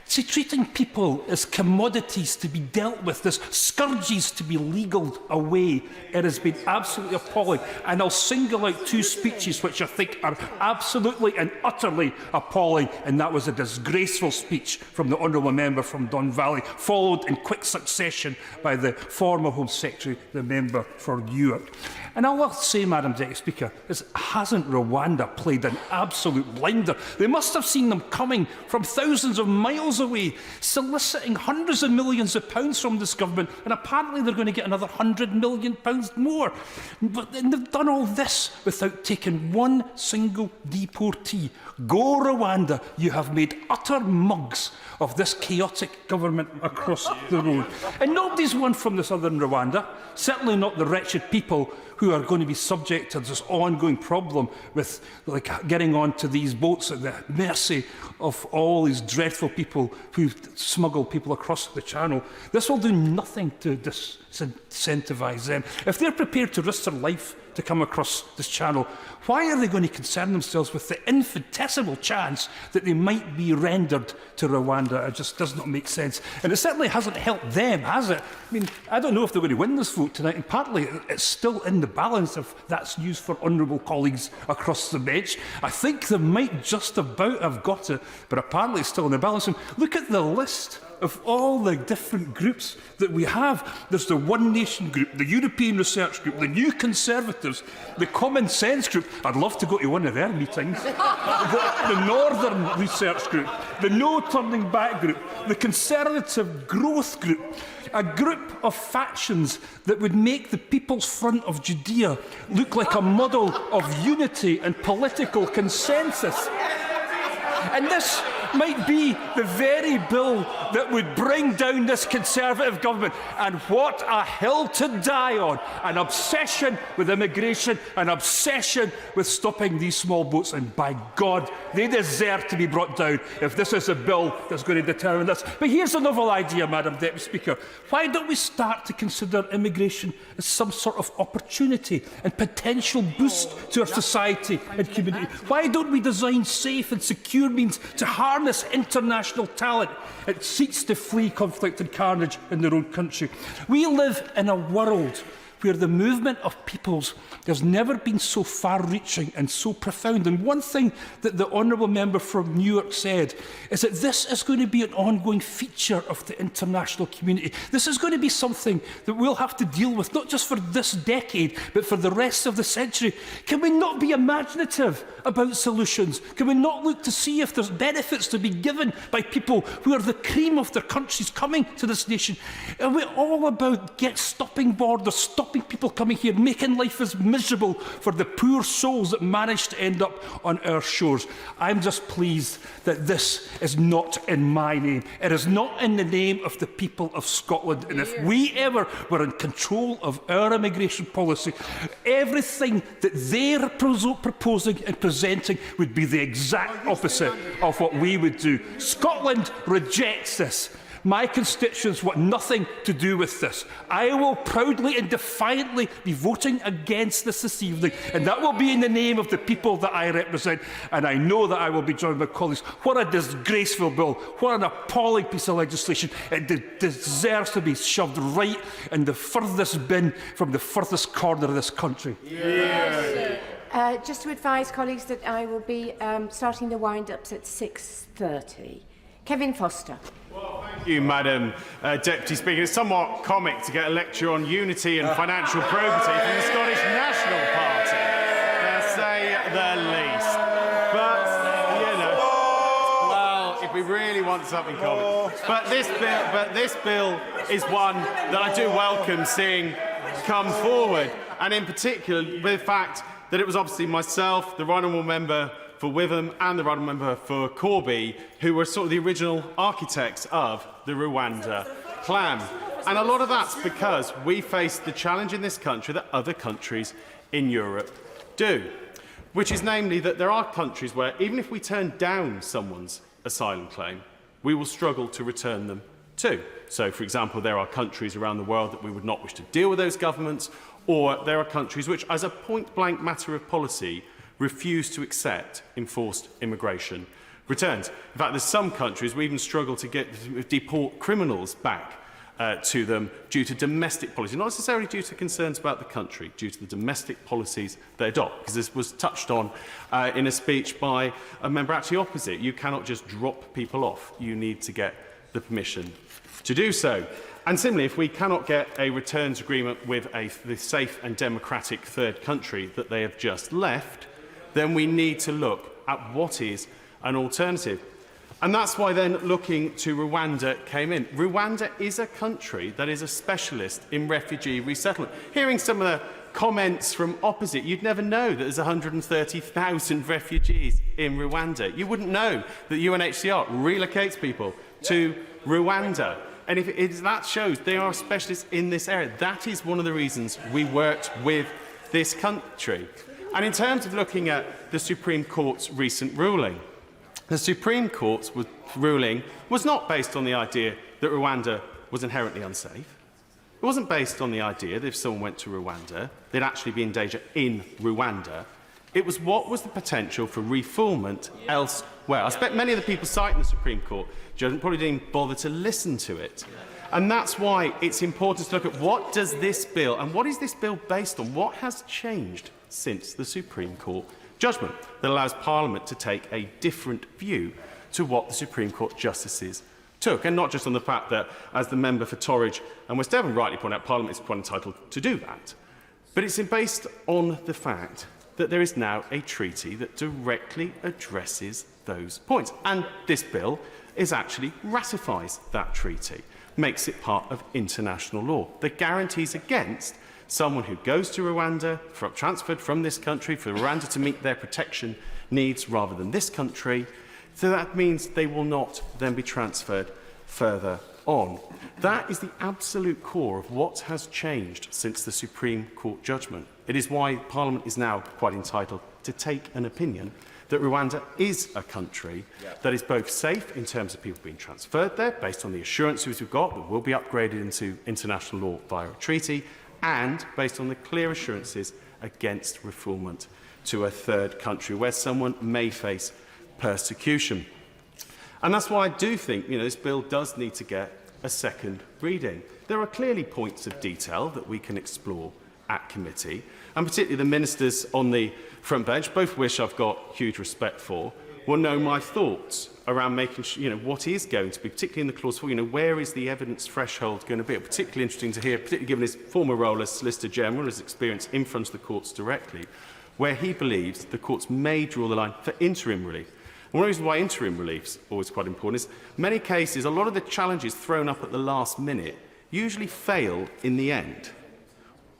see, treating people as commodities to be dealt with, as scourges to be legaled away, it has been absolutely appalling. And I'll single out two speeches which I think are absolutely and utterly appalling, and that was a disgraceful speech from the honourable member from Don Valley, followed in quick succession by the former Home Secretary, the member for Newark. And all I'll say, Madam Deputy Speaker, is hasn't Rwanda played an absolute blinder? They must have seen them coming from thousands of miles away, soliciting hundreds of millions of pounds from this government, and apparently they're going to get another £100 million more. But they've done all this without taking one single deportee. Go Rwanda, you have made utter mugs of this chaotic government across the road. And nobody's won from the southern Rwanda, certainly not the wretched people who are going to be subject to this ongoing problem with getting onto these boats at the mercy of all these dreadful people who smuggle people across the channel. This will do nothing to disincentivise them. If they're prepared to risk their life to come across this channel, why are they going to concern themselves with the infinitesimal chance that they might be rendered to Rwanda? It just does not make sense. And it certainly hasn't helped them, has it? I mean, I don't know if they're going to win this vote tonight, and partly it's still in the balance if that's news for honourable colleagues across the bench. I think they might just about have got it, but apparently it's still in the balance. And look at the list of all the different groups that we have. There's the One Nation group, the European Research Group, the New Conservatives, the Common Sense group. I'd love to go to one of their meetings. the Northern Research Group, the No Turning Back group, the Conservative Growth group, a group of factions that would make the People's Front of Judea look like a model of unity and political consensus. And this might be the very bill that would bring down this Conservative government. And what a hill to die on. An obsession with immigration, an obsession with stopping these small boats. And by God, they deserve to be brought down if this is a bill that's going to determine this. But here's a novel idea, Madam Deputy Speaker. Why don't we start to consider immigration as some sort of opportunity and potential boost to our society and community? Why don't we design safe and secure means to harness international talent it seeks to flee conflict and carnage in their own country? We live in a world where the movement of peoples has never been so far-reaching and so profound. And one thing that the honourable member from Newark said is that this is going to be an ongoing feature of the international community. This is going to be something that we'll have to deal with, not just for this decade, but for the rest of the century. Can we not be imaginative about solutions? Can we not look to see if there's benefits to be given by people who are the cream of their countries coming to this nation? Are we all about stopping borders, stopping people coming here, making life as miserable for the poor souls that manage to end up on our shores? I'm just pleased that this is not in my name. It is not in the name of the people of Scotland. And if we ever were in control of our immigration policy, everything that they're proposing and presenting would be the exact opposite of what we would do. Scotland rejects this. My constituents want nothing to do with this. I will proudly and defiantly be voting against this evening, and that will be in the name of the people that I represent, and I know that I will be joined by colleagues. What a disgraceful bill. What an appalling piece of legislation. It deserves to be shoved right in the furthest bin from the furthest corner of this country. Just to advise colleagues that I will be starting the wind-ups at 6:30. Kevin Foster. Thank you, Madam Deputy Speaker. It's somewhat comic to get a lecture on unity and financial probity from the Scottish National Party, to say the least. But, you know, well, if we really want something comic. But this bill is one that I do welcome seeing come forward, and in particular with the fact that it was obviously myself, the right honourable member for Witham and the right honourable member for Corby, who were sort of the original architects of the Rwanda plan. And a lot of that's because we face the challenge in this country that other countries in Europe do, which is namely that there are countries where even if we turn down someone's asylum claim, we will struggle to return them too. So, for example, there are countries around the world that we would not wish to deal with those governments, or there are countries which, as a point-blank matter of policy, refuse to accept enforced immigration returns. In fact, there's some countries we even struggle to deport criminals back to them due to domestic policy, not necessarily due to concerns about the country, due to the domestic policies they adopt. Because this was touched on in a speech by a member actually opposite. You cannot just drop people off. You need to get the permission to do so. And similarly, if we cannot get a returns agreement with the safe and democratic third country that they have just left, then we need to look at what is an alternative. And that's why then looking to Rwanda came in. Rwanda is a country that is a specialist in refugee resettlement. Hearing some of the comments from opposite, you'd never know that there's 130,000 refugees in Rwanda. You wouldn't know that UNHCR relocates people to Rwanda. And if that shows they are specialists in this area. That is one of the reasons we worked with this country. And in terms of looking at the Supreme Court's recent ruling, the Supreme Court's ruling was not based on the idea that Rwanda was inherently unsafe. It wasn't based on the idea that if someone went to Rwanda, they'd actually be in danger in Rwanda. It was what was the potential for refoulement elsewhere. I expect many of the people citing the Supreme Court judgment probably didn't bother to listen to it. And that's why it's important to look at what does this bill, and what is this bill based on? What has changed since the Supreme Court judgment that allows Parliament to take a different view to what the Supreme Court justices took? And not just on the fact that, as the member for Tory and West Devon rightly pointed out, Parliament is quite entitled to do that. But it's based on the fact that there is now a treaty that directly addresses those points. And this bill actually ratifies that treaty, makes it part of international law, that guarantees against someone who goes to Rwanda, transferred from this country, for Rwanda to meet their protection needs rather than this country. So that means they will not then be transferred further on. That is the absolute core of what has changed since the Supreme Court judgment. It is why Parliament is now quite entitled to take an opinion that Rwanda is a country that is both safe in terms of people being transferred there, based on the assurances we've got that will be upgraded into international law via a treaty, and based on the clear assurances against refoulement to a third country where someone may face persecution. And that's why I do think this bill does need to get a second reading. There are clearly points of detail that we can explore at committee, and particularly the ministers on the front bench, both of which I've got huge respect for, will know my thoughts around making sure, what is going to be, particularly in the clause 4, where is the evidence threshold going to be? Particularly interesting to hear, particularly given his former role as Solicitor General, his experience in front of the courts directly, where he believes the courts may draw the line for interim relief. And one of the reasons why interim relief is always quite important is many cases, a lot of the challenges thrown up at the last minute usually fail in the end.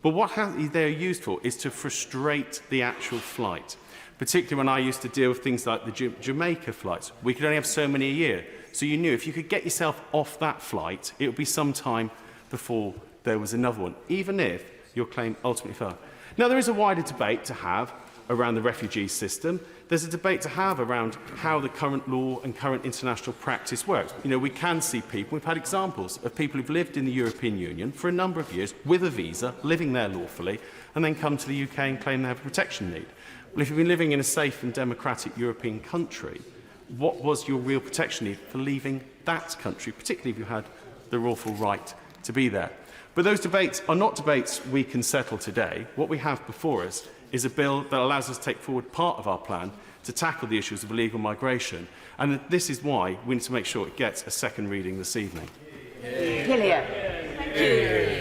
But what they're used for is to frustrate the actual flight. Particularly when I used to deal with things like the Jamaica flights. We could only have so many a year. So you knew if you could get yourself off that flight, it would be some time before there was another one, even if your claim ultimately fell. Now, there is a wider debate to have around the refugee system. There's a debate to have around how the current law and current international practice works. We can see people, we've had examples of people who've lived in the European Union for a number of years with a visa, living there lawfully, and then come to the UK and claim they have a protection need. Well, if you've been living in a safe and democratic European country, what was your real protection need for leaving that country, particularly if you had the lawful right to be there? But those debates are not debates we can settle today. What we have before us is a bill that allows us to take forward part of our plan to tackle the issues of illegal migration. And this is why we need to make sure it gets a second reading this evening.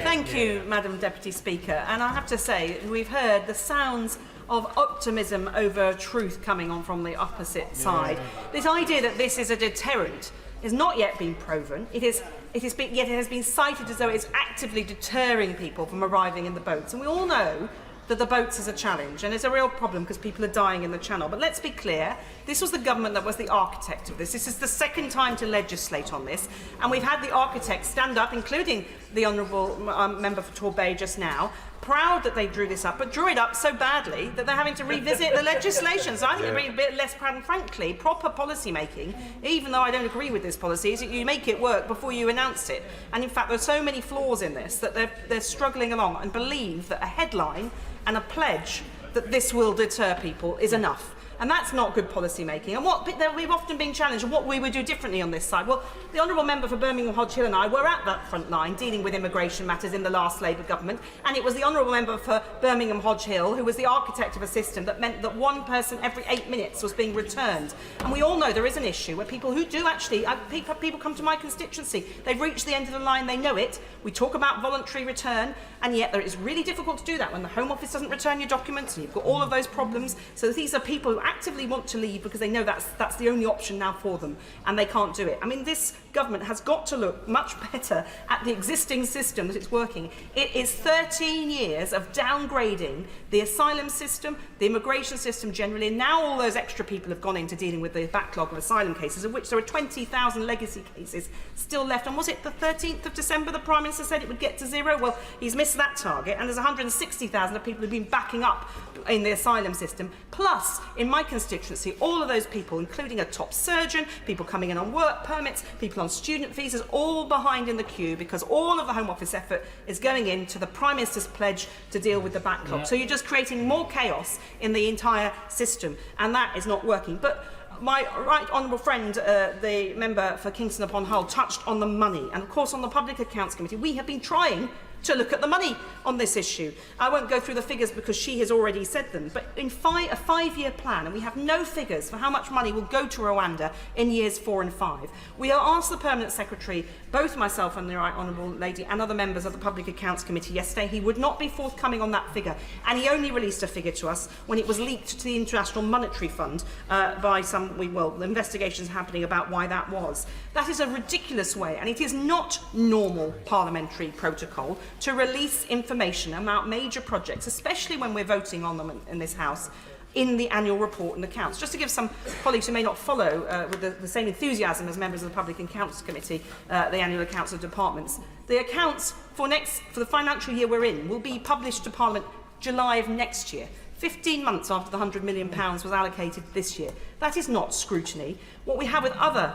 Thank you, Madam Deputy Speaker. And I have to say, we've heard the sounds of optimism over truth coming on from the opposite side. This idea that this is a deterrent has not yet been proven. Yet it has been cited as though it's actively deterring people from arriving in the boats. And we all know that the boats is a challenge, and it's a real problem because people are dying in the Channel. But let's be clear, this was the government that was the architect of this. This is the second time to legislate on this, and we've had the architects stand up, including the Honourable Member for Torbay just now, proud that they drew this up, but drew it up so badly that they're having to revisit the legislation. So I think it'd be a bit less proud, and frankly, proper policy making, even though I don't agree with this policy, is that you make it work before you announce it. And in fact, there's so many flaws in this that they're struggling along and believe that a headline and a pledge that this will deter people is enough. And that's not good policy making. And we've often been challenged on what we would do differently on this side. Well, the Honourable Member for Birmingham Hodge Hill and I were at that front line dealing with immigration matters in the last Labour government, and it was the Honourable Member for Birmingham Hodge Hill who was the architect of a system that meant that one person every 8 minutes was being returned. And we all know there is an issue where people who do actually, people come to my constituency, they've reached the end of the line, they know it. We talk about voluntary return, and yet it's really difficult to do that when the Home Office doesn't return your documents and you've got all of those problems. So these are people who actively want to leave because they know that's the only option now for them, and they can't do it. I mean, this government has got to look much better at the existing system that it's working. It is 13 years of downgrading the asylum system, the immigration system generally, and now all those extra people have gone into dealing with the backlog of asylum cases, of which there are 20,000 legacy cases still left. And was it the 13th of December the Prime Minister said it would get to zero? Well, he's missed that target, and there's 160,000 of people who've been backing up in the asylum system. Plus, in my constituency, all of those people, including a top surgeon, people coming in on work permits, people on student visas, all behind in the queue because all of the Home Office effort is going into the Prime Minister's pledge to deal with the backlog. Yeah. So you're just creating more chaos in the entire system, and that is not working. But my right honourable friend, the member for Kingston upon Hull, touched on the money. And of course, on the Public Accounts Committee, we have been trying to look at the money on this issue. I won't go through the figures because she has already said them, but in a five-year plan, and we have no figures for how much money will go to Rwanda in years 4 and 5. We have asked the Permanent Secretary, both myself and the Right Honourable Lady and other members of the Public Accounts Committee yesterday. He would not be forthcoming on that figure, and he only released a figure to us when it was leaked to the International Monetary Fund by the investigations happening about why that was. That is a ridiculous way, and it is not normal parliamentary protocol to release information about major projects, especially when we're voting on them in this House, in the annual report and accounts. Just to give some colleagues who may not follow with the same enthusiasm as members of the Public Accounts Committee, the annual accounts of departments, the accounts for the financial year we're in will be published to Parliament July of next year. 15 months after the £100 million was allocated this year. That is not scrutiny. What we have with other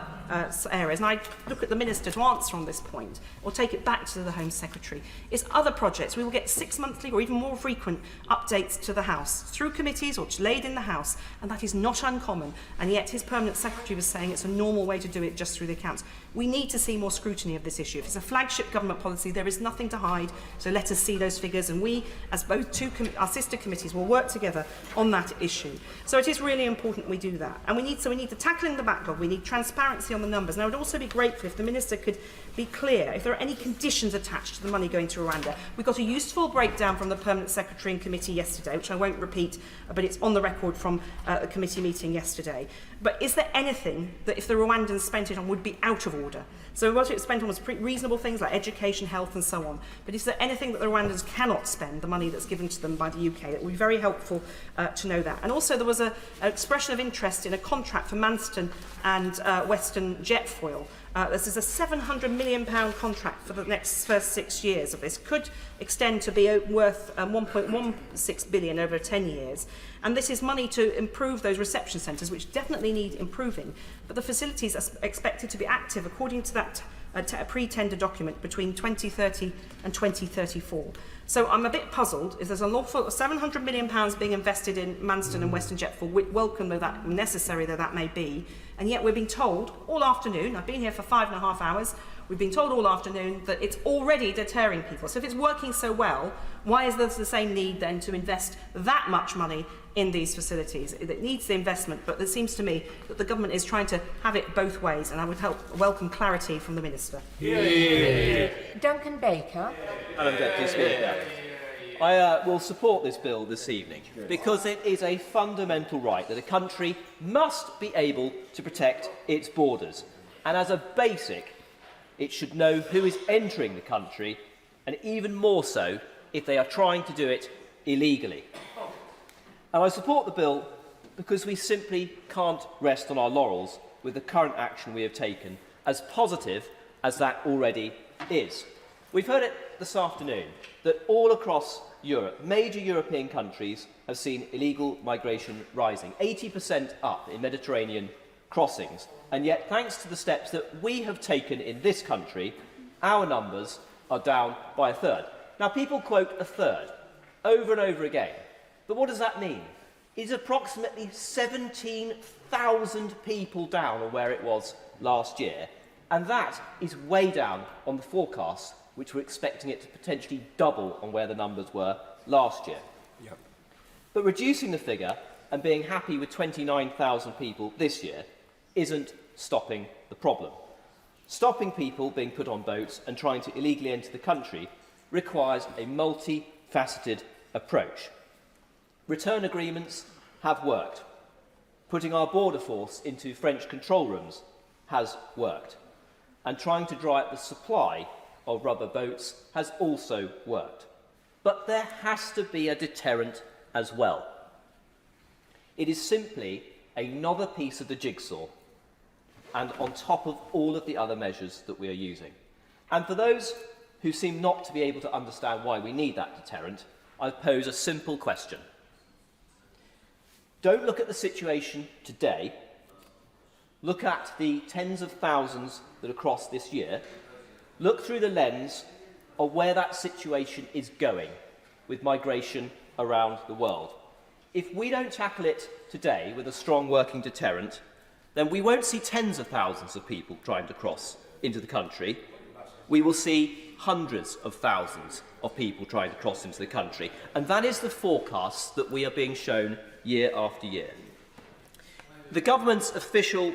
areas, and I look at the Minister to answer on this point, or take it back to the Home Secretary, is other projects. We will get 6 monthly or even more frequent updates to the House, through committees or laid in the House, and that is not uncommon. And yet his Permanent Secretary was saying it's a normal way to do it just through the accounts. We need to see more scrutiny of this issue. If it's a flagship government policy, there is nothing to hide, so let us see those figures, and we, as both our sister committees, will work together on that issue. So it is really important we do that. And we need the tackling the backlog, we need transparency on the numbers. And I would also be grateful if the Minister could be clear if there are any conditions attached to the money going to Rwanda. We got a useful breakdown from the Permanent Secretary and Committee yesterday, which I won't repeat, but it's on the record from the committee meeting yesterday. But is there anything that if the Rwandans spent it on would be out of order? So what it spent on was reasonable things like education, health and so on. But is there anything that the Rwandans cannot spend, the money that's given to them by the UK? It would be very helpful to know that. And also there was an expression of interest in a contract for Manston and Western Jetfoil. This is a £700 million contract for the first 6 years of this. Could extend to be worth 1.16 billion over 10 years. And this is money to improve those reception centres, which definitely need improving. But the facilities are expected to be active according to that pre-tender document between 2030 and 2034. So I'm a bit puzzled if there's a lawful £700 million being invested in Manston and Western Jetfoil, welcome though that necessary though that may be, and yet we're being told all afternoon, I've been here for 5.5 hours, we've been told all afternoon that it's already deterring people. So if it's working so well, why is there the same need then to invest that much money in these facilities? It needs the investment, but it seems to me that the government is trying to have it both ways, and I would welcome clarity from the Minister. Duncan Baker. Madam Deputy Speaker, I will support this bill this evening because it is a fundamental right that a country must be able to protect its borders. And as a basic, it should know who is entering the country, and even more so if they are trying to do it illegally. And I support the bill because we simply can't rest on our laurels with the current action we have taken, as positive as that already is. We've heard it this afternoon that all across Europe, major European countries have seen illegal migration rising, 80% up in Mediterranean crossings. And yet, thanks to the steps that we have taken in this country, our numbers are down by a third. Now, people quote a third over and over again. But what does that mean? It's approximately 17,000 people down on where it was last year. And that is way down on the forecasts, which were expecting it to potentially double on where the numbers were last year. Yep. But reducing the figure and being happy with 29,000 people this year isn't stopping the problem. Stopping people being put on boats and trying to illegally enter the country requires a multifaceted approach. Return agreements have worked. Putting our border force into French control rooms has worked. And trying to dry up the supply of rubber boats has also worked. But there has to be a deterrent as well. It is simply another piece of the jigsaw, and on top of all of the other measures that we are using. And for those who seem not to be able to understand why we need that deterrent, I pose a simple question. Don't look at the situation today. Look at the tens of thousands that are crossed this year. Look through the lens of where that situation is going with migration around the world. If we don't tackle it today with a strong working deterrent, then we won't see tens of thousands of people trying to cross into the country. We will see hundreds of thousands of people trying to cross into the country. And that is the forecast that we are being shown year after year. The government's official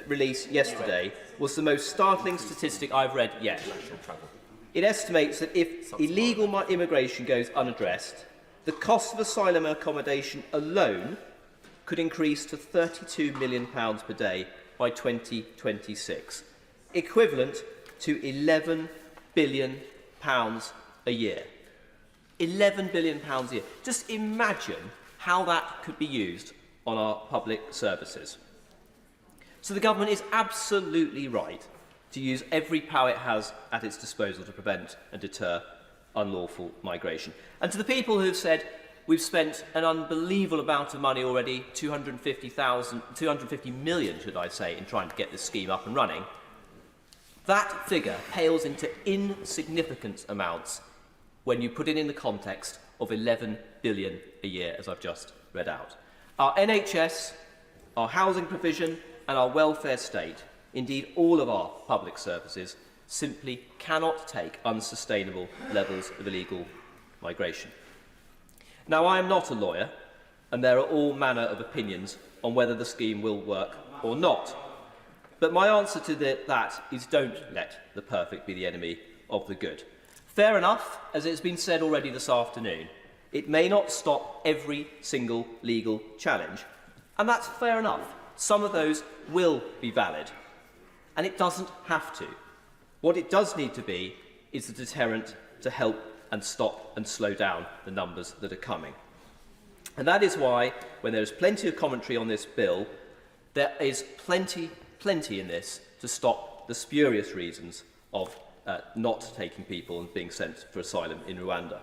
release yesterday was the most startling statistic I've read yet. It estimates that if illegal immigration goes unaddressed, the cost of asylum and accommodation alone could increase to £32 million per day by 2026, equivalent to £11 billion a year. £11 billion a year. Just imagine how that could be used on our public services. So the government is absolutely right to use every power it has at its disposal to prevent and deter unlawful migration. And to the people who have said, we've spent an unbelievable amount of money already, 250 million, should I say, in trying to get this scheme up and running. That figure pales into insignificant amounts when you put it in the context of 11 billion a year, as I've just read out. Our NHS, our housing provision, and our welfare state, indeed all of our public services, simply cannot take unsustainable levels of illegal migration. Now, I am not a lawyer, and there are all manner of opinions on whether the scheme will work or not. But my answer to that is don't let the perfect be the enemy of the good. Fair enough, as it has been said already this afternoon, it may not stop every single legal challenge, and that's fair enough. Some of those will be valid, and it doesn't have to. What it does need to be is the deterrent to help and stop and slow down the numbers that are coming. And that is why, when there is plenty of commentary on this bill, there is plenty in this to stop the spurious reasons of not taking people and being sent for asylum in Rwanda.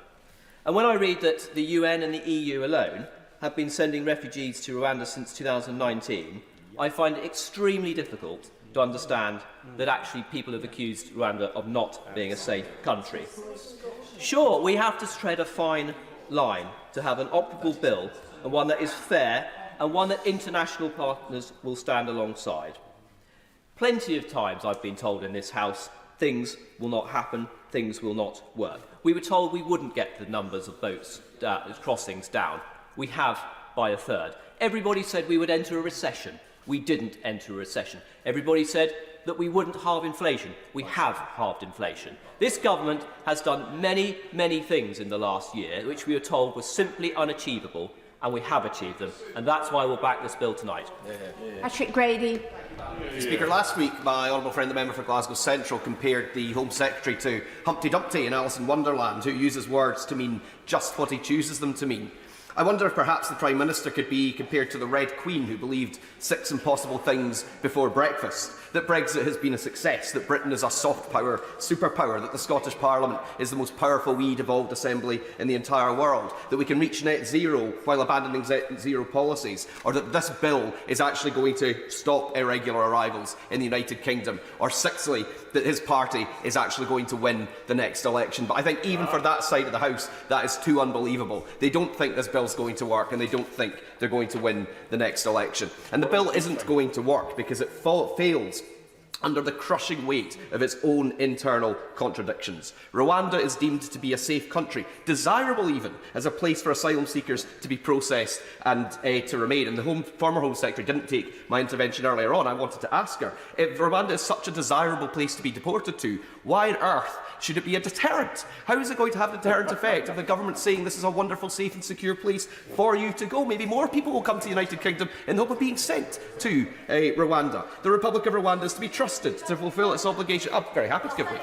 And when I read that the UN and the EU alone have been sending refugees to Rwanda since 2019, I find it extremely difficult to understand that actually people have accused Rwanda of not being a safe country. Sure, we have to tread a fine line to have an operable bill, and one that is fair, and one that international partners will stand alongside. Plenty of times I've been told in this House, things will not happen, things will not work. We were told we wouldn't get the numbers of boats crossings down. We have by a third. Everybody said we would enter a recession. We didn't enter a recession. Everybody said that we wouldn't halve inflation. We have halved inflation. This government has done many, many things in the last year which we were told were simply unachievable, and we have achieved them. And that's why we'll back this bill tonight. Patrick Grady. Speaker, last week my honourable friend the member for Glasgow Central compared the Home Secretary to Humpty Dumpty in Alice in Wonderland, who uses words to mean just what he chooses them to mean. I wonder if perhaps the Prime Minister could be compared to the Red Queen who believed 6 impossible things before breakfast. that Brexit has been a success, that Britain is a soft power superpower, that the Scottish Parliament is the most powerful wee devolved assembly in the entire world, that we can reach net zero while abandoning zero policies, or that this bill is actually going to stop irregular arrivals in the United Kingdom, or sixthly, that his party is actually going to win the next election. But I think even for that side of the House, that is too unbelievable. They don't think this bill is going to work, and they don't think they're going to win the next election. And the bill isn't going to work because it fails under the crushing weight of its own internal contradictions. Rwanda is deemed to be a safe country, desirable even as a place for asylum seekers to be processed and to remain. And the former Home Secretary didn't take my intervention earlier on. I wanted to ask her, if Rwanda is such a desirable place to be deported to, why on earth should it be a deterrent? How is it going to have a deterrent effect if the government saying this is a wonderful, safe and secure place for you to go? Maybe more people will come to the United Kingdom in the hope of being sent to Rwanda. The Republic of Rwanda is to be trusted to fulfil its obligation. I'm very happy to give way.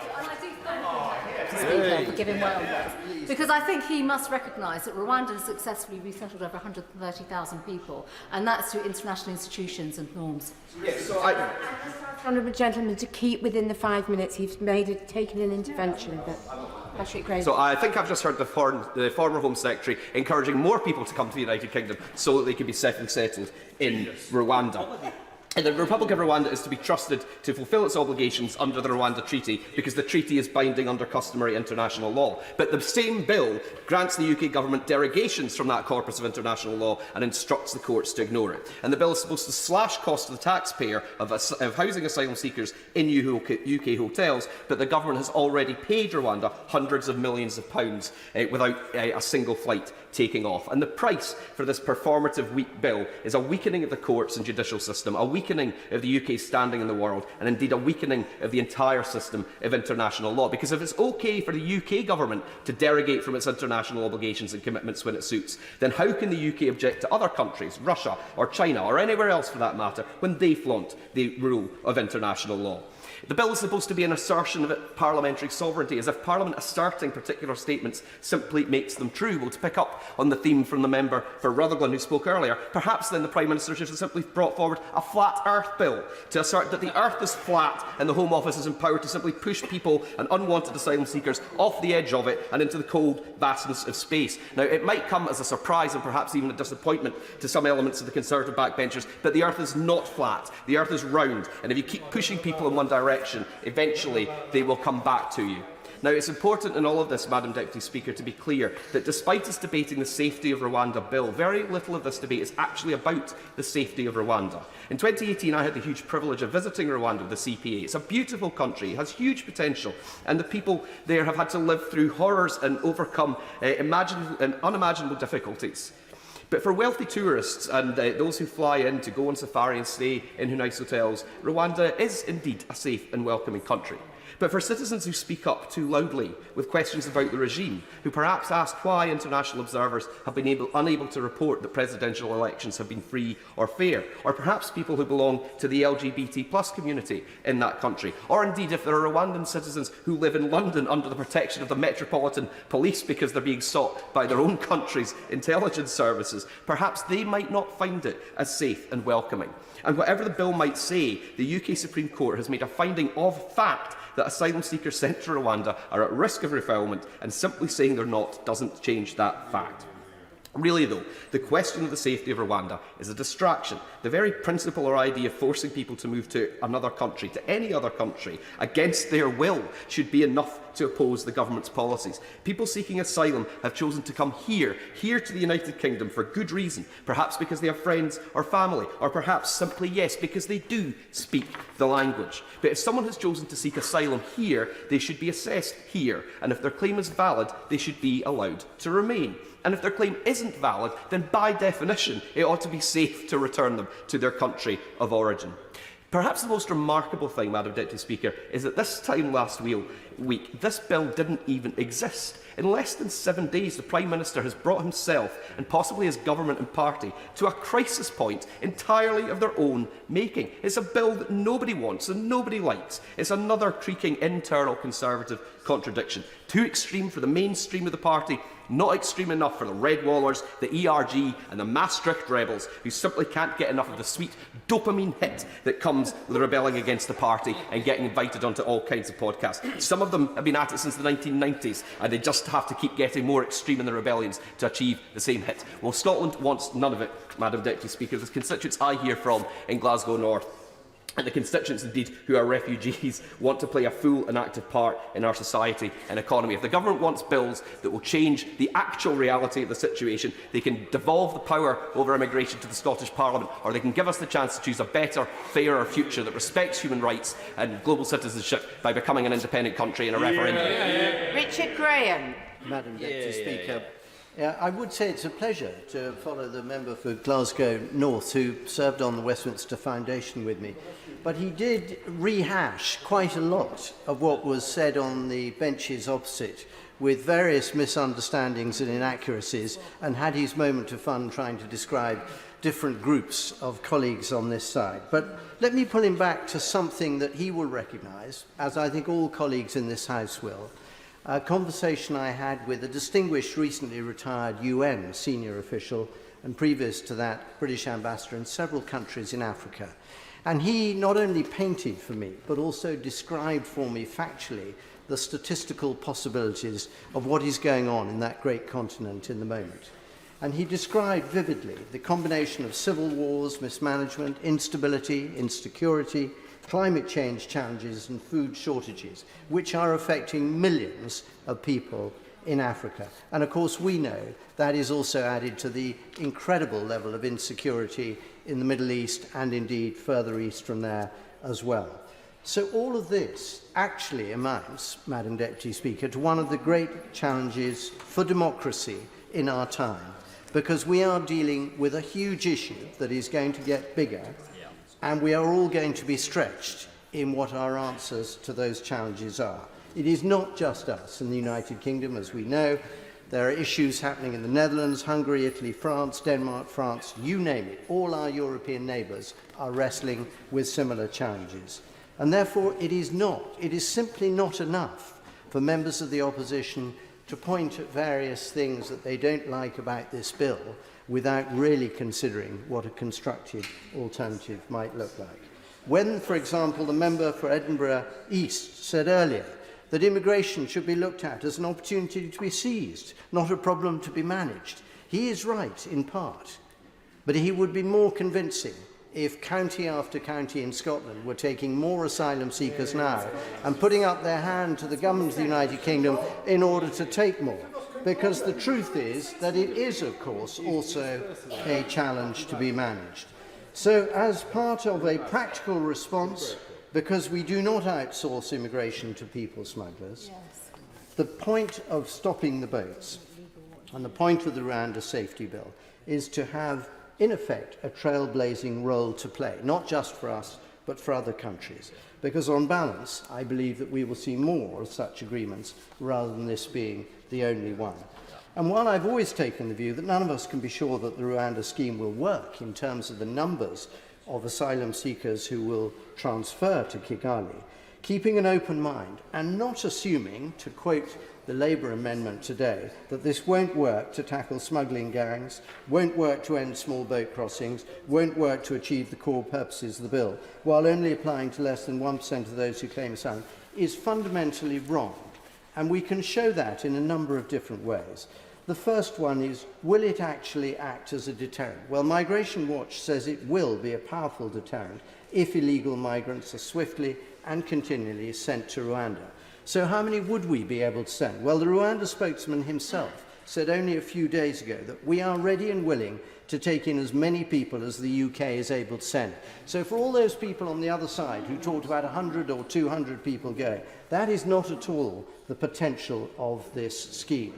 Speaker for giving way on this, because I think he must recognise that Rwanda has successfully resettled over 130,000 people, and that's through international institutions and norms. Yes, so Honourable gentleman, to keep within the 5 minutes. He's taken an intervention, but Patrick Gray. So I think I've just heard the former Home Secretary encouraging more people to come to the United Kingdom so that they can be safely settled in Rwanda. And the Republic of Rwanda is to be trusted to fulfil its obligations under the Rwanda Treaty because the treaty is binding under customary international law. But the same bill grants the UK government derogations from that corpus of international law and instructs the courts to ignore it. And the bill is supposed to slash costs to the taxpayer of housing asylum seekers in UK hotels, but the government has already paid Rwanda hundreds of millions of pounds without a single flight taking off. And the price for this performative weak bill is a weakening of the courts and judicial system, a weakening of the UK's standing in the world, and indeed a weakening of the entire system of international law. Because if it's okay for the UK government to derogate from its international obligations and commitments when it suits, then how can the UK object to other countries, Russia or China or anywhere else for that matter, when they flaunt the rule of international law? The bill is supposed to be an assertion of parliamentary sovereignty, as if Parliament asserting particular statements simply makes them true. Well, to pick up on the theme from the member for Rutherglen who spoke earlier, perhaps then the Prime Minister should have simply brought forward a flat earth bill to assert that the earth is flat and the Home Office is empowered to simply push people and unwanted asylum seekers off the edge of it and into the cold vastness of space. Now, it might come as a surprise and perhaps even a disappointment to some elements of the Conservative backbenchers, but the earth is not flat. The earth is round, and if you keep pushing people in one direction, eventually they will come back to you. Now, it's important in all of this, Madam Deputy Speaker, to be clear that despite us debating the safety of Rwanda bill, very little of this debate is actually about the safety of Rwanda. In 2018, I had the huge privilege of visiting Rwanda with the CPA. It's a beautiful country, it has huge potential, and the people there have had to live through horrors and overcome unimaginable difficulties. But for wealthy tourists and those who fly in to go on safari and stay in nice hotels, Rwanda is indeed a safe and welcoming country. But for citizens who speak up too loudly with questions about the regime, who perhaps ask why international observers have been unable to report that presidential elections have been free or fair, or perhaps people who belong to the LGBT+ community in that country, or indeed if there are Rwandan citizens who live in London under the protection of the Metropolitan Police because they're being sought by their own country's intelligence services, perhaps they might not find it as safe and welcoming. And whatever the bill might say, the UK Supreme Court has made a finding of fact that asylum seekers sent to Rwanda are at risk of refoulement, and simply saying they're not doesn't change that fact. Really, though, the question of the safety of Rwanda is a distraction. The very principle or idea of forcing people to move to another country, to any other country, against their will, should be enough to oppose the government's policies. People seeking asylum have chosen to come here to the United Kingdom for good reason, perhaps because they have friends or family, or perhaps simply, yes, because they do speak the language. But if someone has chosen to seek asylum here, they should be assessed here, and if their claim is valid, they should be allowed to remain. And if their claim isn't valid, then by definition, it ought to be safe to return them to their country of origin. Perhaps the most remarkable thing, Madam Deputy Speaker, is that this time last week, this bill didn't even exist. In less than 7 days, the Prime Minister has brought himself, and possibly his government and party, to a crisis point entirely of their own making. It's a bill that nobody wants and nobody likes. It's another creaking internal Conservative contradiction, too extreme for the mainstream of the party not extreme enough for the Red Wallers, the ERG and the Maastricht rebels who simply can't get enough of the sweet dopamine hit that comes with rebelling against the party and getting invited onto all kinds of podcasts. Some of them have been at it since the 1990s, and they just have to keep getting more extreme in their rebellions to achieve the same hit. Well, Scotland wants none of it, Madam Deputy Speaker. The constituents I hear from in Glasgow North, and the constituents, indeed, who are refugees, want to play a full and active part in our society and economy. If the government wants bills that will change the actual reality of the situation, they can devolve the power over immigration to the Scottish Parliament, or they can give us the chance to choose a better, fairer future that respects human rights and global citizenship by becoming an independent country in a referendum. Richard Graham. Madam Deputy Speaker, I would say it's a pleasure to follow the member for Glasgow North who served on the Westminster Foundation with me. But he did rehash quite a lot of what was said on the benches opposite, with various misunderstandings and inaccuracies, and had his moment of fun trying to describe different groups of colleagues on this side. But let me pull him back to something that he will recognise, as I think all colleagues in this House will. A conversation I had with a distinguished, recently retired UN senior official, and previous to that, British ambassador in several countries in Africa. And he not only painted for me, but also described for me factually the statistical possibilities of what is going on in that great continent in the moment. And he described vividly the combination of civil wars, mismanagement, instability, insecurity, climate change challenges and food shortages, which are affecting millions of people in Africa. And of course we know that is also added to the incredible level of insecurity in the Middle East and indeed further east from there as well. So all of this actually amounts, Madam Deputy Speaker, to one of the great challenges for democracy in our time, because we are dealing with a huge issue that is going to get bigger, and we are all going to be stretched in what our answers to those challenges are. It is not just us in the United Kingdom, as we know. There are issues happening in the Netherlands, Hungary, Italy, France, Denmark, France, you name it. All our European neighbours are wrestling with similar challenges. And therefore it is simply not enough for members of the opposition to point at various things that they don't like about this bill without really considering what a constructive alternative might look like. When, for example, the member for Edinburgh East said earlier that immigration should be looked at as an opportunity to be seized, not a problem to be managed, he is right in part, but he would be more convincing if county after county in Scotland were taking more asylum seekers now and putting up their hand to the government of the United Kingdom in order to take more. Because the truth is that it is, of course, also a challenge to be managed. So, as part of a practical response, because we do not outsource immigration to people smugglers, the point of stopping the boats and the point of the Rwanda Safety Bill is to have, in effect, a trailblazing role to play, not just for us, but for other countries. Because on balance, I believe that we will see more of such agreements rather than this being the only one. And while I've always taken the view that none of us can be sure that the Rwanda scheme will work in terms of the numbers of asylum seekers who will transfer to Kigali, keeping an open mind and not assuming, to quote the Labour amendment today, that this won't work to tackle smuggling gangs, won't work to end small boat crossings, won't work to achieve the core purposes of the bill, while only applying to less than 1% of those who claim asylum, is fundamentally wrong. And we can show that in a number of different ways. The first one is, will it actually act as a deterrent? Well, Migration Watch says it will be a powerful deterrent if illegal migrants are swiftly and continually sent to Rwanda. So how many would we be able to send? Well, the Rwanda spokesman himself said only a few days ago that we are ready and willing to take in as many people as the UK is able to send. So for all those people on the other side who talked about 100 or 200 people going, that is not at all the potential of this scheme.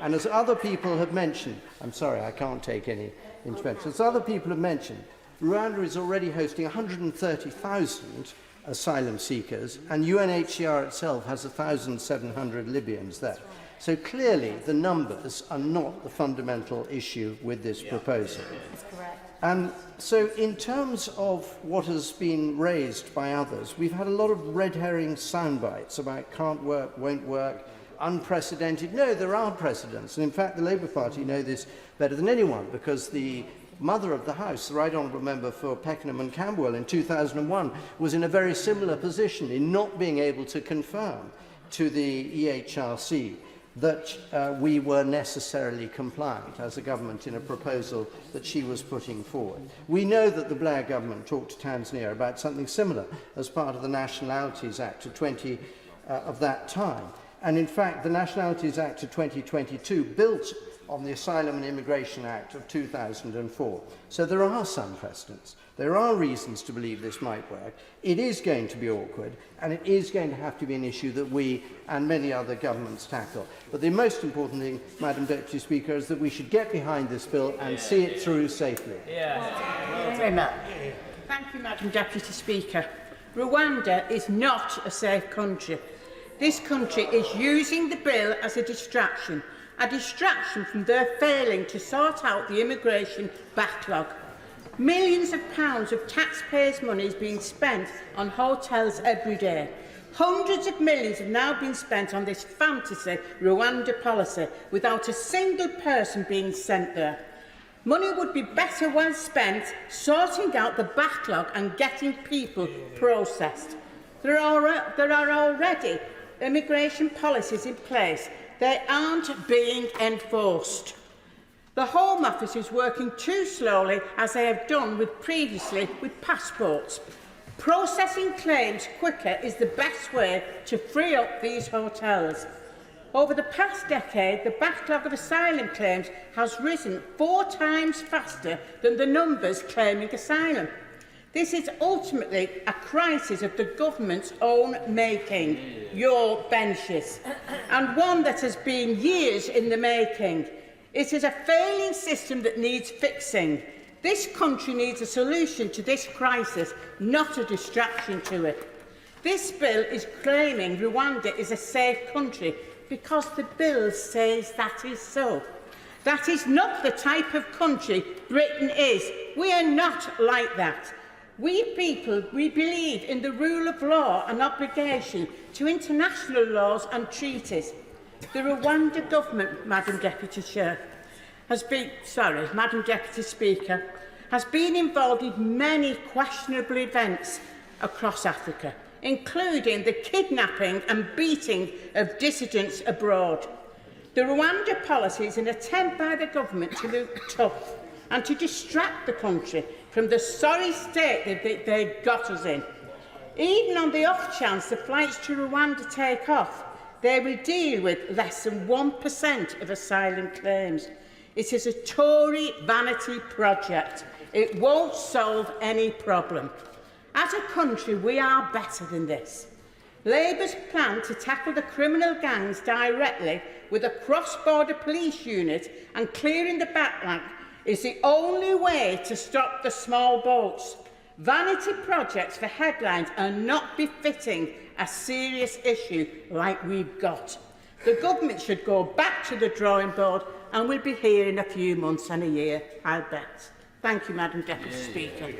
And as other people have mentioned, I'm sorry, I can't take any intervention. As other people have mentioned, Rwanda is already hosting 130,000 asylum seekers, and UNHCR itself has 1,700 Libyans there. So clearly the numbers are not the fundamental issue with this proposal. That's correct. And so in terms of what has been raised by others, we've had a lot of red herring sound bites about can't work, won't work, unprecedented. No, there are precedents. And in fact, the Labour Party know this better than anyone, because the Mother of the House, the Right Honourable Member for Pakenham and Camberwell, in 2001 was in a very similar position in not being able to confirm to the EHRC that we were necessarily compliant as a government in a proposal that she was putting forward. We know that the Blair government talked to Tanzania about something similar as part of the Nationalities Act of that time. And in fact, the Nationalities Act of 2022 built on the Asylum and Immigration Act of 2004. So there are some precedents. There are reasons to believe this might work. It is going to be awkward, and it is going to have to be an issue that we and many other governments tackle. But the most important thing, Madam Deputy Speaker, is that we should get behind this bill and see it through safely. Very much. Thank you, Madam Deputy Speaker. Rwanda is not a safe country. This country is using the bill as a distraction from their failing to sort out the immigration backlog. Millions of pounds of taxpayers' money is being spent on hotels every day. Hundreds of millions have now been spent on this fantasy Rwanda policy without a single person being sent there. Money would be better well spent sorting out the backlog and getting people processed. There are already immigration policies in place. They aren't being enforced. The Home Office is working too slowly, as they have done previously with passports. Processing claims quicker is the best way to free up these hotels. Over the past decade, the backlog of asylum claims has risen 4 times faster than the numbers claiming asylum. This is ultimately a crisis of the government's own making, your benches, and one that has been years in the making. It is a failing system that needs fixing. This country needs a solution to this crisis, not a distraction to it. This bill is claiming Rwanda is a safe country because the bill says that is so. That is not the type of country Britain is. We are not like that. We people, we believe in the rule of law and obligation to international laws and treaties. The Rwanda government, Madam Deputy Speaker, has been involved in many questionable events across Africa, including the kidnapping and beating of dissidents abroad. The Rwanda policy is an attempt by the government to look tough and to distract the country from the sorry state that they've got us in. Even on the off chance the flights to Rwanda take off, they will deal with less than 1% of asylum claims. It is a Tory vanity project. It won't solve any problem. As a country, we are better than this. Labour's plan to tackle the criminal gangs directly with a cross-border police unit and clearing the backlog is the only way to stop the small boats. Vanity projects for headlines are not befitting a serious issue like we've got. The government should go back to the drawing board and we'll be here in a few months and a year, I'll bet. Thank you, Madam Deputy Speaker.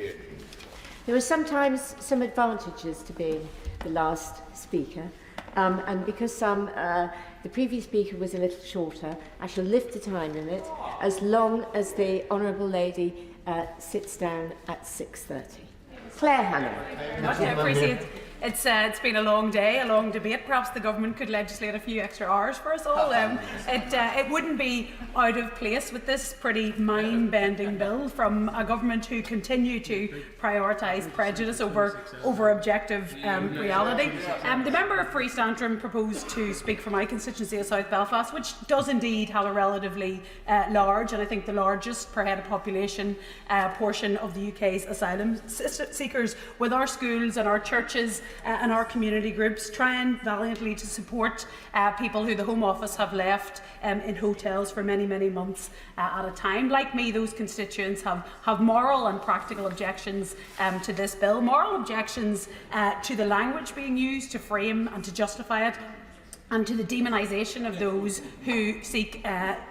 There are sometimes some advantages to being the last speaker, and because the previous speaker was a little shorter, I shall lift the time limit as long as the Honourable Lady sits down at 6:30. Claire Hannah. It's been a long day, a long debate. Perhaps the government could legislate a few extra hours for us all. It wouldn't be out of place with this pretty mind-bending bill from a government who continue to prioritise prejudice over objective reality. The member for East Antrim proposed to speak for my constituency of South Belfast, which does indeed have a relatively large, and I think the largest per head of population portion of the UK's asylum seekers, with our schools and our churches and our community groups trying valiantly to support people who the Home Office have left in hotels for many, many months at a time. Like me, those constituents have moral and practical objections to this bill, moral objections to the language being used to frame and to justify it, and to the demonisation of those who seek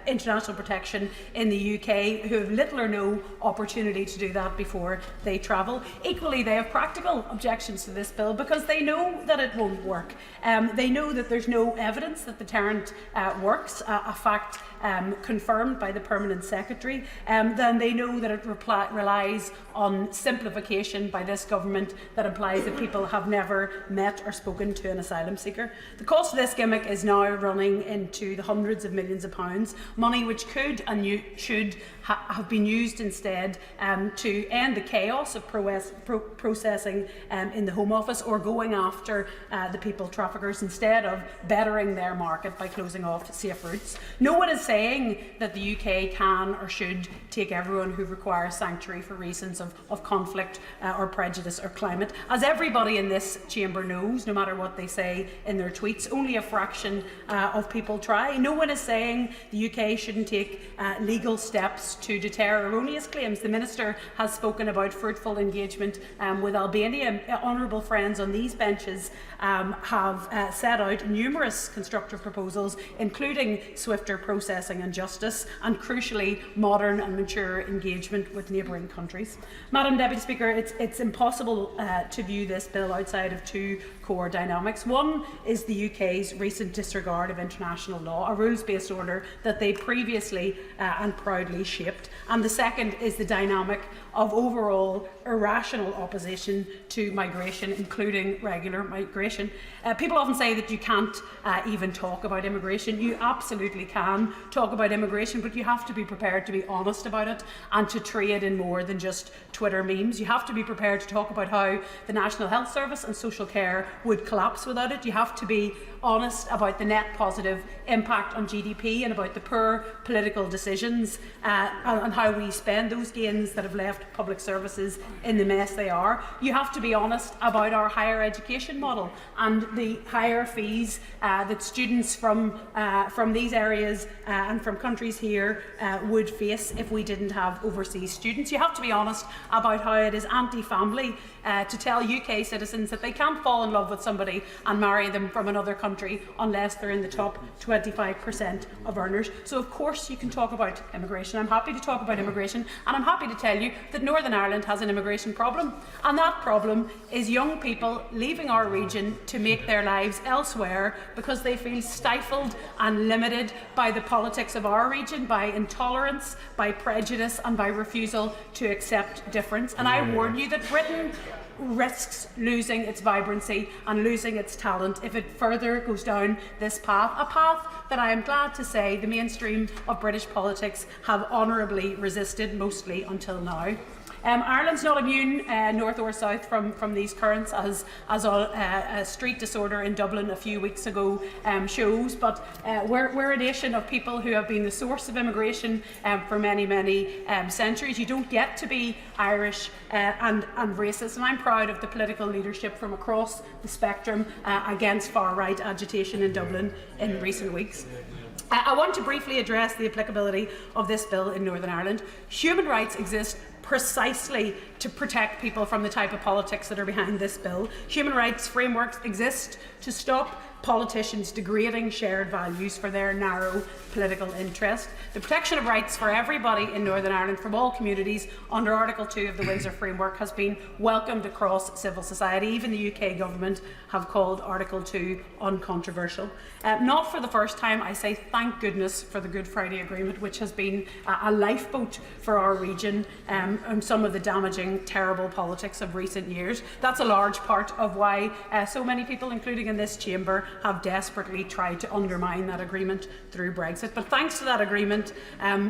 international protection in the UK, who have little or no opportunity to do that before they travel. Equally, they have practical objections to this bill because they know that it won't work. They know that there's no evidence that Deterrent works, a fact confirmed by the Permanent Secretary. Then they know that it relies on simplification by this government that implies that people have never met or spoken to an asylum seeker. The cost of this gimmick is now running into the hundreds of millions of pounds, money which could and should have been used instead to end the chaos of processing in the Home Office, or going after the people traffickers instead of bettering their market by closing off safe routes. No one is saying that the UK can or should take everyone who requires sanctuary for reasons of conflict or prejudice or climate. As everybody in this chamber knows, no matter what they say in their tweets, only a fraction of people try. No one is saying the UK shouldn't take legal steps to deter erroneous claims. The Minister has spoken about fruitful engagement with Albania. Honourable friends on these benches have set out numerous constructive proposals, including swifter processing and justice, and crucially modern and mature engagement with neighbouring countries. Madam Deputy Speaker, it's impossible to view this bill outside of two core dynamics. One is the UK's recent disregard of international law, a rules-based order that they previously and proudly shaped, and the second is the dynamic of overall irrational opposition to migration, including regular migration. People often say that you can't even talk about immigration. You absolutely can talk about immigration, but you have to be prepared to be honest about it and to trade in more than just Twitter memes. You have to be prepared to talk about how the National Health Service and social care would collapse without it. You have to be honest about the net positive impact on GDP and about the poor political decisions and how we spend those gains that have left public services in the mess they are. You have to be honest about our higher education model and the higher fees that students from these areas and from countries here would face if we didn't have overseas students. You have to be honest about how it is anti-family to tell UK citizens that they can't fall in love with somebody and marry them from another country unless they're in the top 25% of earners. So of course you can talk about immigration. I'm happy to talk about immigration, and I'm happy to tell you that Northern Ireland has an immigration problem, and that problem is young people leaving our region to make their lives elsewhere because they feel stifled and limited by the politics of our region, by intolerance, by prejudice and by refusal to accept difference. And I warn you that Britain risks losing its vibrancy and losing its talent if it further goes down this path, a path that I am glad to say the mainstream of British politics have honourably resisted, mostly until now. Ireland's not immune, north or south, from these currents, as a street disorder in Dublin a few weeks ago shows, but we're a nation of people who have been the source of immigration for many, many centuries. You don't get to be Irish and racist, and I'm proud of the political leadership from across the spectrum against far-right agitation in Dublin in recent weeks. I want to briefly address the applicability of this bill in Northern Ireland. Human rights exist precisely to protect people from the type of politics that are behind this bill. Human rights frameworks exist to stop politicians degrading shared values for their narrow political interest. The protection of rights for everybody in Northern Ireland from all communities under Article 2 of the Windsor Framework has been welcomed across civil society. Even the UK government have called Article 2 uncontroversial. Not for the first time, I say thank goodness for the Good Friday Agreement, which has been a lifeboat for our region and some of the damaging, terrible politics of recent years. That's a large part of why so many people, including in this chamber, have desperately tried to undermine that agreement through Brexit. But thanks to that agreement,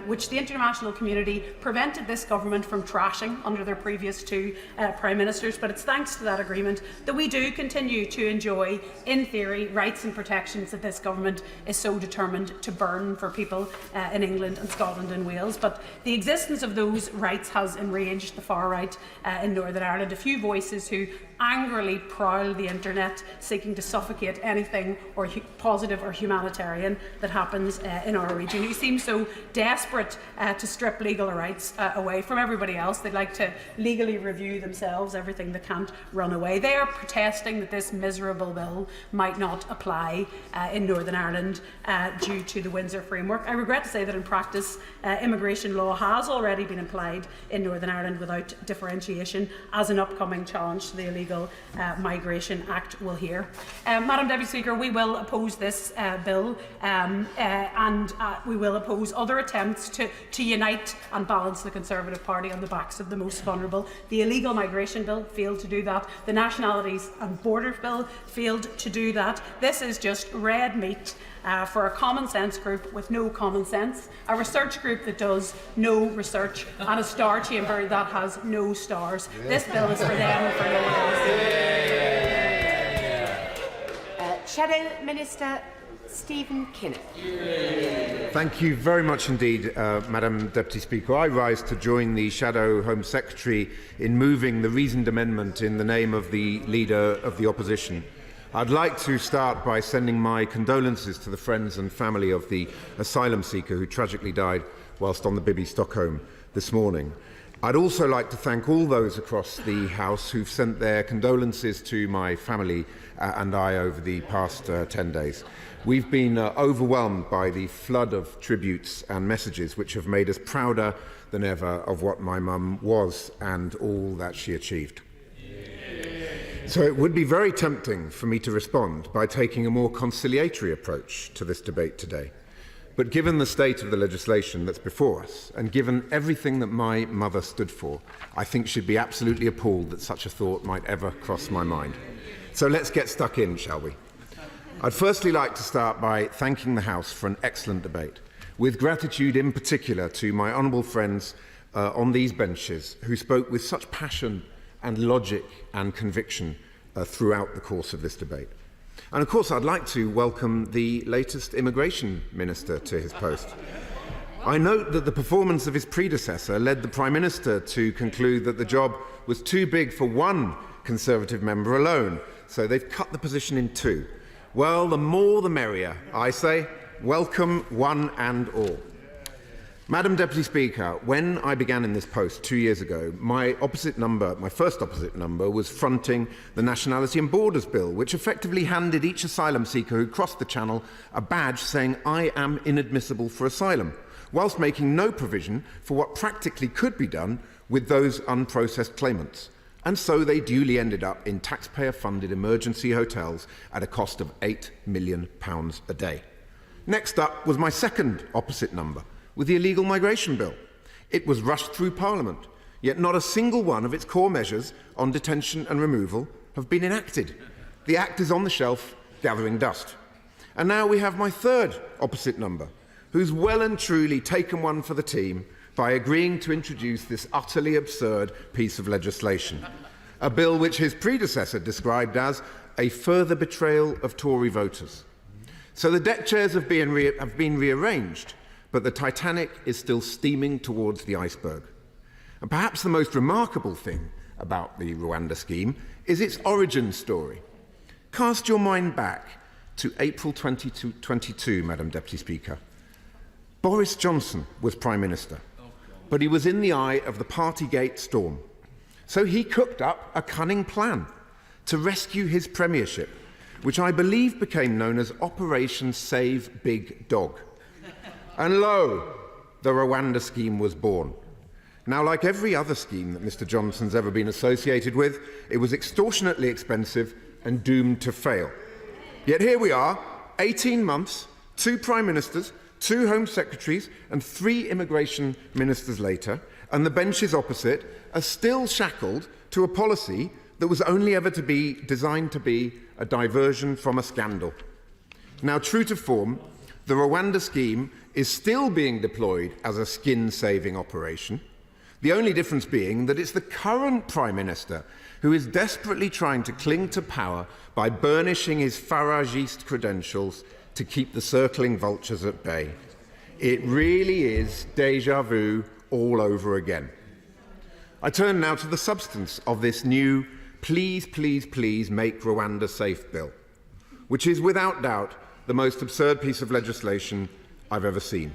which the international community prevented this government from trashing under their previous two Prime Ministers, but it's thanks to that agreement that we do continue to enjoy, in theory, rights and protections that this government is so determined to burn for people in England and Scotland and Wales. But the existence of those rights has enraged the far right in Northern Ireland. A few voices who angrily prowl the internet, seeking to suffocate anything or positive or humanitarian that happens in our region. He seems so desperate to strip legal rights away from everybody else. They'd like to legally review themselves, everything that can't run away. They are protesting that this miserable bill might not apply in Northern Ireland due to the Windsor framework. I regret to say that in practice, immigration law has already been applied in Northern Ireland without differentiation, as an upcoming challenge to the Illegal Migration Act will hear. Madam Deputy Speaker, we will oppose this bill and we will oppose other attempts to unite and balance the Conservative Party on the backs of the most vulnerable. The Illegal Migration Bill failed to do that. The Nationalities and Borders Bill failed to do that. This is just red meat for a common sense group with no common sense, a research group that does no research, and a star chamber that has no stars. This bill is for them and for no one else. Shadow Minister Stephen Kinnock. Thank you very much indeed, Madam Deputy Speaker. I rise to join the Shadow Home Secretary in moving the reasoned amendment in the name of the Leader of the Opposition. I'd like to start by sending my condolences to the friends and family of the asylum seeker who tragically died whilst on the Bibby Stockholm this morning. I'd also like to thank all those across the House who've sent their condolences to my family and I over the past 10 days. We've been overwhelmed by the flood of tributes and messages which have made us prouder than ever of what my mum was and all that she achieved. So it would be very tempting for me to respond by taking a more conciliatory approach to this debate today. But given the state of the legislation that's before us, and given everything that my mother stood for, I think she'd be absolutely appalled that such a thought might ever cross my mind. So let's get stuck in, shall we? I'd firstly like to start by thanking the House for an excellent debate, with gratitude in particular to my honourable friends on these benches who spoke with such passion and logic and conviction throughout the course of this debate. And of course, I'd like to welcome the latest Immigration Minister to his post. I note that the performance of his predecessor led the Prime Minister to conclude that the job was too big for one Conservative member alone, so they've cut the position in two. Well, the more the merrier, I say. Welcome one and all. Madam Deputy Speaker, when I began in this post 2 years ago, my first opposite number was fronting the Nationality and Borders Bill, which effectively handed each asylum seeker who crossed the Channel a badge saying, "I am inadmissible for asylum," whilst making no provision for what practically could be done with those unprocessed claimants. And so they duly ended up in taxpayer-funded emergency hotels at a cost of £8 million a day. Next up was my second opposite number, with the Illegal Migration Bill. It was rushed through Parliament, yet not a single one of its core measures on detention and removal have been enacted. The Act is on the shelf, gathering dust. And now we have my third opposite number, who's well and truly taken one for the team by agreeing to introduce this utterly absurd piece of legislation, a bill which his predecessor described as a further betrayal of Tory voters. So the deck chairs have been rearranged, but the Titanic is still steaming towards the iceberg. And perhaps the most remarkable thing about the Rwanda scheme is its origin story. Cast your mind back to April 2022, Madam Deputy Speaker. Boris Johnson was Prime Minister, but he was in the eye of the Partygate storm. So he cooked up a cunning plan to rescue his premiership, which I believe became known as Operation Save Big Dog. And lo, the Rwanda scheme was born. Now, like every other scheme that Mr Johnson's ever been associated with, it was extortionately expensive and doomed to fail. Yet here we are, 18 months, 2 Prime Ministers, 2 Home Secretaries and 3 Immigration Ministers later, and the benches opposite are still shackled to a policy that was only ever designed to be a diversion from a scandal. Now, true to form, the Rwanda scheme is still being deployed as a skin-saving operation, the only difference being that it's the current Prime Minister who is desperately trying to cling to power by burnishing his Faragist credentials to keep the circling vultures at bay. It really is déjà vu all over again. I turn now to the substance of this new please, please, please make Rwanda safe bill, which is without doubt the most absurd piece of legislation I've ever seen,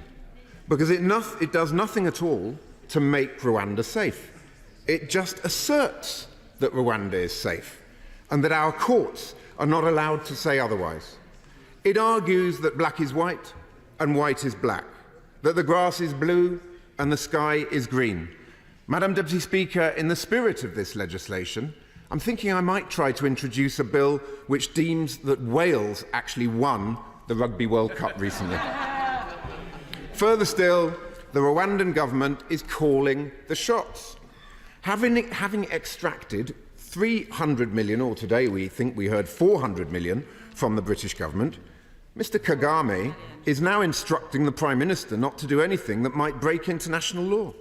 because it does nothing at all to make Rwanda safe. It just asserts that Rwanda is safe and that our courts are not allowed to say otherwise. It argues that black is white and white is black, that the grass is blue and the sky is green. Madam Deputy Speaker, in the spirit of this legislation, I'm thinking I might try to introduce a bill which deems that Wales actually won the Rugby World Cup recently. Further still, the Rwandan government is calling the shots. Having extracted 300 million, or today we think we heard 400 million, from the British government, Mr Kagame is now instructing the Prime Minister not to do anything that might break international law.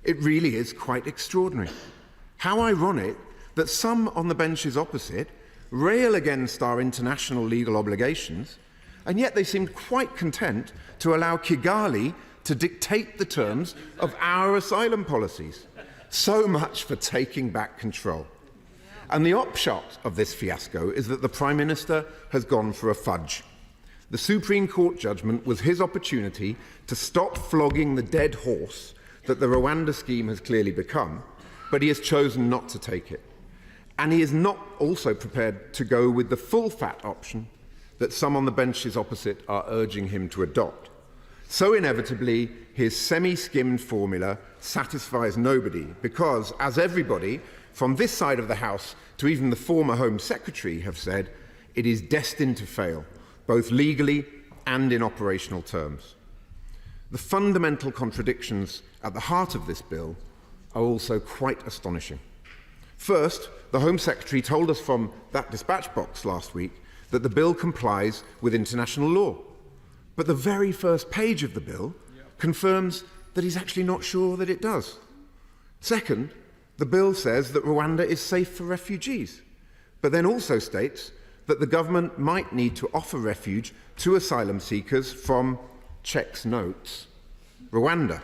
It really is quite extraordinary. How ironic that some on the benches opposite rail against our international legal obligations, and yet they seemed quite content to allow Kigali to dictate the terms of our asylum policies. So much for taking back control. And the upshot of this fiasco is that the Prime Minister has gone for a fudge. The Supreme Court judgment was his opportunity to stop flogging the dead horse that the Rwanda scheme has clearly become, but he has chosen not to take it. And he is not also prepared to go with the full-fat option that some on the benches opposite are urging him to adopt. So inevitably, his semi-skimmed formula satisfies nobody because, as everybody, from this side of the House to even the former Home Secretary have said, it is destined to fail, both legally and in operational terms. The fundamental contradictions at the heart of this bill are also quite astonishing. First, the Home Secretary told us from that dispatch box last week that the bill complies with international law. But the very first page of the bill confirms that he's actually not sure that it does. Second, the bill says that Rwanda is safe for refugees, but then also states that the government might need to offer refuge to asylum seekers from, checks notes, Rwanda.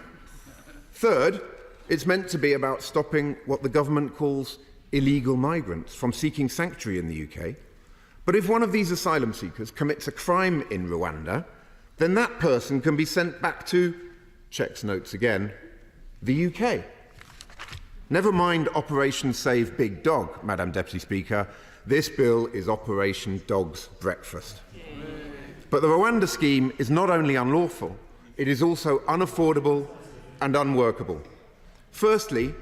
Third, it's meant to be about stopping what the government calls illegal migrants from seeking sanctuary in the UK. But if one of these asylum seekers commits a crime in Rwanda, then that person can be sent back to, checks notes again, the UK. Never mind Operation Save Big Dog, Madam Deputy Speaker, this bill is Operation Dog's Breakfast. But the Rwanda scheme is not only unlawful, it is also unaffordable and unworkable. Firstly,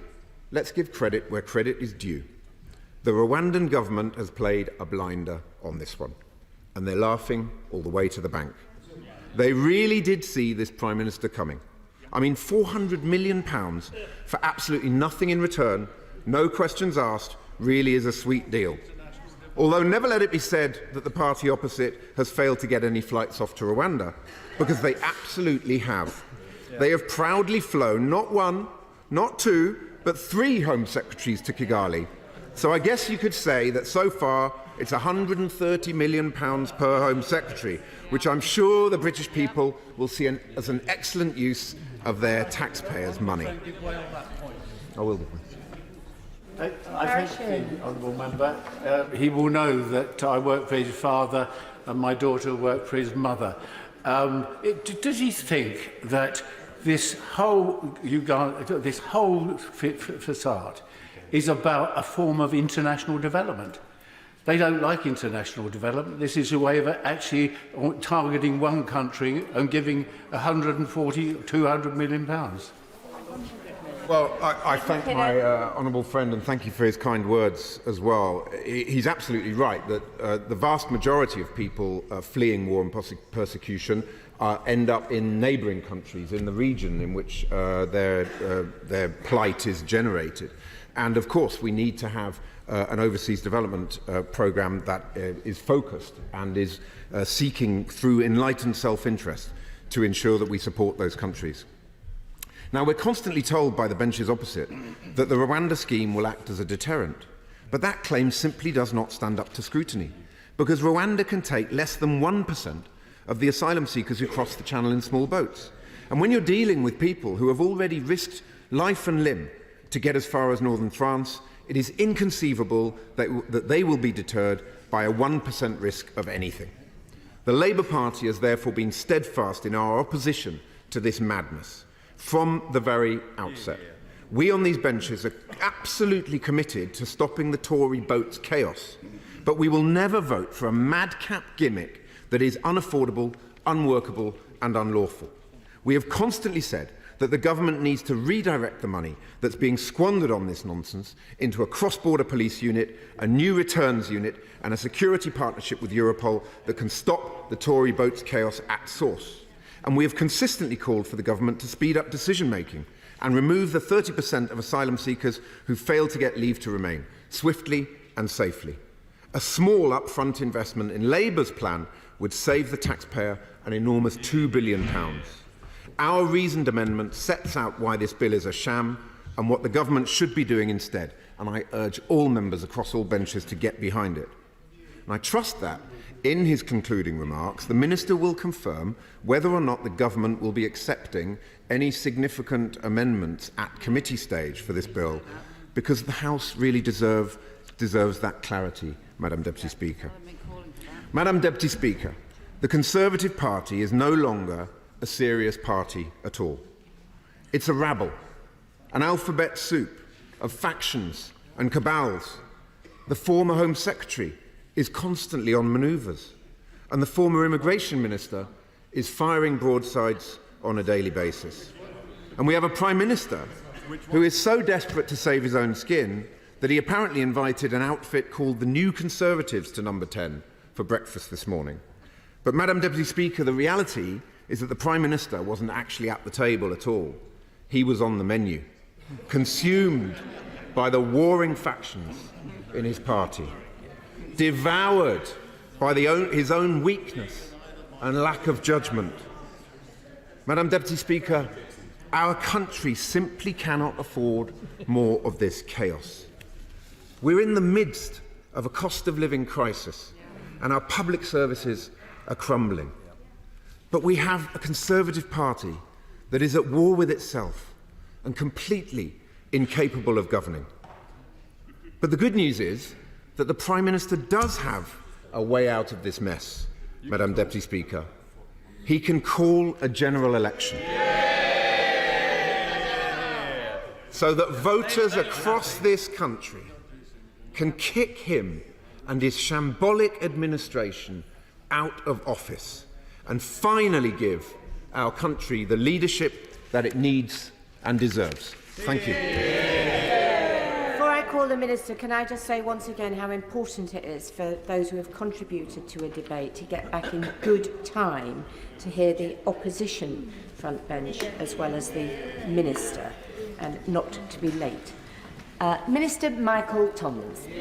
let's give credit where credit is due. The Rwandan government has played a blinder on this one, and they're laughing all the way to the bank. They really did see this Prime Minister coming. I mean, £400 million for absolutely nothing in return, no questions asked, really is a sweet deal. Although never let it be said that the party opposite has failed to get any flights off to Rwanda, because they absolutely have. They have proudly flown not one, not two, but 3 Home Secretaries to Kigali. So I guess you could say that so far it's £130 million per Home Secretary, which I'm sure the British people will see as an excellent use of their taxpayers' money. I will. I think the honourable member, he will know that I work for his father and my daughter worked for his mother. Does he think that this whole facade is about a form of international development? They don't like international development. This is a way of actually targeting one country and giving 140, 200 million pounds. Well, I thank my honourable friend and thank you for his kind words as well. He's absolutely right that the vast majority of people fleeing war and persecution end up in neighbouring countries in the region in which their plight is generated. And of course we need to have an overseas development programme that is focused and is seeking through enlightened self-interest to ensure that we support those countries. Now, we're constantly told by the benches opposite that the Rwanda scheme will act as a deterrent, but that claim simply does not stand up to scrutiny, because Rwanda can take less than 1% of the asylum seekers who cross the channel in small boats. And when you're dealing with people who have already risked life and limb to get as far as northern France, It is inconceivable that they will be deterred by a 1% risk of anything. The Labour Party has therefore been steadfast in our opposition to this madness from the very outset. We on these benches are absolutely committed to stopping the Tory boat's chaos, but we will never vote for a madcap gimmick that is unaffordable, unworkable and unlawful. We have constantly said that the government needs to redirect the money that's being squandered on this nonsense into a cross-border police unit, a new returns unit and a security partnership with Europol that can stop the Tory boat's chaos at source. And we have consistently called for the government to speed up decision-making and remove the 30% of asylum seekers who fail to get leave to remain, swiftly and safely. A small upfront investment in Labour's plan would save the taxpayer an enormous £2 billion. Our reasoned amendment sets out why this bill is a sham and what the government should be doing instead, and I urge all members across all benches to get behind it. And I trust that, in his concluding remarks, the Minister will confirm whether or not the government will be accepting any significant amendments at committee stage for this bill, because the House really deserves that clarity, Madam Deputy Speaker. Madam Deputy Speaker, the Conservative Party is no longer a serious party at all. It's a rabble, an alphabet soup of factions and cabals. The former Home Secretary is constantly on manoeuvres, and the former Immigration Minister is firing broadsides on a daily basis. And we have a Prime Minister who is so desperate to save his own skin that he apparently invited an outfit called the New Conservatives to number 10 for breakfast this morning. But, Madam Deputy Speaker, the reality is that the Prime Minister wasn't actually at the table at all. He was on the menu, consumed by the warring factions in his party, devoured by his own weakness and lack of judgment. Madam Deputy Speaker, our country simply cannot afford more of this chaos. We're in the midst of a cost of living crisis, and our public services are crumbling. But we have a Conservative Party that is at war with itself and completely incapable of governing. But the good news is that the Prime Minister does have a way out of this mess, Madam Deputy Speaker. He can call a general election so that voters across this country can kick him and his shambolic administration out of office and finally give our country the leadership that it needs and deserves. Thank you. Before I call the Minister, can I just say once again how important it is for those who have contributed to a debate to get back in good time to hear the opposition front bench as well as the Minister, and not to be late. Minister Michael Tomlinson.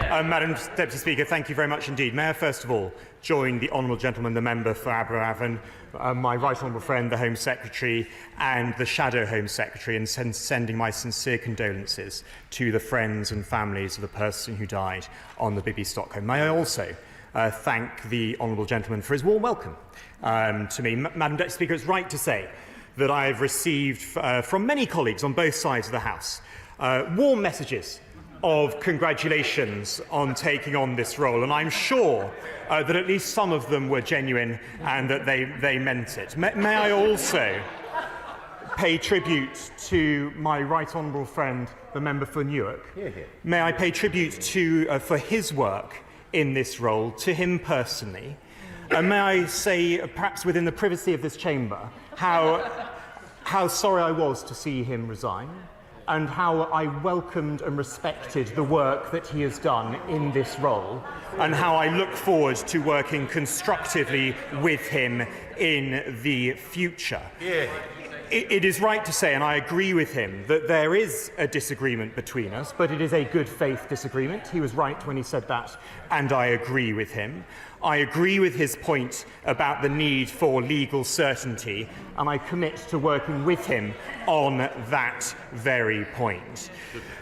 Madam Deputy Speaker, thank you very much indeed. May I first of all join the honourable gentleman, the member for Aberavon, my right honourable friend, the Home Secretary, and the Shadow Home Secretary, in sending my sincere condolences to the friends and families of the person who died on the Bibby Stockholm. May I also thank the honourable gentleman for his warm welcome to me. Madam Deputy Speaker, it's right to say that I have received from many colleagues on both sides of the House warm messages of congratulations on taking on this role, and I'm sure that at least some of them were genuine and that they meant it. May I also pay tribute to my right honourable friend, the member for Newark. May I pay tribute to for his work in this role, to him personally. And may I say, perhaps within the privacy of this chamber, how sorry I was to see him resign, and how I welcomed and respected the work that he has done in this role, and how I look forward to working constructively with him in the future. It is right to say, and I agree with him, that there is a disagreement between us, but it is a good faith disagreement. He was right when he said that, and I agree with him. I agree with his point about the need for legal certainty, and I commit to working with him on that very point.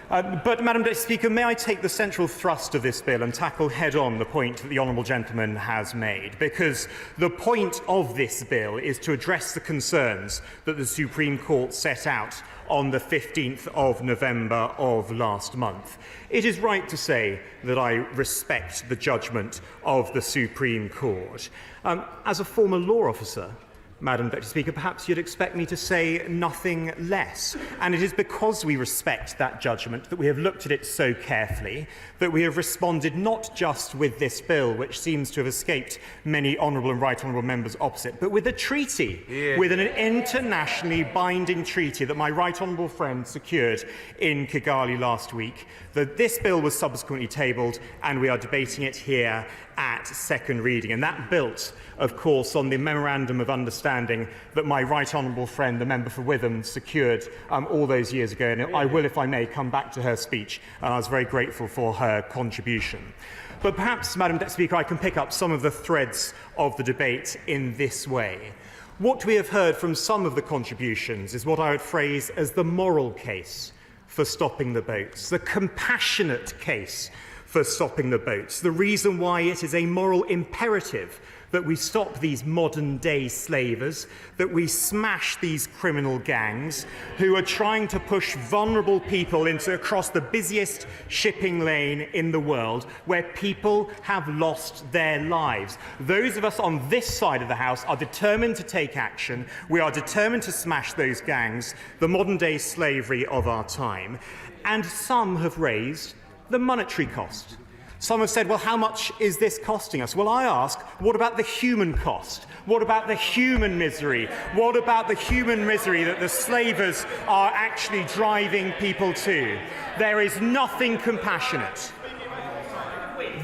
But, Madam Deputy Speaker, may I take the central thrust of this bill and tackle head-on the point that the honourable gentleman has made? Because the point of this bill is to address the concerns that the Supreme Court set out on the 15th of November of last month. It is right to say that I respect the judgment of the Supreme Court. As a former law officer, Madam Deputy Speaker, perhaps you'd expect me to say nothing less. And it is because we respect that judgment that we have looked at it so carefully, that we have responded not just with this bill, which seems to have escaped many honourable and right honourable members opposite, but with a treaty, with an internationally binding treaty that my right honourable friend secured in Kigali last week. This bill was subsequently tabled, and we are debating it here at second reading. And that built, of course, on the Memorandum of Understanding that my right honourable friend, the member for Witham, secured all those years ago. And I will, if I may, come back to her speech. And I was very grateful for her contribution. But perhaps, Madam Deputy Speaker, I can pick up some of the threads of the debate in this way. What we have heard from some of the contributions is what I would phrase as the moral case for stopping the boats, the compassionate case for stopping the boats, the reason why it is a moral imperative that we stop these modern-day slavers, that we smash these criminal gangs who are trying to push vulnerable people across the busiest shipping lane in the world, where people have lost their lives. Those of us on this side of the House are determined to take action. We are determined to smash those gangs, the modern-day slavery of our time. And some have raised the monetary cost. Some have said, well, how much is this costing us? Well, I ask, what about the human cost? What about the human misery? What about the human misery that the slavers are actually driving people to? There is nothing compassionate.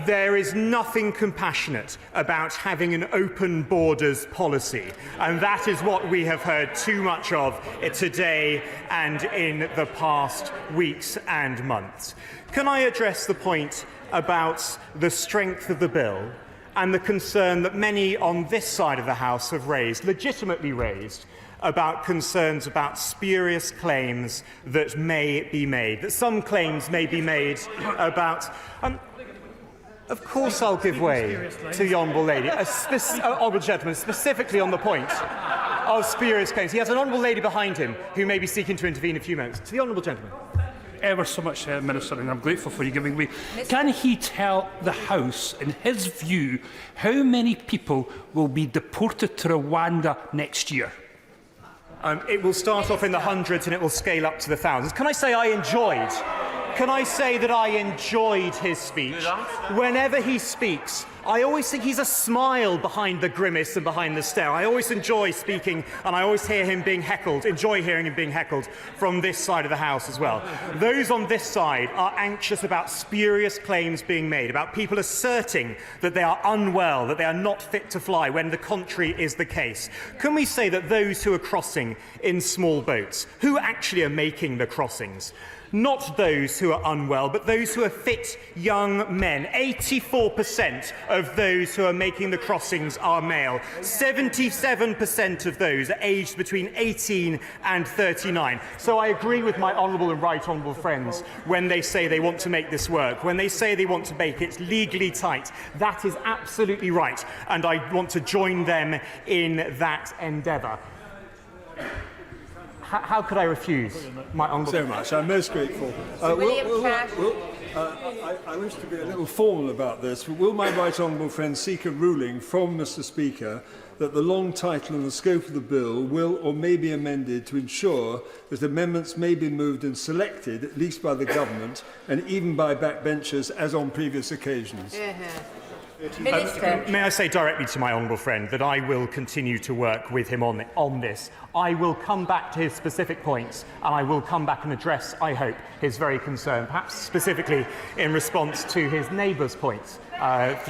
There is nothing compassionate about having an open borders policy, and that is what we have heard too much of today and in the past weeks and months. Can I address the point about the strength of the bill and the concern that many on this side of the House have raised, legitimately raised, about concerns about spurious claims that may be made, that some claims may be made about... Of course I'll give way to the Honourable Lady, Honourable Gentleman, specifically on the point of spurious claims. He has an Honourable Lady behind him who may be seeking to intervene in a few moments. To the Honourable Gentleman. Ever so much, Minister, and I'm grateful for you giving me. Can he tell the House, in his view, how many people will be deported to Rwanda next year? It will start off in the hundreds and it will scale up to the thousands. Can I say I enjoyed? Can I say that I enjoyed his speech? Whenever he speaks, I always think he's a smile behind the grimace and behind the stare. I always enjoy speaking, and I always hear him being heckled, enjoy hearing him being heckled from this side of the House as well. Those on this side are anxious about spurious claims being made, about people asserting that they are unwell, that they are not fit to fly, when the contrary is the case. Can we say that those who are crossing in small boats, who actually are making the crossings, not those who are unwell, but those who are fit young men. 84% of those who are making the crossings are male. 77% of those are aged between 18 and 39. So I agree with my honourable and right honourable friends when they say they want to make this work, when they say they want to make it legally tight. That is absolutely right, and I want to join them in that endeavour. How could I refuse my honourable... So much. I'm most grateful. I wish to be a little formal about this. Will my right honourable friend seek a ruling from Mr Speaker that the long title and the scope of the bill will or may be amended to ensure that amendments may be moved and selected, at least by the government, and even by backbenchers, as on previous occasions? May I say directly to my honourable friend that I will continue to work with him on this. I will come back to his specific points, and I will come back and address, I hope, his very concern, perhaps specifically in response to his neighbour's points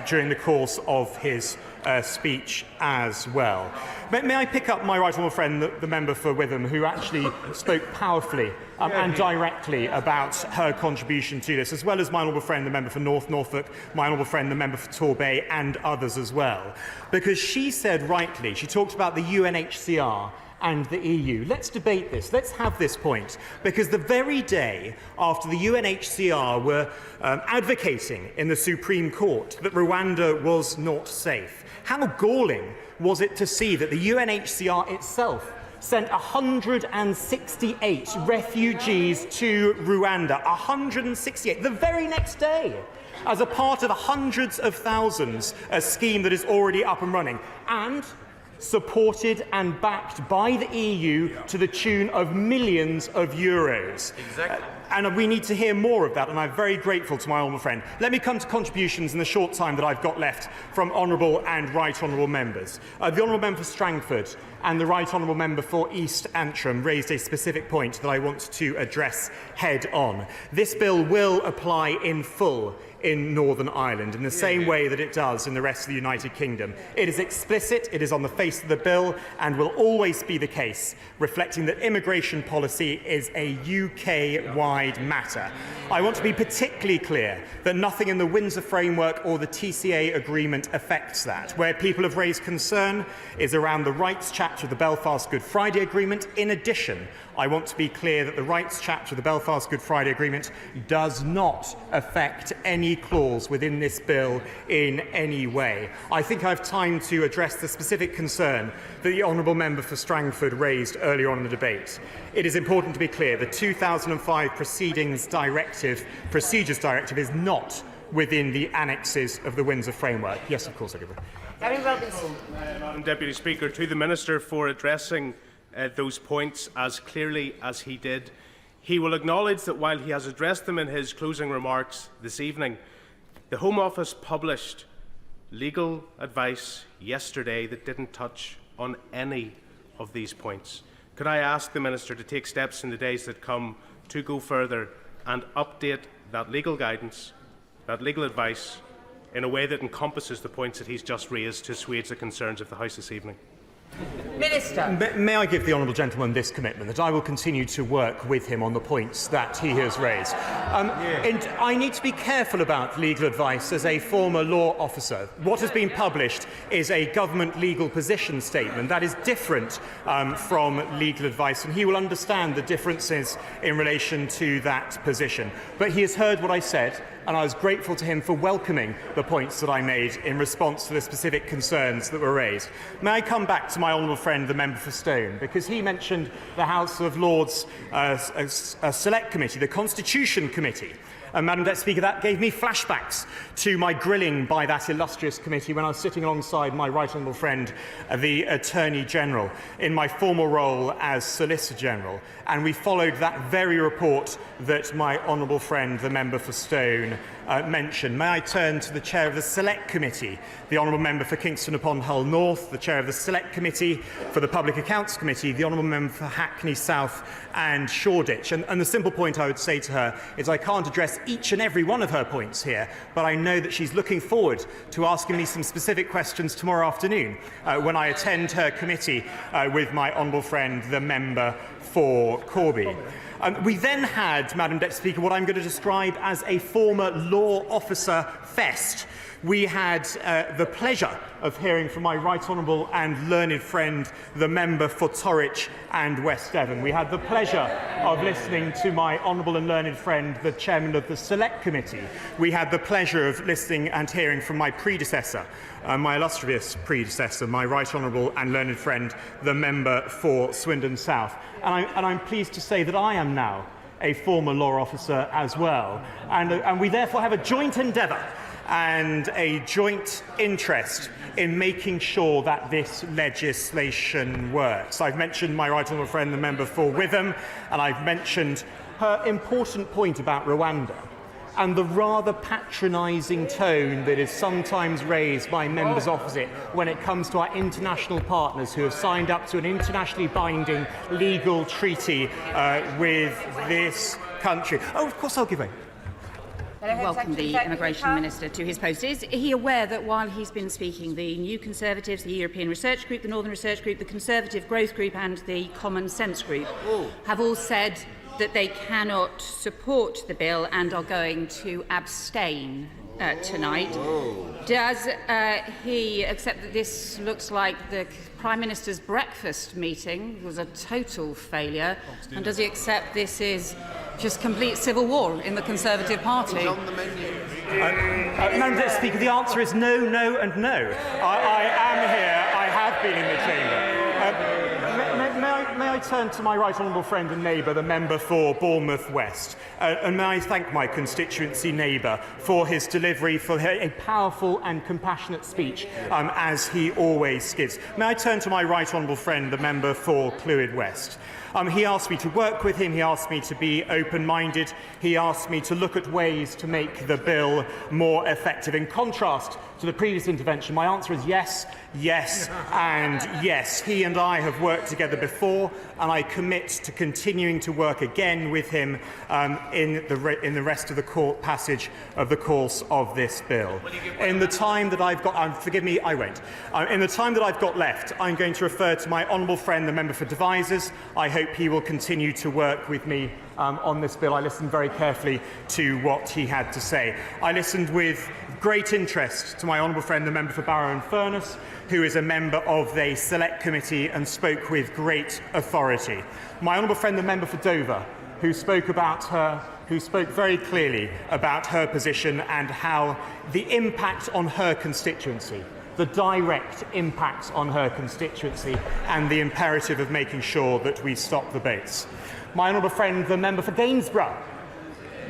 during the course of his speech as well. May I pick up my right honourable friend, the member for Witham, who actually spoke powerfully and directly about her contribution to this, as well as my honourable friend, the member for North Norfolk, my honourable friend, the member for Torbay, and others as well. Because she said rightly, she talked about the UNHCR and the EU. Let's debate this. Let's have this point. Because the very day after the UNHCR were advocating in the Supreme Court that Rwanda was not safe, how galling was it to see that the UNHCR itself sent 168 refugees to Rwanda. 168, the very next day, as a part of hundreds of thousands, a scheme that is already up and running, and supported and backed by the EU to the tune of millions of euros. Exactly. And we need to hear more of that, and I'm very grateful to my honourable friend. Let me come to contributions in the short time that I've got left from honourable and right honourable members. The honourable member for Strangford and the right honourable member for East Antrim raised a specific point that I want to address head on. This bill will apply in full in Northern Ireland in the same way that it does in the rest of the United Kingdom. It is explicit, it is on the face of the bill, and will always be the case, reflecting that immigration policy is a UK-wide matter. I want to be particularly clear that nothing in the Windsor Framework or the TCA agreement affects that. Where people have raised concern is around the rights chapter of the Belfast Good Friday Agreement. In addition, I want to be clear that the rights chapter of the Belfast Good Friday Agreement does not affect any clause within this bill in any way. I think I have time to address the specific concern that the honourable member for Strangford raised earlier on in the debate. It is important to be clear the 2005 Procedures Directive is not within the annexes of the Windsor Framework. Yes, of course, I give it. Madam Deputy Speaker, to the Minister for addressing those points as clearly as he did. He will acknowledge that while he has addressed them in his closing remarks this evening, the Home Office published legal advice yesterday that didn't touch on any of these points. Could I ask the Minister to take steps in the days that come to go further and update that legal guidance, that legal advice, in a way that encompasses the points that he's just raised to assuage the concerns of the House this evening? Minister. May I give the honourable gentleman this commitment, that I will continue to work with him on the points that he has raised. And I need to be careful about legal advice as a former law officer. What has been published is a government legal position statement. That is different from legal advice, and he will understand the differences in relation to that position. But he has heard what I said, and I was grateful to him for welcoming the points that I made in response to the specific concerns that were raised. May I come back to my honourable friend, the member for Stone, because he mentioned the House of Lords Select Committee, the Constitution Committee. Madam Deputy Speaker, that gave me flashbacks to my grilling by that illustrious committee when I was sitting alongside my right honourable friend, the Attorney General, in my formal role as Solicitor General. And we followed that very report that my honourable friend, the member for Stone, mentioned. May I turn to the Chair of the Select Committee, the honourable member for Kingston upon Hull North, the Chair of the Select Committee for the Public Accounts Committee, the honourable member for Hackney South and Shoreditch. And the simple point I would say to her is I can't address each and every one of her points here, but I know that she's looking forward to asking me some specific questions tomorrow afternoon when I attend her committee with my honourable friend, the member for Corby. We then had, Madam Deputy Speaker, what I'm going to describe as a former law officer fest. We had the pleasure of hearing from my right honourable and learned friend, the member for Torwich and West Devon. We had the pleasure of listening to my honourable and learned friend, the chairman of the Select Committee. We had the pleasure of listening and hearing from my predecessor, my illustrious predecessor, my right honourable and learned friend, the member for Swindon South. And I'm pleased to say that I am now a former law officer as well. And we therefore have a joint endeavour and a joint interest in making sure that this legislation works. I've mentioned my right honourable friend, the member for Witham, and I've mentioned her important point about Rwanda and the rather patronising tone that is sometimes raised by members opposite when it comes to our international partners who have signed up to an internationally binding legal treaty with this country. Oh, of course I'll give way. Welcome the Immigration Minister to his post. Is he aware that while he's been speaking, the New Conservatives, the European Research Group, the Northern Research Group, the Conservative Growth Group and the Common Sense Group have all said that they cannot support the bill and are going to abstain tonight? Does he accept that this looks like the Prime Minister's breakfast meeting was a total failure? And does he accept this is just complete civil war in the Conservative Party? Madam Deputy Speaker, the answer is no, no and no. I am here. I have been in the chamber. I turn to my right honourable friend and neighbour, the member for Bournemouth West, and may I thank my constituency neighbour for his delivery, for a powerful and compassionate speech, as he always gives. May I turn to my right honourable friend, the member for Clwyd West. He asked me to work with him, he asked me to be open-minded, he asked me to look at ways to make the bill more effective. In contrast to the previous intervention, my answer is yes, yes, and yes. He and I have worked together before, and I commit to continuing to work again with him in the rest of the passage of the course of this bill. In the time that I've got, forgive me, I won't. In the time that I've got left, I'm going to refer to my honourable friend, the member for Devizes. I hope he will continue to work with me on this bill. I listened very carefully to what he had to say. I listened with great interest to my honourable friend, the member for Barrow and Furness, who is a member of the Select Committee and spoke with great authority. My honourable friend, the member for Dover, who spoke very clearly about her position and how the impact on her constituency, the direct impact on her constituency, and the imperative of making sure that we stop the boats. My honourable friend, the member for Gainsborough,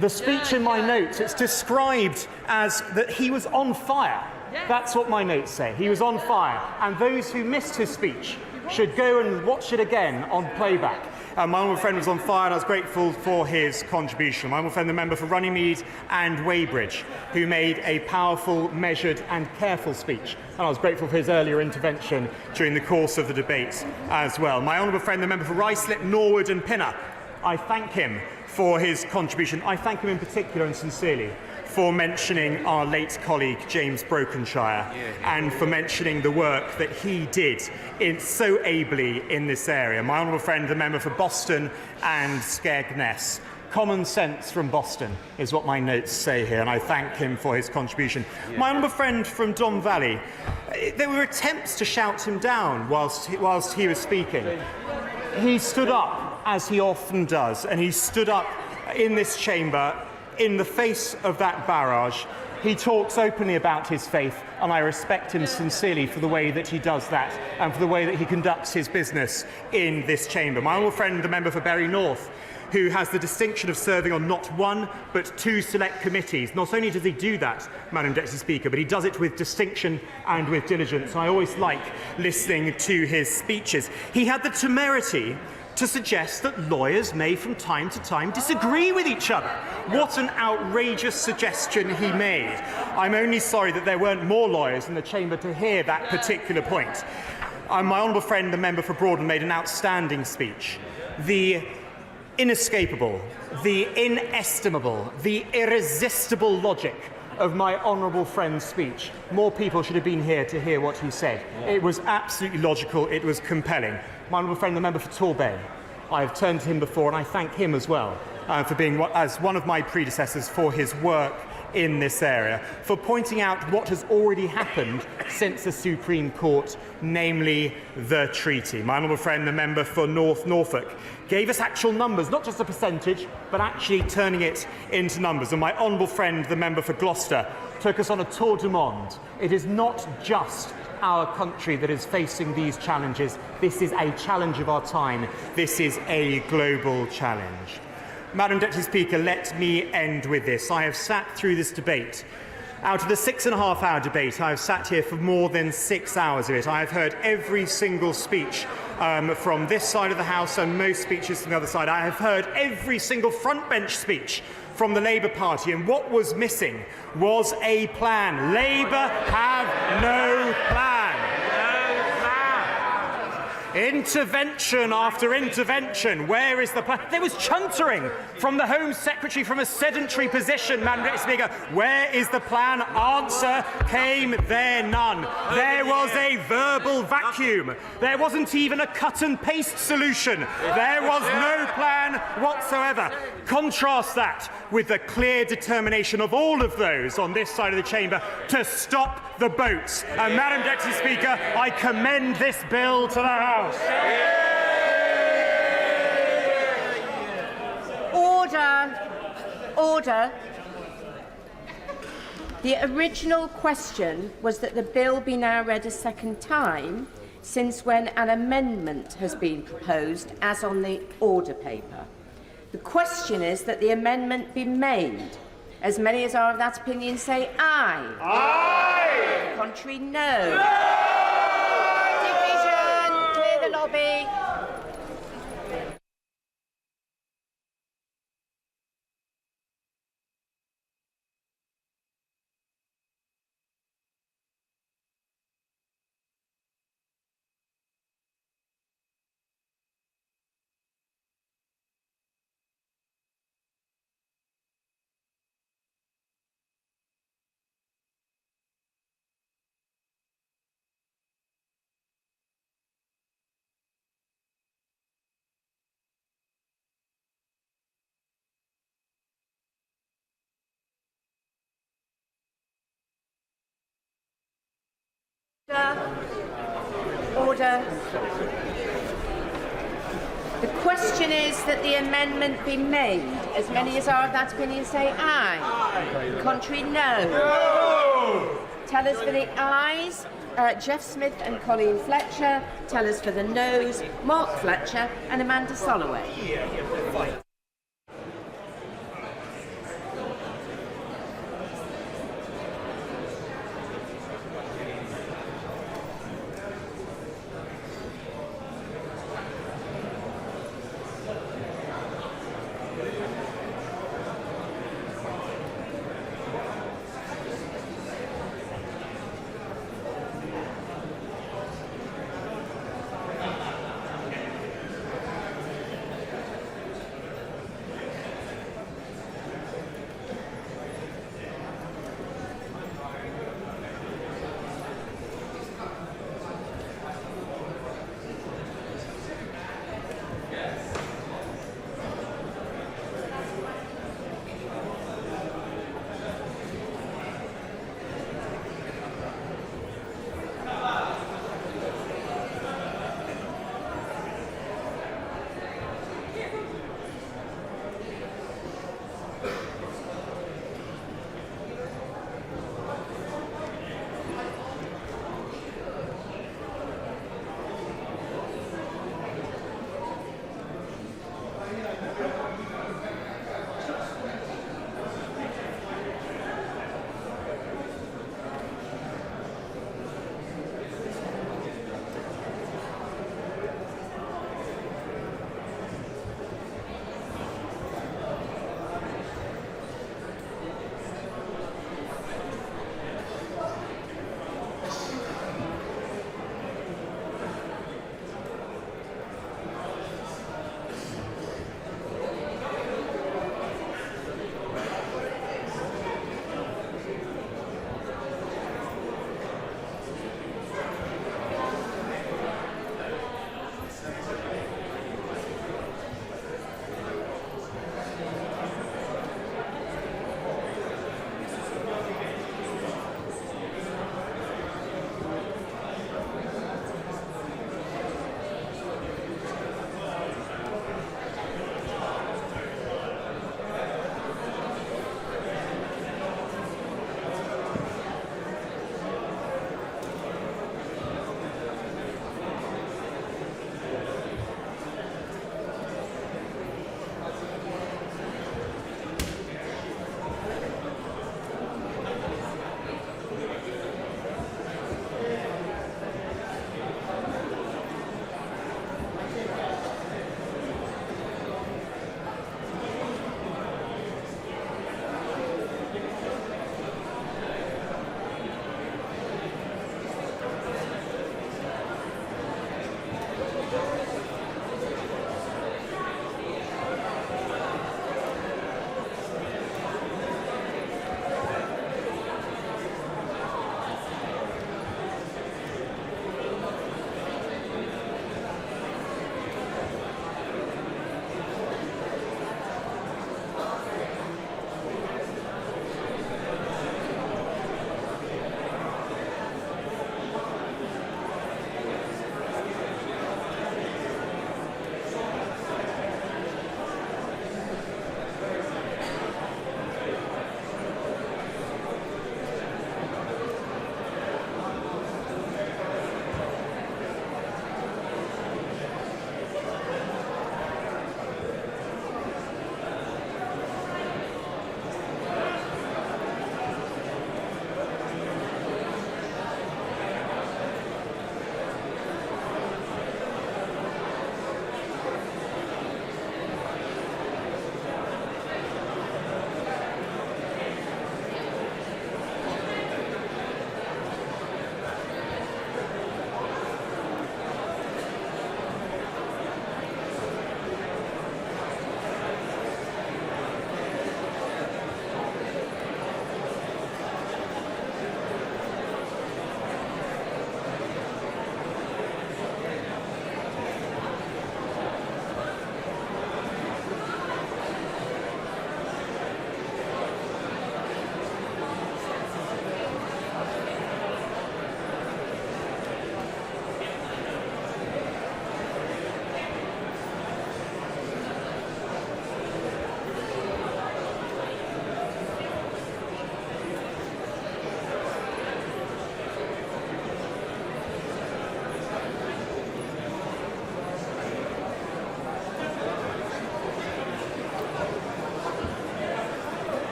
the speech in my notes, it's described as that he was on fire. That's what my notes say. He was on fire. And those who missed his speech should go and watch it again on playback. My honourable friend was on fire, and I was grateful for his contribution. My honourable friend, the member for Runnymede and Weybridge, who made a powerful, measured and careful speech. And I was grateful for his earlier intervention during the course of the debates as well. My honourable friend, the member for Ruislip, Norwood and Pinner, I thank him for his contribution. I thank him in particular and sincerely for mentioning our late colleague James Brokenshire and for mentioning the work that he did so ably in this area. My honourable friend, the member for Boston and Skegness. Common sense from Boston is what my notes say here, and I thank him for his contribution. My honourable friend from Don Valley, there were attempts to shout him down whilst he was speaking. He stood up, as he often does, and he stood up in this chamber in the face of that barrage. He talks openly about his faith, and I respect him sincerely for the way that he does that and for the way that he conducts his business in this chamber. My honourable friend, the member for Bury North, who has the distinction of serving on not one but two select committees. Not only does he do that, Madam Deputy Speaker, but he does it with distinction and with diligence. I always like listening to his speeches. He had the temerity to suggest that lawyers may from time to time disagree with each other. What an outrageous suggestion he made. I'm only sorry that there weren't more lawyers in the chamber to hear that particular point. My honourable friend, the member for Broughton, made an outstanding speech. The inescapable, the inestimable, the irresistible logic of my honourable friend's speech. More people should have been here to hear what he said. It was absolutely logical, it was compelling. My honourable friend, the member for Torbay, I have turned to him before and I thank him as well for being, as one of my predecessors, for his work in this area, for pointing out what has already happened since the Supreme Court, namely the treaty. My honourable friend, the member for North Norfolk, gave us actual numbers, not just a percentage, but actually turning it into numbers. And my honourable friend, the member for Gloucester, took us on a tour du monde. It is not just our country that is facing these challenges. This is a challenge of our time. This is a global challenge. Madam Deputy Speaker, let me end with this. I have sat through this debate. Out of the 6.5-hour debate, I have sat here for more than 6 hours of it. I have heard every single speech from this side of the House and most speeches from the other side. I have heard every single front bench speech from the Labour Party, and what was missing was a plan. Labour have no plan. Intervention after intervention. Where is the plan? There was chuntering from the Home Secretary from a sedentary position, Madam Deputy Speaker. Where is the plan? Answer came there none. There was a verbal vacuum. There wasn't even a cut and paste solution. There was no plan whatsoever. Contrast that with the clear determination of all of those on this side of the chamber to stop the boats. And Madam Deputy Speaker, I commend this bill to the House. Order. Order. The original question was that the bill be now read a second time. since when an amendment has been proposed, as on the order paper. The question is that the amendment be made. As many as are of that opinion say aye. Aye! The contrary, no. Division, clear the lobby. Order. The question is that the amendment be made. As many as are of that opinion say aye. Aye. Contrary, no. No. Tellers for the ayes, Jeff Smith and Colleen Fletcher. Tellers for the noes, Mark Fletcher and Amanda Soloway.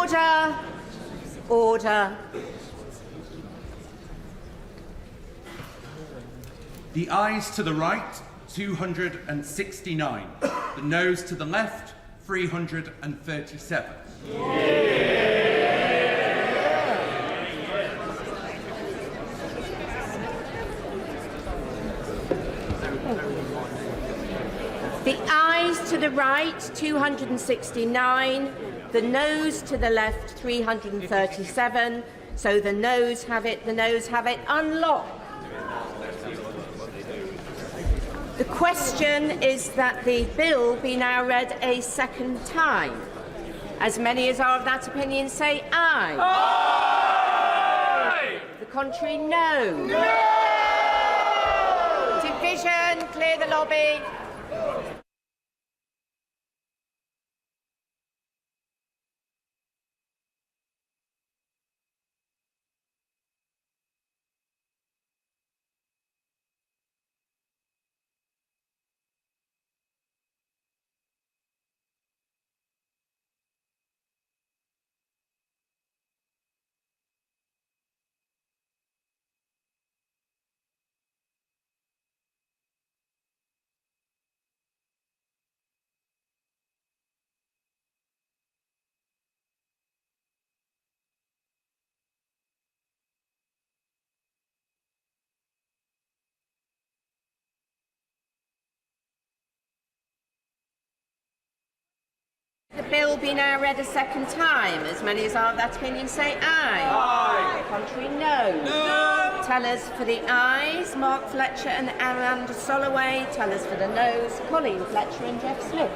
Order. Order. The ayes to the right, 269. The noes to the left, 337. The ayes to the right, 269. The noes to the left, 337. So the noes have it, the noes have it. Unlock. The question is that the bill be now read a second time. As many as are of that opinion say aye. Aye! The contrary, no. No! Division, clear the lobby. The bill be now read a second time. As many as are of that opinion say aye. Aye. Contrary, no. No. Tellers for the ayes, Mark Fletcher and Amanda Soloway. Tellers for the noes, Colleen Fletcher and Jeff Smith.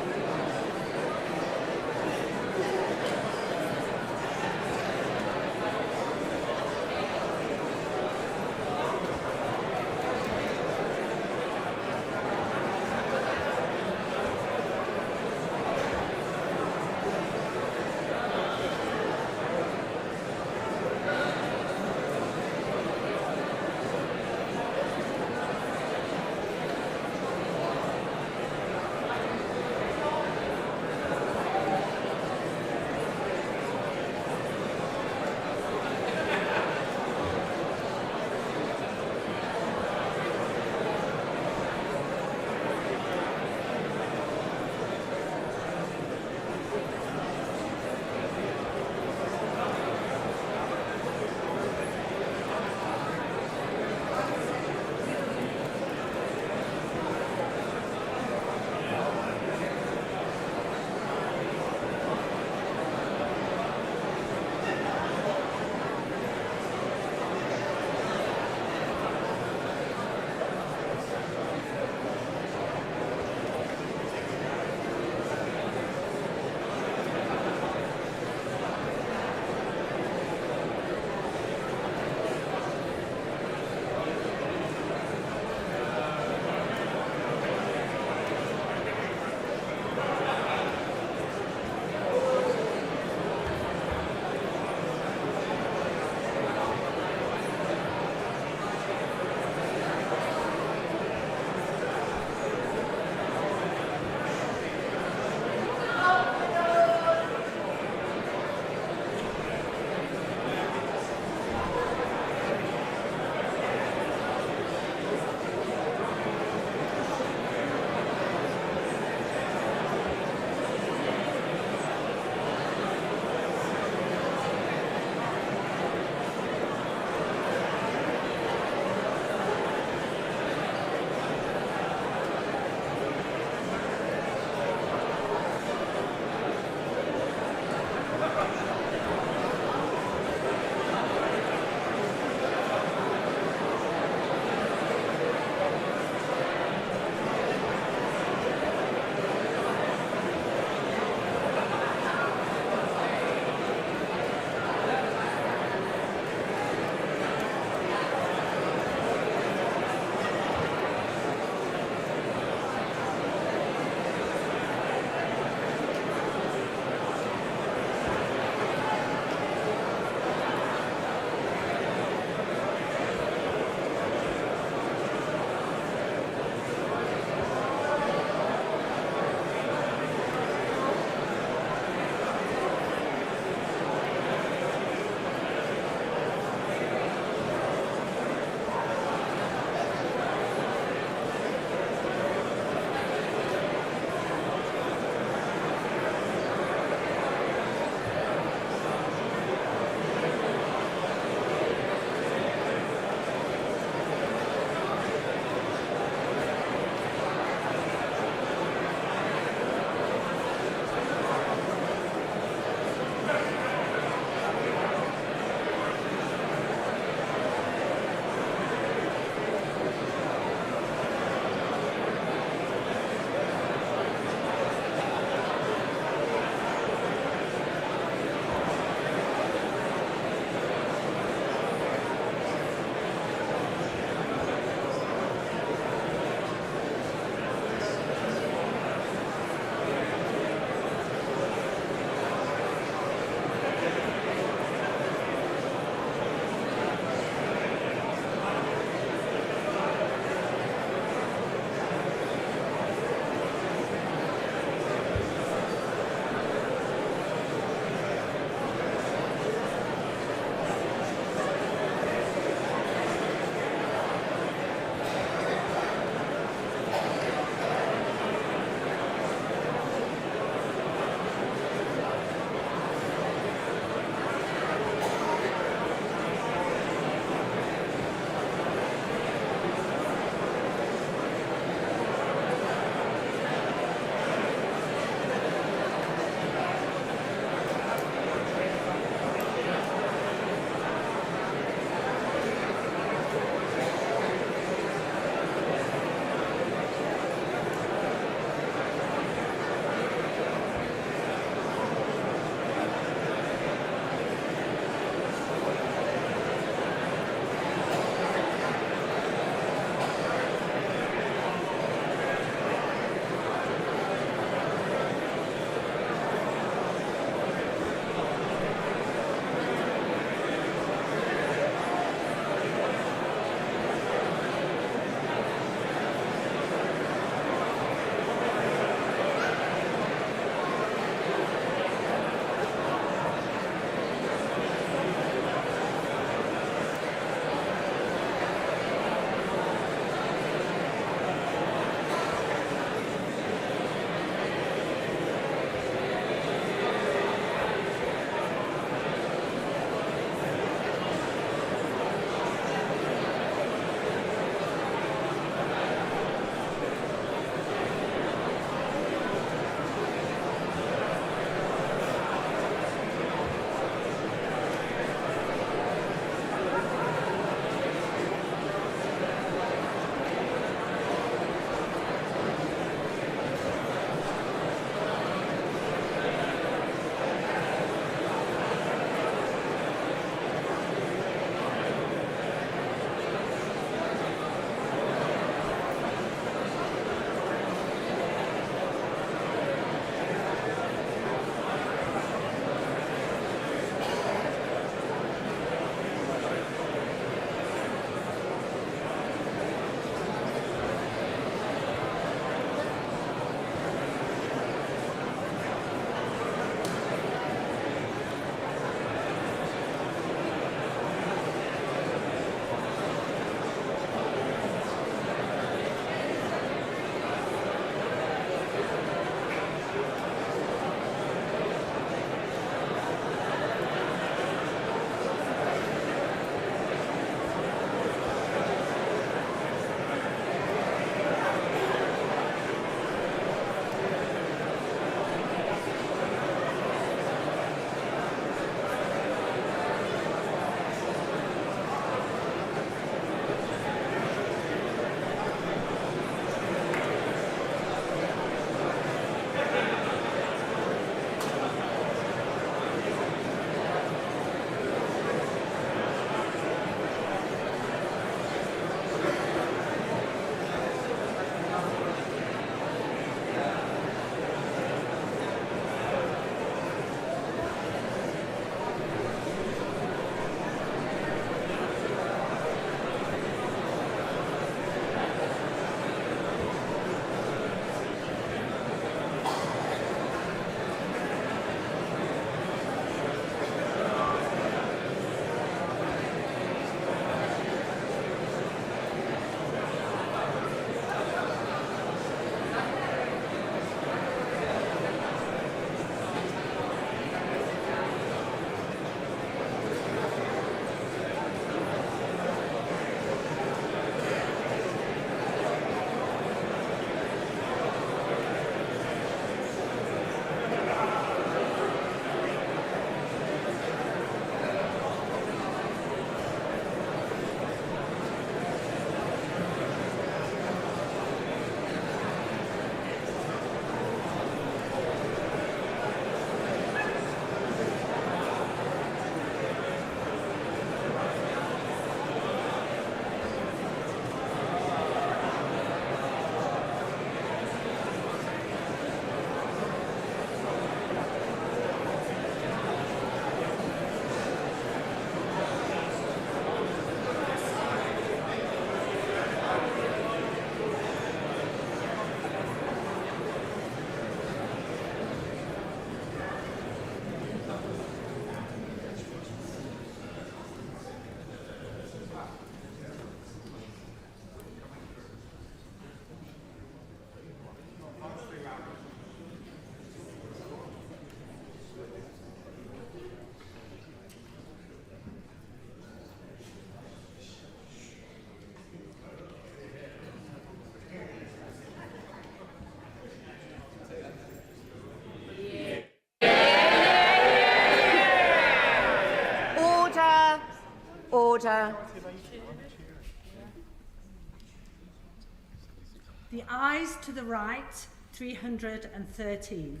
The ayes to the right, 313.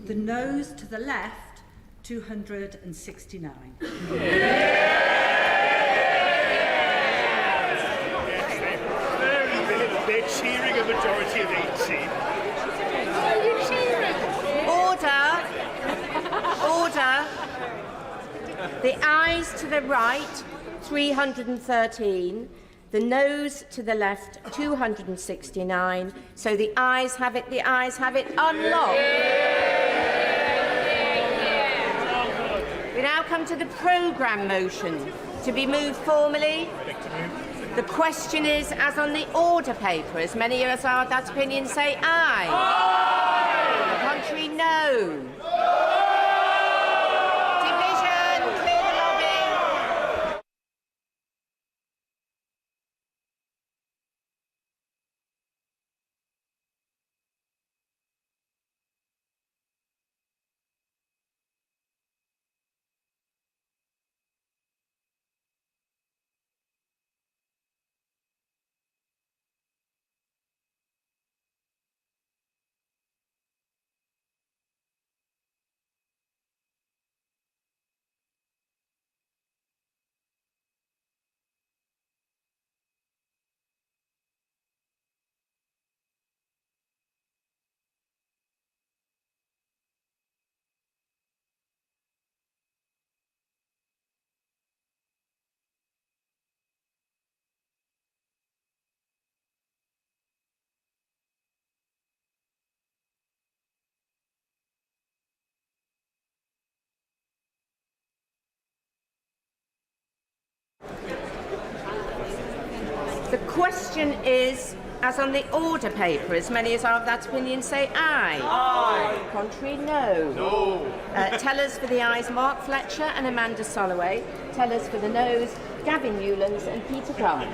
The noes to the left, 269. They're cheering a majority of 80. Order. Order. The ayes to the right, 313. The noes to the left, 269. So the ayes have it, the ayes have it. Unlocked. We now come to the programme motion. To be moved formally. The question is, as on the order paper, as many as are of that opinion say aye. Aye. The contrary, no. Division, clear the lobby. The question is, as on the order paper, as many as are of that opinion say aye. Aye. Contrary, no. No. Tellers for the ayes, Mark Fletcher and Amanda Soloway. Tellers for the noes, Gavin Newlands and Peter Grant.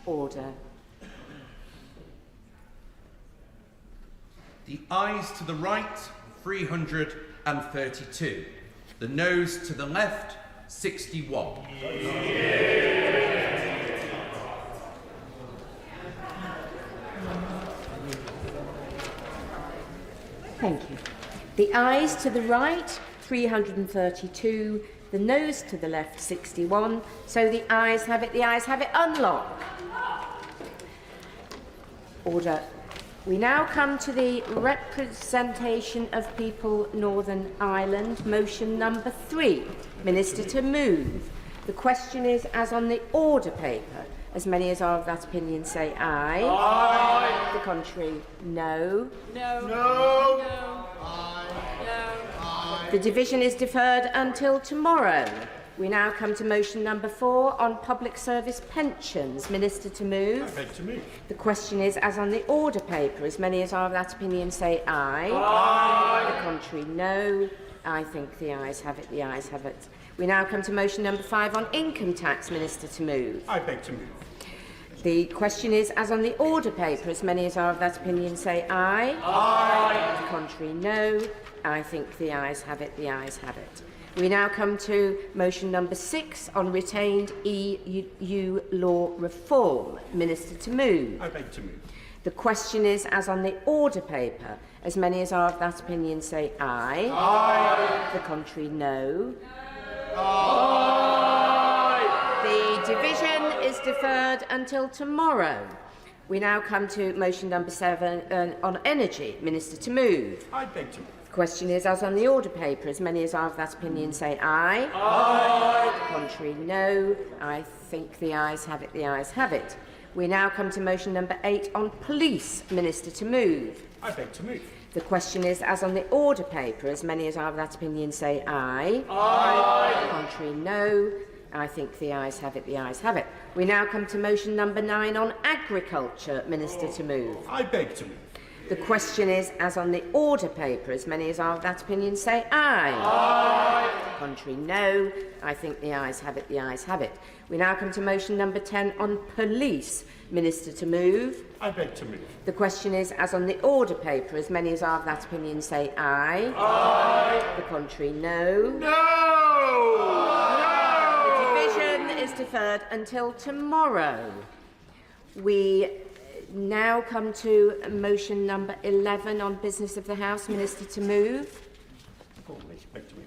Order. The ayes to the right, 332. The noes to the left, 61. Thank you. The ayes to the right, 332. The noes to the left, 61. So the ayes have it. The ayes have it. Unlock. Order. We now come to the representation of people Northern Ireland. Motion number 3. Minister to move. The question is, as on the order paper, as many as are of that opinion say aye. Aye. The contrary, no. No. No. No. The division is deferred until tomorrow. We now come to motion number 4 on public service pensions. Minister to move. I beg to move. The question is, as on the order paper, as many as are of that opinion say aye. Aye. The contrary, no. I think the ayes have it. The ayes have it. We now come to motion number 5 on income tax. Minister to move. I beg to move. The question is, as on the order paper, as many as are of that opinion say aye. Aye. The contrary, no. I think the ayes have it. The ayes have it. We now come to motion number 6 on retained EU law reform. Minister to move. I beg to move. The question is, as on the order paper, as many as are of that opinion say aye. Aye. The contrary, no. Aye. The division is deferred until tomorrow. We now come to motion number 7 on energy. Minister to move. I beg to move. The question is, as on the order paper, as many as are of that opinion say aye. Aye. The contrary, no. I think the ayes have it. The ayes have it. We now come to motion number 8 on police. Minister to move. I beg to move. The question is, as on the order paper, as many as are of that opinion say aye. Aye. The contrary, no. I think the ayes have it. The ayes have it. We now come to motion number 9 on agriculture. Minister to move. I beg to move. The question is, as on the order paper, as many as are of that opinion say aye. Aye. The contrary, no. I think the ayes have it. The ayes have it. We now come to motion number 10 on police. Minister to move. I beg to move. The question is, as on the order paper, as many as are of that opinion say aye. Aye. The contrary, no. No! The division is deferred until tomorrow. We now come to motion number 11 on business of the House. Minister to move. I beg to move.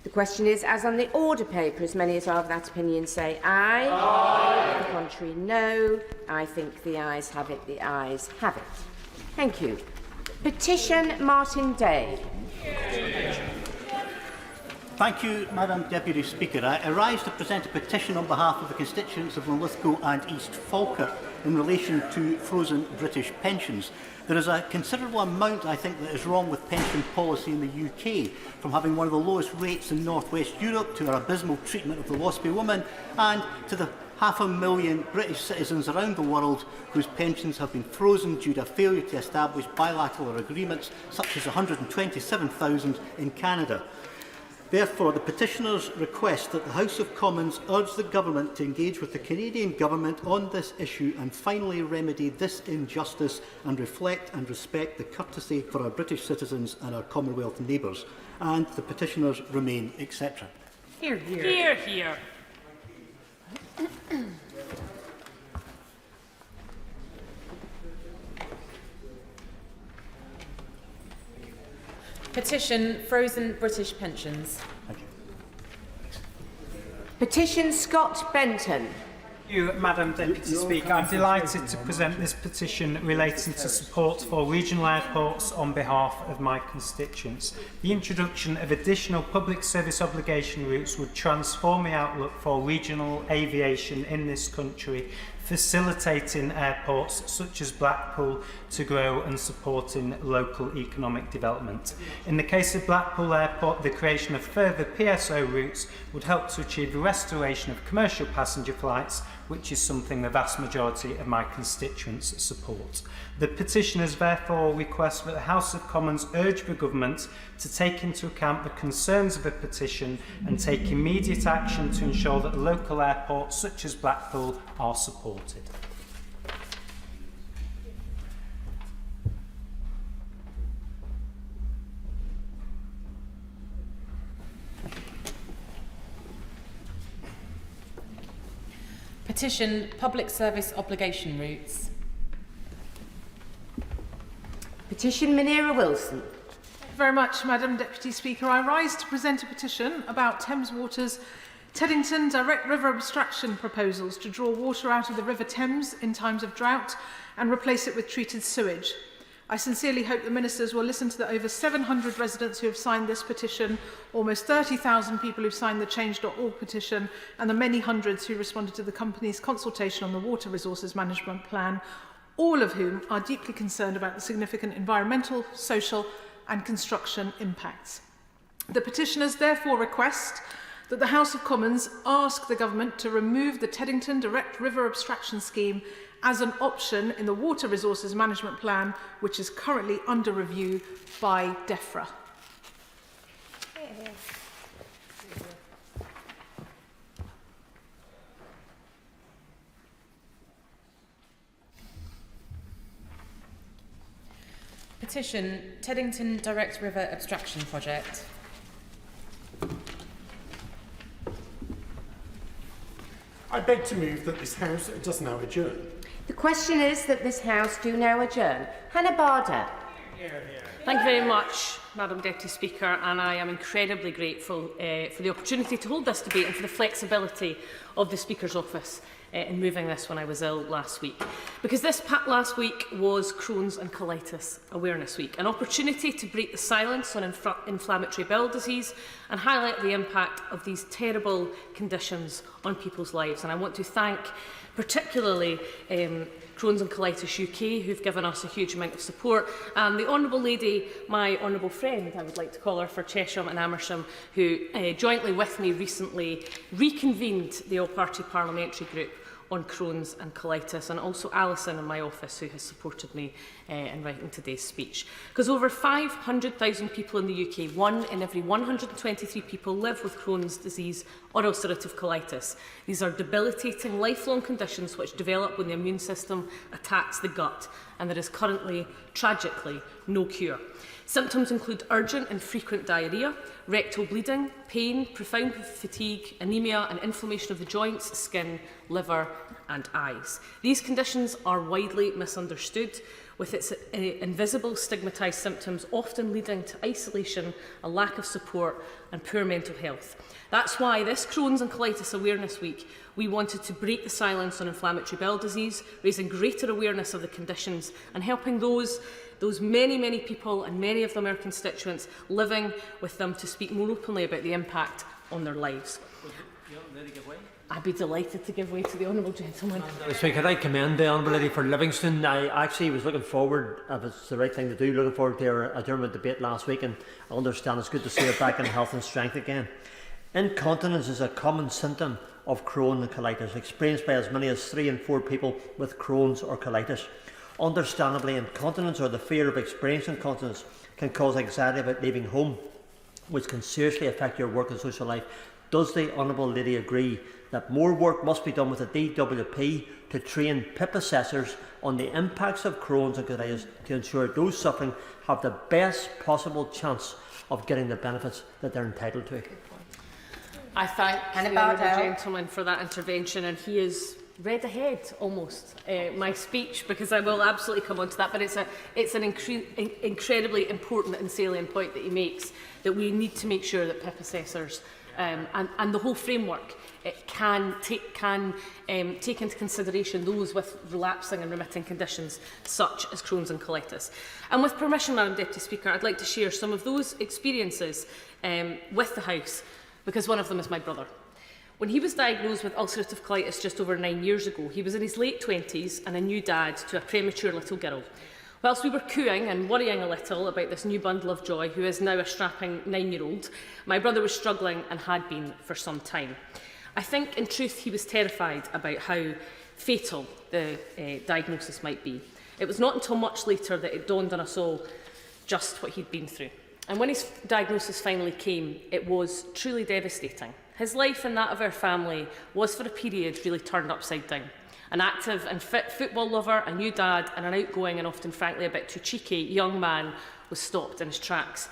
The question is, as on the order paper, as many as are of that opinion say aye. Aye. The contrary, no. I think the ayes have it. The ayes have it. Thank you. Petition Martin Day. Thank you, Madam Deputy Speaker. I rise to present a petition on behalf of the constituents of Linlithgow and East Falkirk in relation to frozen British pensions. There is a considerable amount, I think, that is wrong with pension policy in the UK, from having one of the lowest rates in North West Europe to our abysmal treatment of the WASPy woman, and to the 500,000 British citizens around the world whose pensions have been frozen due to a failure to establish bilateral agreements, such as 127,000 in Canada. Therefore, the petitioners request that the House of Commons urge the Government to engage with the Canadian Government on this issue and finally remedy this injustice and reflect and respect the courtesy for our British citizens and our Commonwealth neighbours. And the petitioners remain, etc. Hear, hear. Hear, hear. Petition frozen British pensions. Petition Scott Benton. Thank you, Madam Deputy Speaker. I'm delighted to present this petition relating to support for regional airports on behalf of my constituents. The introduction of additional public service obligation routes would transform the outlook for regional aviation in this country, facilitating airports such as Blackpool to grow and supporting local economic development. In the case of Blackpool Airport, the creation of further PSO routes would help to achieve the restoration of commercial passenger flights, which is something the vast majority of my constituents support. The petitioners therefore request that the House of Commons urge the Government to take into account the concerns of the petition and take immediate action to ensure that local airports such as Blackpool are supported. Petition public service obligation routes. Petition Munira Wilson. Thank you very much, Madam Deputy Speaker. I rise to present a petition about Thames Water's Teddington direct river abstraction proposals to draw water out of the River Thames in times of drought and replace it with treated sewage. I sincerely hope the ministers will listen to the over 700 residents who have signed this petition, almost 30,000 people who signed the Change.org petition, and the many hundreds who responded to the company's consultation on the Water Resources Management Plan, all of whom are deeply concerned about the significant environmental, social and construction impacts. The petitioners therefore request that the House of Commons ask the Government to remove the Teddington Direct River Abstraction Scheme as an option in the Water Resources Management Plan, which is currently under review by DEFRA. Petition Teddington Direct River Abstraction Project. I beg to move that this House does now adjourn. The question is that this House do now adjourn. Hannah Barder. Thank you very much, Madam Deputy Speaker, and I am incredibly grateful for the opportunity to hold this debate and for the flexibility of the Speaker's office in moving this when I was ill last week. Because this last week was Crohn's and Colitis Awareness Week, an opportunity to break the silence on inflammatory bowel disease and highlight the impact of these terrible conditions on people's lives. And I want to thank particularly Crohn's and Colitis UK, who've given us a huge amount of support, and the Honourable Lady, my honourable friend, I would like to call her, for Chesham and Amersham, who jointly with me recently reconvened the all-party parliamentary group on Crohn's and Colitis, and also Alison in my office, who has supported me in writing today's speech. Because over 500,000 people in the UK, 1 in every 123 people, live with Crohn's disease or ulcerative colitis. These are debilitating, lifelong conditions which develop when the immune system attacks the gut, and there is currently, tragically, no cure. Symptoms include urgent and frequent diarrhoea, rectal bleeding, pain, profound fatigue, anemia and inflammation of the joints, skin, liver and eyes. These conditions are widely misunderstood, with its invisible stigmatised symptoms often leading to isolation, a lack of support and poor mental health. That's why this Crohn's and Colitis Awareness Week we wanted to break the silence on inflammatory bowel disease, raising greater awareness of the conditions and helping those many people, and many of them our constituents, living with them, to speak more openly about the impact on their lives. I'd be delighted to give way to the honourable gentleman. Speaker, I commend the honourable lady for Livingston. I actually was looking forward, if it's the right thing to do, looking forward to our adjournment debate last week, and I understand it's good to see her back in health and strength again. Incontinence is a common symptom of Crohn's and colitis, experienced by as many as 3 in 4 people with Crohn's or colitis. Understandably, incontinence, or the fear of experiencing incontinence, can cause anxiety about leaving home. which can seriously affect your work and social life. Does the Honourable Lady agree that more work must be done with the DWP to train PIP assessors on the impacts of Crohn's and colitis to ensure those suffering have the best possible chance of getting the benefits that they're entitled to? I thank the honourable gentleman for that intervention, and he has read ahead almost my speech, because I will absolutely come on to that, but it's an incredibly important and salient point that he makes, that we need to make sure that PIP assessors and the whole framework can take into consideration those with relapsing and remitting conditions such as Crohn's and colitis. And with permission, Madam Deputy Speaker, I'd like to share some of those experiences with the House, because one of them is my brother. When he was diagnosed with ulcerative colitis just over 9 years ago, he was in his late 20s and a new dad to a premature little girl. Whilst we were cooing and worrying a little about this new bundle of joy, who is now a strapping 9-year-old, my brother was struggling and had been for some time. I think, in truth, he was terrified about how fatal the diagnosis might be. It was not until much later that it dawned on us all just what he'd been through. And when his diagnosis finally came, it was truly devastating. His life and that of our family was, for a period, really turned upside down. An active and fit football lover, a new dad, and an outgoing and often, frankly, a bit too cheeky young man was stopped in his tracks.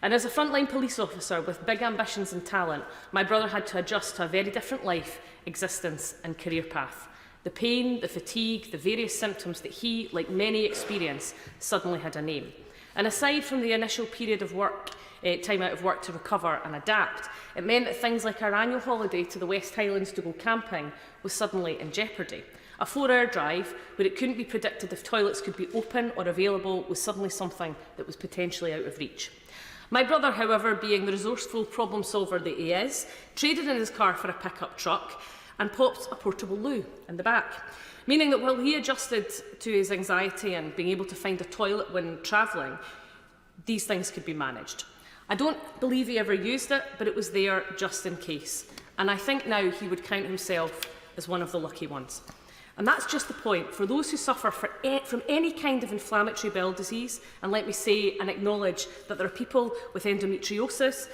And as a frontline police officer with big ambitions and talent, my brother had to adjust to a very different life, existence and career path. The pain, the fatigue, the various symptoms that he, like many, experienced suddenly had a name. And aside from the initial period of work, time out of work to recover and adapt, it meant that things like our annual holiday to the West Highlands to go camping was suddenly in jeopardy. A 4-hour drive, where it couldn't be predicted if toilets could be open or available, was suddenly something that was potentially out of reach. My brother, however, being the resourceful problem solver that he is, traded in his car for a pickup truck and popped a portable loo in the back, meaning that while he adjusted to his anxiety and being able to find a toilet when travelling, these things could be managed. I don't believe he ever used it, but it was there just in case. And I think now he would count himself as one of the lucky ones. And that's just the point. For those who suffer from any kind of inflammatory bowel disease, and let me say and acknowledge that there are people with endometriosis,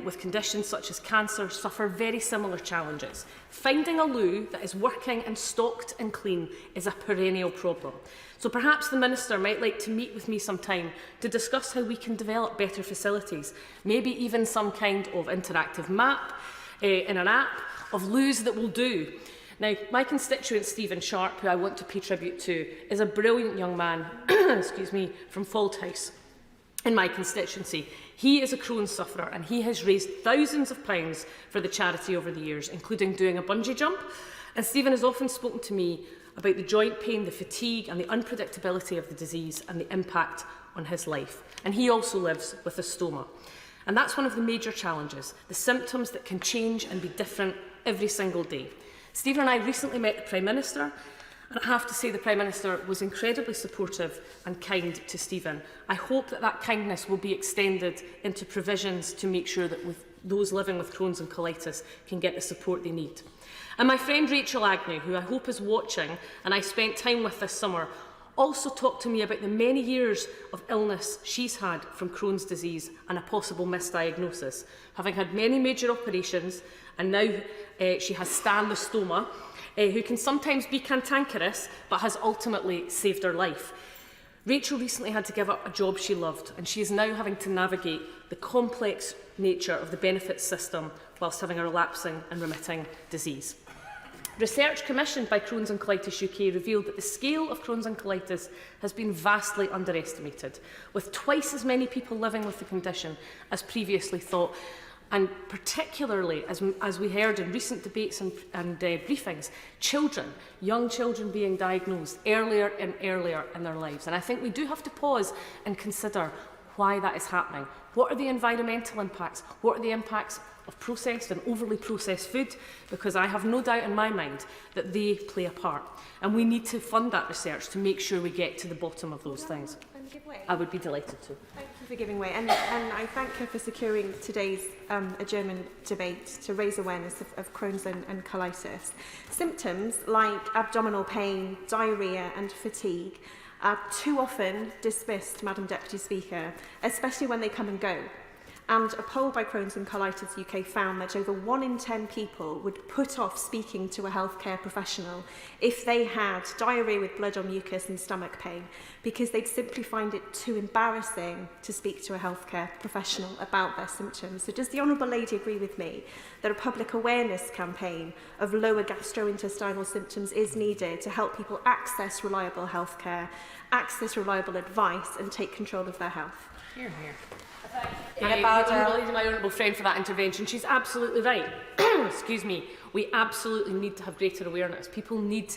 with conditions such as cancer, suffer very similar challenges. Finding a loo that is working and stocked and clean is a perennial problem. So perhaps the Minister might like to meet with me sometime to discuss how we can develop better facilities, maybe even some kind of interactive map in an app of loos that will do. Now, my constituent Stephen Sharp, who I want to pay tribute to, is a brilliant young man excuse me, from Fauldhouse in my constituency. He is a Crohn's sufferer and he has raised thousands of pounds for the charity over the years, including doing a bungee jump. And Stephen has often spoken to me about the joint pain, the fatigue and the unpredictability of the disease and the impact on his life. And he also lives with a stoma. And that's one of the major challenges, the symptoms that can change and be different every single day. Stephen and I recently met the Prime Minister, and I have to say the Prime Minister was incredibly supportive and kind to Stephen. I hope that that kindness will be extended into provisions to make sure that those living with Crohn's and colitis can get the support they need. And my friend Rachel Agnew, who I hope is watching, and I spent time with this summer, also talked to me about the many years of illness she's had from Crohn's disease and a possible misdiagnosis, having had many major operations, and now she has Stan the stoma, who can sometimes be cantankerous, but has ultimately saved her life. Rachel recently had to give up a job she loved, and she is now having to navigate the complex nature of the benefits system whilst having a relapsing and remitting disease. Research commissioned by Crohn's and Colitis UK revealed that the scale of Crohn's and colitis has been vastly underestimated, with twice as many people living with the condition as previously thought. And particularly, as we heard in recent debates and briefings, children, young children being diagnosed earlier and earlier in their lives. And I think we do have to pause and consider why that is happening. What are the environmental impacts? What are the impacts of processed and overly processed food? Because I have no doubt in my mind that they play a part. And we need to fund that research to make sure we get to the bottom of those things. I would be delighted to. Thank you for giving way. And I thank her for securing today's adjournment debate to raise awareness of Crohn's and colitis. Symptoms like abdominal pain, diarrhoea and fatigue are too often dismissed, Madam Deputy Speaker, especially when they come and go. And a poll by Crohn's and Colitis UK found that over 1 in 10 people would put off speaking to a healthcare professional if they had diarrhoea with blood or mucus and stomach pain, because they'd simply find it too embarrassing to speak to a healthcare professional about their symptoms. So does the Honourable Lady agree with me that a public awareness campaign of lower gastrointestinal symptoms is needed to help people access reliable healthcare, access reliable advice and take control of their health? Hear, hear. My honourable friend for that intervention. She's absolutely right. Excuse me. We absolutely need to have greater awareness. People need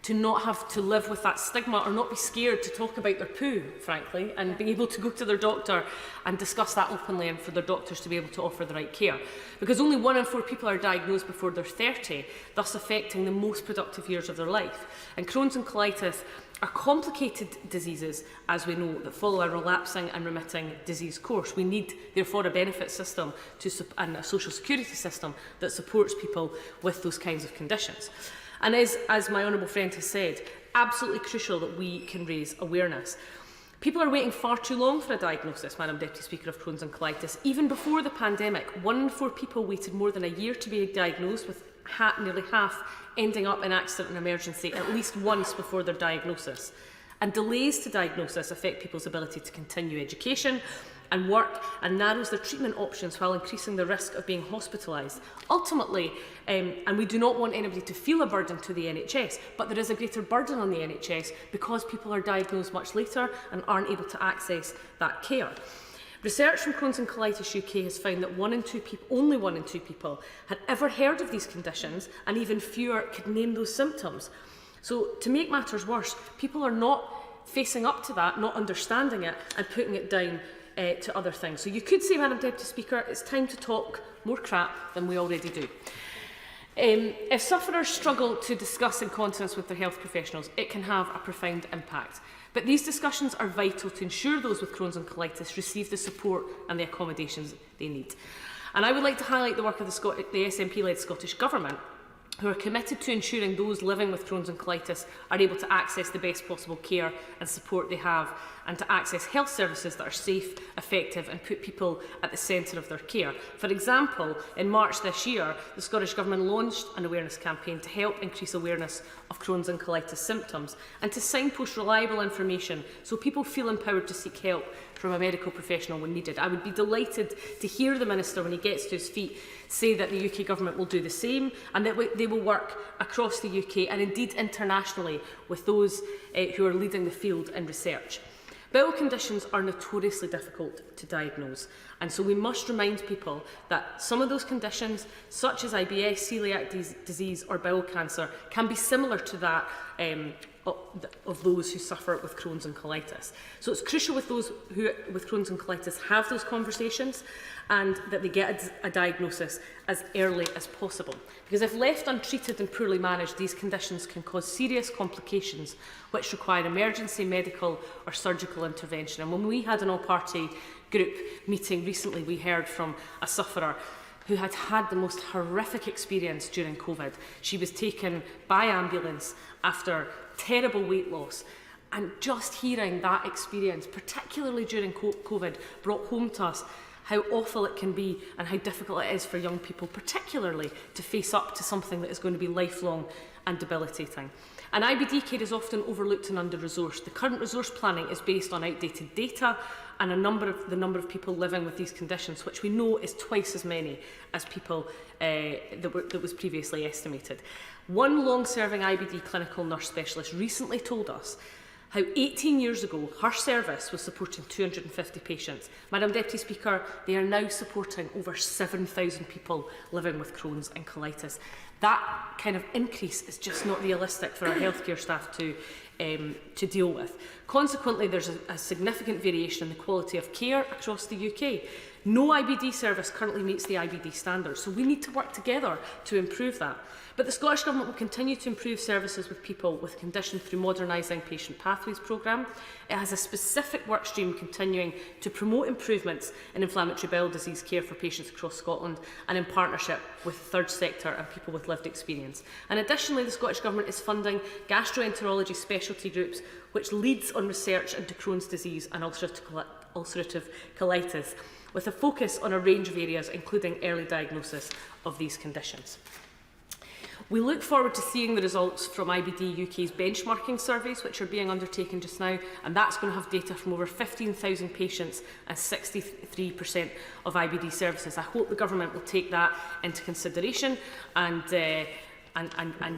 to not have to live with that stigma or not be scared to talk about their poo, frankly, and be able to go to their doctor and discuss that openly, and for their doctors to be able to offer the right care. Because only 1 in 4 people are diagnosed before they're 30, thus affecting the most productive years of their life. And Crohn's and colitis are complicated diseases, as we know, that follow a relapsing and remitting disease course. We need, therefore, a benefit system and a social security system that supports people with those kinds of conditions. And as my honourable friend has said, absolutely crucial that we can raise awareness. People are waiting far too long for a diagnosis, Madam Deputy Speaker, of Crohn's and colitis. Even before the pandemic, 1 in 4 people waited more than a year to be diagnosed, with nearly half ending up in accident and emergency at least once before their diagnosis. And delays to diagnosis affect people's ability to continue education and work, and narrows their treatment options while increasing the risk of being hospitalised. Ultimately, and we do not want anybody to feel a burden to the NHS, but there is a greater burden on the NHS because people are diagnosed much later and aren't able to access that care. Research from Crohn's and Colitis UK has found that only 1 in 2 people had ever heard of these conditions, and even fewer could name those symptoms. So to make matters worse, people are not facing up to that, not understanding it, and putting it down to other things. So you could say, Madam Deputy Speaker, it's time to talk more crap than we already do. If sufferers struggle to discuss incontinence with their health professionals, it can have a profound impact. But these discussions are vital to ensure those with Crohn's and colitis receive the support and the accommodations they need. And I would like to highlight the work of the SNP-led Scottish Government, who are committed to ensuring those living with Crohn's and colitis are able to access the best possible care and support they have, and to access health services that are safe, effective and put people at the centre of their care. For example, in March this year, the Scottish Government launched an awareness campaign to help increase awareness of Crohn's and colitis symptoms and to signpost reliable information so people feel empowered to seek help from a medical professional when needed. I would be delighted to hear the Minister, when he gets to his feet, say that the UK Government will do the same, and that they will work across the UK and indeed internationally with those who are leading the field in research. Bowel conditions are notoriously difficult to diagnose, and so we must remind people that some of those conditions, such as IBS, celiac disease or bowel cancer, can be similar to that of those who suffer with Crohn's and colitis. So it's crucial with those who with Crohn's and colitis have those conversations, and that they get a diagnosis as early as possible. Because if left untreated and poorly managed, these conditions can cause serious complications which require emergency medical or surgical intervention. And when we had an all-party group meeting recently, we heard from a sufferer who had had the most horrific experience during COVID. She was taken by ambulance after terrible weight loss, and just hearing that experience, particularly during COVID, brought home to us how awful it can be and how difficult it is for young people, particularly, to face up to something that is going to be lifelong and debilitating. And IBD care is often overlooked and under-resourced. The current resource planning is based on outdated data and the number of people living with these conditions, which we know is twice as many as people that was previously estimated. One long-serving IBD clinical nurse specialist recently told us how 18 years ago her service was supporting 250 patients. Madam Deputy Speaker, they are now supporting over 7,000 people living with Crohn's and colitis. That kind of increase is just not realistic for our healthcare staff to deal with. Consequently, there's a significant variation in the quality of care across the UK. No IBD service currently meets the IBD standards, so we need to work together to improve that. But the Scottish Government will continue to improve services with people with conditions through modernising Patient Pathways programme. It has a specific work stream continuing to promote improvements in inflammatory bowel disease care for patients across Scotland, and in partnership with the third sector and people with lived experience. And additionally, the Scottish Government is funding gastroenterology specialty groups, which leads on research into Crohn's disease and ulcerative colitis, with a focus on a range of areas, including early diagnosis of these conditions. We look forward to seeing the results from IBD UK's benchmarking surveys, which are being undertaken just now, and that's going to have data from over 15,000 patients and 63% of IBD services. I hope the government will take that into consideration and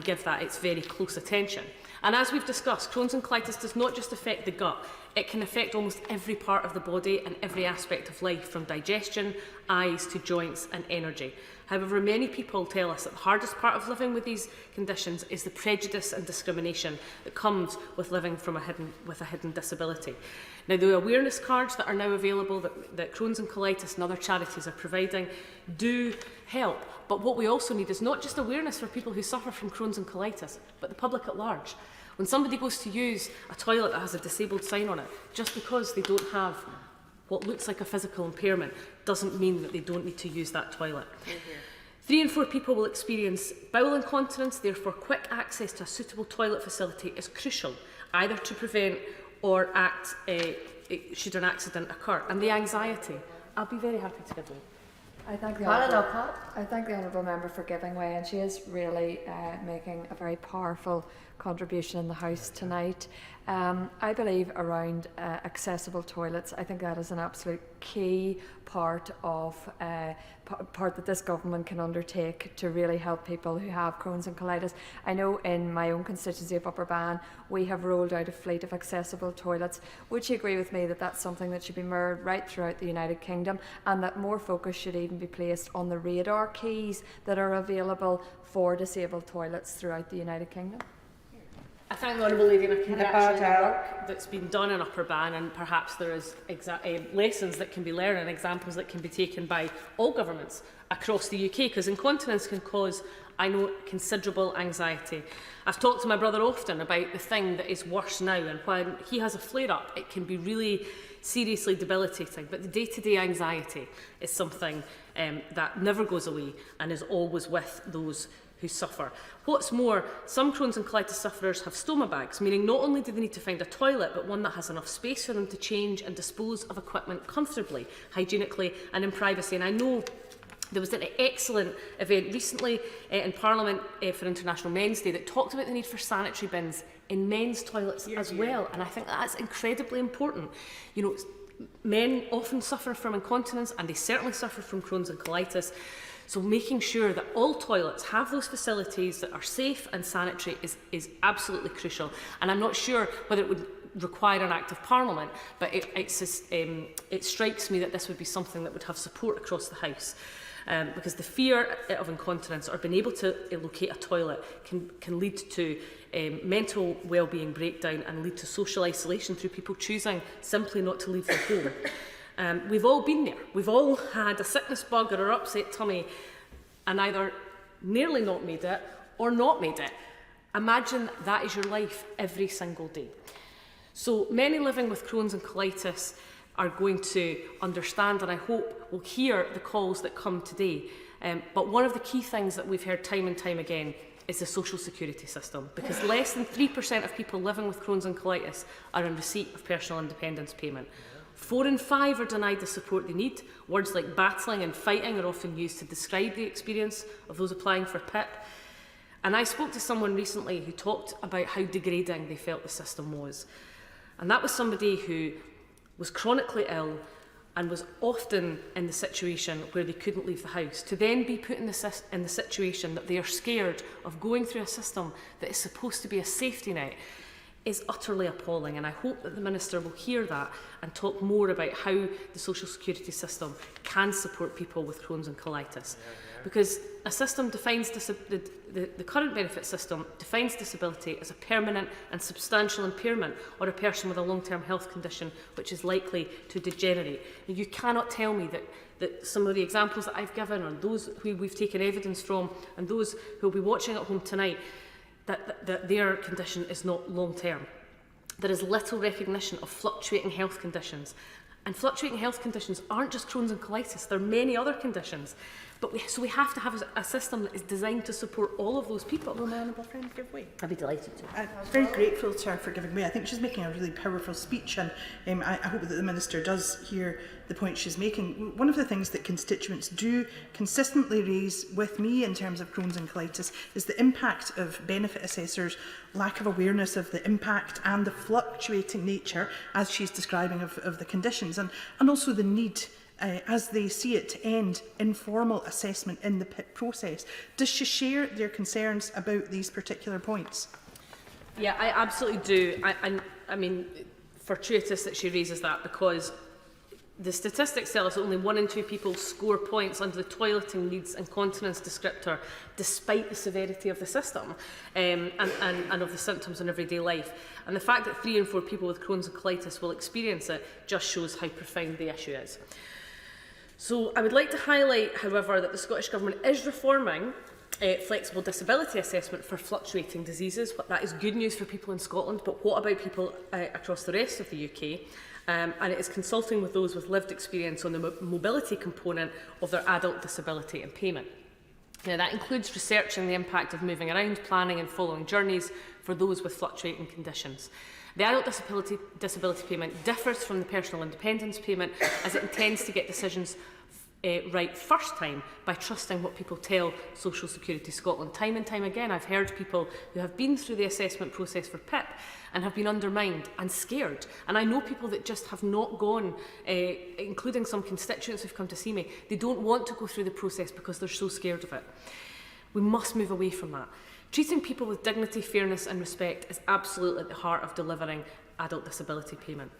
give that its very close attention. And as we've discussed, Crohn's and colitis does not just affect the gut, it can affect almost every part of the body and every aspect of life, from digestion, eyes to joints and energy. However, many people tell us that the hardest part of living with these conditions is the prejudice and discrimination that comes with living with a hidden disability. Now, the awareness cards that are now available that Crohn's and colitis and other charities are providing do help. But what we also need is not just awareness for people who suffer from Crohn's and colitis, but the public at large. When somebody goes to use a toilet that has a disabled sign on it, just because they don't have what looks like a physical impairment doesn't mean that they don't need to use that toilet. 3 in 4 people will experience bowel incontinence, therefore quick access to a suitable toilet facility is crucial, either to prevent or act should an accident occur. And the anxiety, I'll be very happy to give way. I thank the Honourable Member for giving way, and she is really making a very powerful contribution in the House tonight. I believe around accessible toilets, I think that is an absolute key part of part that this government can undertake to really help people who have Crohn's and colitis. I know in my own constituency of Upper Bann, we have rolled out a fleet of accessible toilets. Would you agree with me that that's something that should be mirrored right throughout the United Kingdom, and that more focus should even be placed on the radar keys that are available for disabled toilets throughout the United Kingdom? I thank the Honourable Lady and I congratulate the work that's been done in Upper Bann, and perhaps there is lessons that can be learned and examples that can be taken by all governments across the UK, because incontinence can cause, I know, considerable anxiety. I've talked to my brother often about the thing that is worse now, and when he has a flare-up it can be really seriously debilitating, but the day-to-day anxiety is something that never goes away and is always with those who suffer. What's more, some Crohn's and colitis sufferers have stoma bags, meaning not only do they need to find a toilet, but one that has enough space for them to change and dispose of equipment comfortably, hygienically and in privacy. And I know there was an excellent event recently in Parliament for International Men's Day that talked about the need for sanitary bins in men's toilets as well, and I think that's incredibly important. You know, men often suffer from incontinence, and they certainly suffer from Crohn's and colitis. So making sure that all toilets have those facilities that are safe and sanitary is absolutely crucial. And I'm not sure whether it would require an Act of Parliament, but it strikes me that this would be something that would have support across the House. Because the fear of incontinence or being able to locate a toilet can lead to mental well-being breakdown and lead to social isolation through people choosing simply not to leave their home. We've all been there. We've all had a sickness bug or an upset tummy and either nearly not made it or not made it. Imagine that is your life every single day. So many living with Crohn's and colitis are going to understand, and I hope will hear the calls that come today. But one of the key things that we've heard time and time again is the social security system, because less than 3% of people living with Crohn's and colitis are in receipt of personal independence payment. 4 in 5 are denied the support they need. Words like battling and fighting are often used to describe the experience of those applying for PIP. And I spoke to someone recently who talked about how degrading they felt the system was. And that was somebody who was chronically ill and was often in the situation where they couldn't leave the house, to then be put in the situation that they are scared of going through a system that is supposed to be a safety net is utterly appalling. And I hope that the Minister will hear that and talk more about how the social security system can support people with Crohn's and colitis. Because a system defines the current benefit system defines disability as a permanent and substantial impairment or a person with a long-term health condition which is likely to degenerate. Now, you cannot tell me that some of the examples that I've given, or those who we've taken evidence from, and those who will be watching at home tonight, that their condition is not long-term. There is little recognition of fluctuating health conditions. And fluctuating health conditions aren't just Crohn's and colitis, there are many other conditions. But we have to have a system that is designed to support all of those people. Will my honourable friend give way? I'd be delighted to. I'm very grateful to her for giving way. I think she's making a really powerful speech, and I hope that the Minister does hear the point she's making. One of the things that constituents do consistently raise with me in terms of Crohn's and colitis is the impact of benefit assessors' lack of awareness of the impact and the fluctuating nature, as she's describing, of the conditions, and also the need, as they see it, to end informal assessment in the PIP process. Does she share their concerns about these particular points? Yeah, I absolutely do. I mean, fortuitous that she raises that, because the statistics tell us that only 1 in 2 people score points under the toileting needs and continence descriptor, despite the severity of the system and of the symptoms in everyday life. And the fact that 3 in 4 people with Crohn's and colitis will experience it just shows how profound the issue is. So I would like to highlight, however, that the Scottish Government is reforming flexible disability assessment for fluctuating diseases. That is good news for people in Scotland, but what about people across the rest of the UK? And it is consulting with those with lived experience on the mobility component of their adult disability and payment. Now, that includes researching the impact of moving around, planning and following journeys for those with fluctuating conditions. The adult disability payment differs from the personal independence payment, as it intends to get decisions right first time by trusting what people tell Social Security Scotland. Time and time again, I've heard people who have been through the assessment process for PIP and have been undermined and scared. And I know people that just have not gone, including some constituents who've come to see me. They don't want to go through the process because they're so scared of it. We must move away from that. Treating people with dignity, fairness and respect is absolutely at the heart of delivering adult disability payment.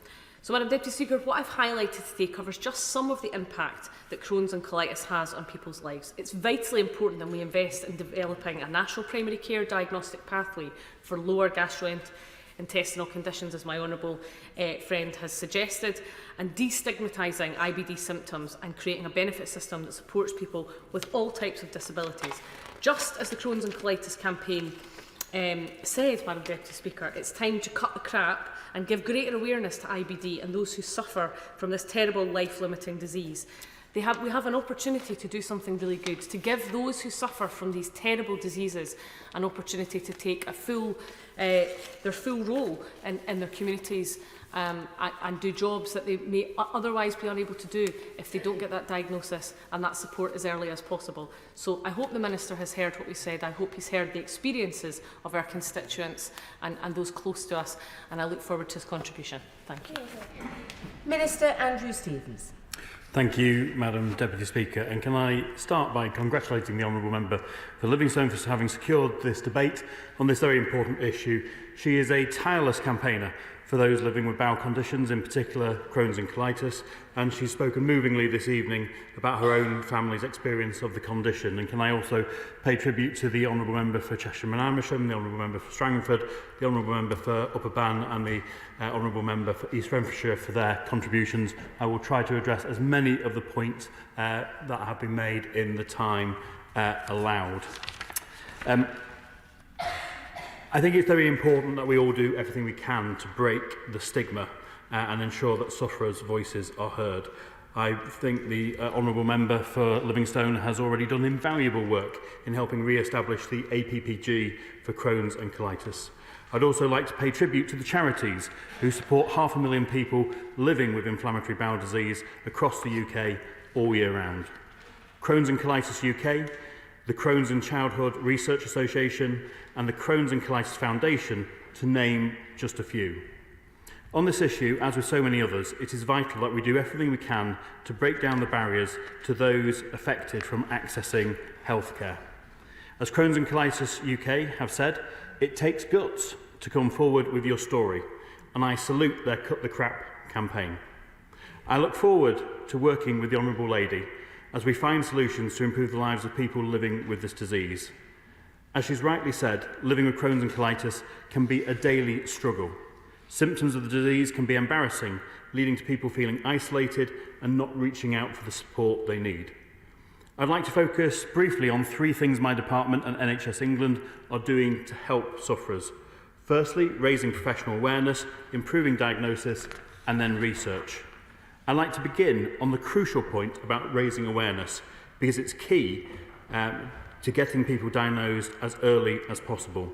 So, Madam Deputy Speaker, what I've highlighted today covers just some of the impact that Crohn's and colitis has on people's lives. It's vitally important that we invest in developing a national primary care diagnostic pathway for lower gastrointestinal conditions, as my honourable friend has suggested, and destigmatising IBD symptoms and creating a benefit system that supports people with all types of disabilities. Just as the Crohn's and colitis campaign said, Madam Deputy Speaker, it's time to cut the crap and give greater awareness to IBD and those who suffer from this terrible life-limiting disease. We have an opportunity to do something really good, to give those who suffer from these terrible diseases an opportunity to take their full role in their communities and do jobs that they may otherwise be unable to do if they don't get that diagnosis and that support as early as possible. So I hope the Minister has heard what we said. I hope he's heard the experiences of our constituents and those close to us, and I look forward to his contribution. Thank you. Minister Andrew Stevens. Thank you, Madam Deputy Speaker. And can I start by congratulating the Honourable Member for Livingstone for having secured this debate on this very important issue. She is a tireless campaigner for those living with bowel conditions, in particular Crohn's and colitis, and she's spoken movingly this evening about her own family's experience of the condition. And can I also pay tribute to the Honourable Member for Cheshire and Amersham, the Honourable Member for Strangford, the Honourable Member for Upper Bann and the Honourable Member for East Renfrewshire for their contributions. I will try to address as many of the points that have been made in the time allowed. I think it's very important that we all do everything we can to break the stigma and ensure that sufferers' voices are heard. I think the Honourable Member for Livingstone has already done invaluable work in helping re-establish the APPG for Crohn's and colitis. I'd also like to pay tribute to the charities who support 500,000 people living with inflammatory bowel disease across the UK all year round. Crohn's and Colitis UK, the Crohn's and Childhood Research Association and the Crohn's and Colitis Foundation, to name just a few. On this issue, as with so many others, it is vital that we do everything we can to break down the barriers to those affected from accessing healthcare. As Crohn's and Colitis UK have said, it takes guts to come forward with your story, and I salute their Cut the Crap campaign. I look forward to working with the Honourable Lady as we find solutions to improve the lives of people living with this disease. As she's rightly said, living with Crohn's and colitis can be a daily struggle. Symptoms of the disease can be embarrassing, leading to people feeling isolated and not reaching out for the support they need. I'd like to focus briefly on 3 things my department and NHS England are doing to help sufferers. Firstly, raising professional awareness, improving diagnosis, and then research. I'd like to begin on the crucial point about raising awareness, because it's key to getting people diagnosed as early as possible.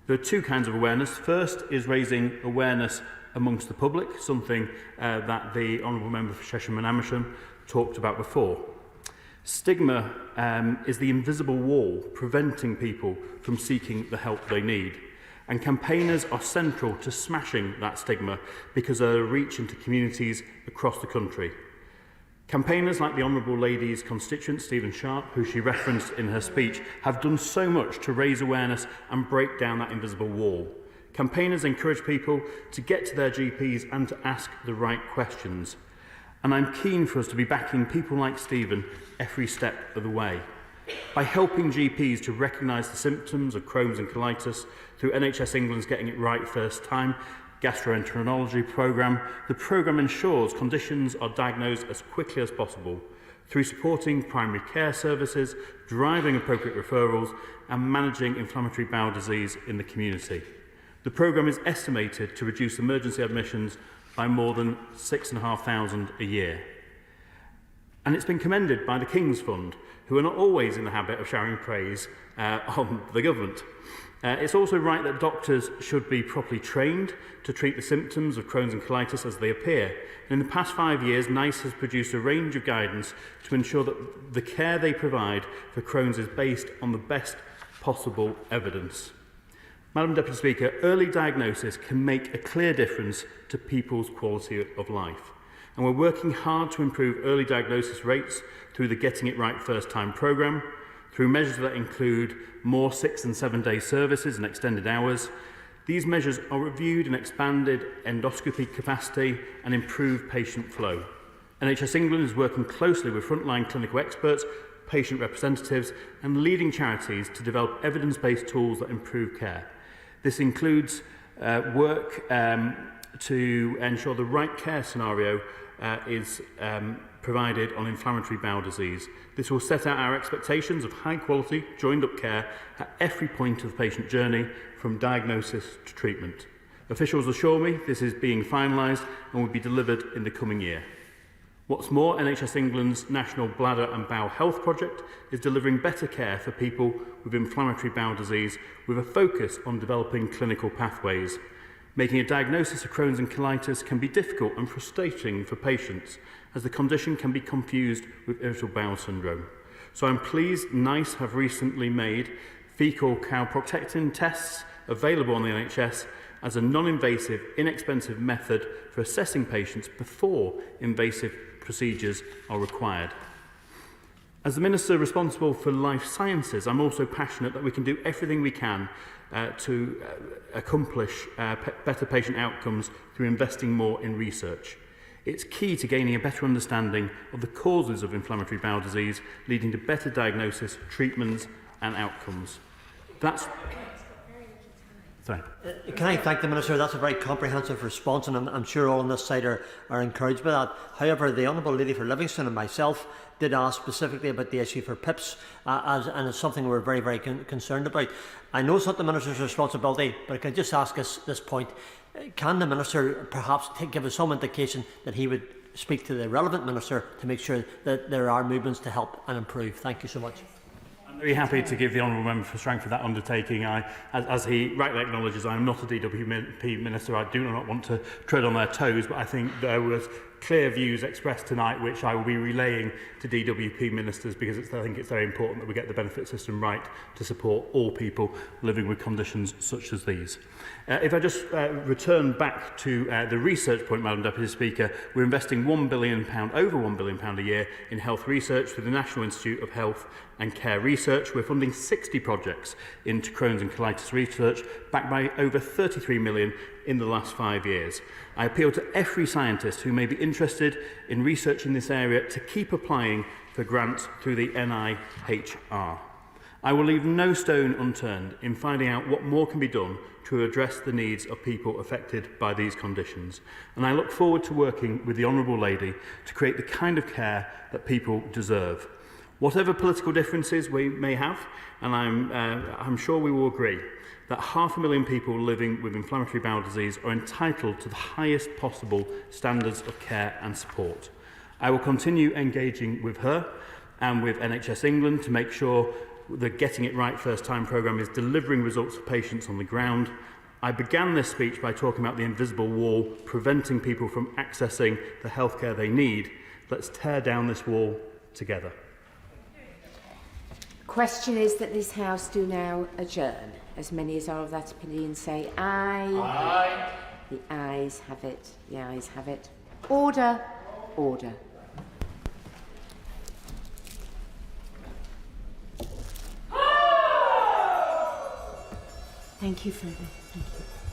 There are two kinds of awareness. First is raising awareness amongst the public, something that the Honourable Member for Cheshire and Amersham talked about before. Stigma is the invisible wall preventing people from seeking the help they need. And campaigners are central to smashing that stigma because of their reach into communities across the country. Campaigners like the Honourable Lady's constituent, Stephen Sharp, who she referenced in her speech, have done so much to raise awareness and break down that invisible wall. Campaigners encourage people to get to their GPs and to ask the right questions. And I'm keen for us to be backing people like Stephen every step of the way. By helping GPs to recognise the symptoms of Crohn's and colitis through NHS England's Getting It Right First Time gastroenterology programme, the programme ensures conditions are diagnosed as quickly as possible through supporting primary care services, driving appropriate referrals and managing inflammatory bowel disease in the community. The programme is estimated to reduce emergency admissions by more than 6,500 a year. And it's been commended by the King's Fund, who are not always in the habit of showering praise on the government. It's also right that doctors should be properly trained to treat the symptoms of Crohn's and colitis as they appear. And in the past 5 years, NICE has produced a range of guidance to ensure that the care they provide for Crohn's is based on the best possible evidence. Madam Deputy Speaker, early diagnosis can make a clear difference to people's quality of life. And we're working hard to improve early diagnosis rates through the Getting It Right First Time programme, through measures that include more 6- and 7-day services and extended hours. These measures are reviewed and expanded endoscopy capacity and improved patient flow. NHS England is working closely with frontline clinical experts, patient representatives and leading charities to develop evidence-based tools that improve care. This includes work to ensure the right care scenario is provided on inflammatory bowel disease. This will set out our expectations of high-quality, joined-up care at every point of the patient journey, from diagnosis to treatment. Officials assure me this is being finalised and will be delivered in the coming year. What's more, NHS England's National Bladder and Bowel Health Project is delivering better care for people with inflammatory bowel disease with a focus on developing clinical pathways. Making a diagnosis of Crohn's and colitis can be difficult and frustrating for patients, as the condition can be confused with irritable bowel syndrome. So I'm pleased NICE have recently made fecal calprotectin tests available on the NHS as a non-invasive, inexpensive method for assessing patients before invasive procedures are required. As the Minister responsible for life sciences, I'm also passionate that we can do everything we can to accomplish better patient outcomes through investing more in research. It's key to gaining a better understanding of the causes of inflammatory bowel disease, leading to better diagnosis, treatments and outcomes. Can I thank the Minister? That's a very comprehensive response, and I'm sure all on this side are encouraged by that. However, the Honourable Lady for Livingston and myself did ask specifically about the issue for PIPs, and it's something we're very, very concerned about. I know it's not the Minister's responsibility, but I can just ask us this point. Can the Minister perhaps give us some indication that he would speak to the relevant Minister to make sure that there are movements to help and improve? Thank you so much. I'm very happy to give the Honourable Member for Strangford that undertaking. As he rightly acknowledges, I am not a DWP Minister. I do not want to tread on their toes, but I think there was clear views expressed tonight which I will be relaying to DWP Ministers, because I think it's very important that we get the benefit system right to support all people living with conditions such as these. If I just return back to the research point, Madam Deputy Speaker, we're investing £1 billion, over £1 billion a year in health research through the National Institute of Health and Care Research. We're funding 60 projects into Crohn's and colitis research, backed by over 33 million in the last 5 years. I appeal to every scientist who may be interested in research in this area to keep applying for grants through the NIHR. I will leave no stone unturned in finding out what more can be done to address the needs of people affected by these conditions. And I look forward to working with the Honourable Lady to create the kind of care that people deserve. Whatever political differences we may have, and I'm sure we will agree, that 500,000 people living with inflammatory bowel disease are entitled to the highest possible standards of care and support. I will continue engaging with her and with NHS England to make sure the Getting It Right First Time programme is delivering results for patients on the ground. I began this speech by talking about the invisible wall preventing people from accessing the healthcare they need. Let's tear down this wall together. Question is that this House do now adjourn. As many as are of that opinion say aye. Aye. The ayes have it. The ayes have it. Order. Order. Thank you, Further. Thank you.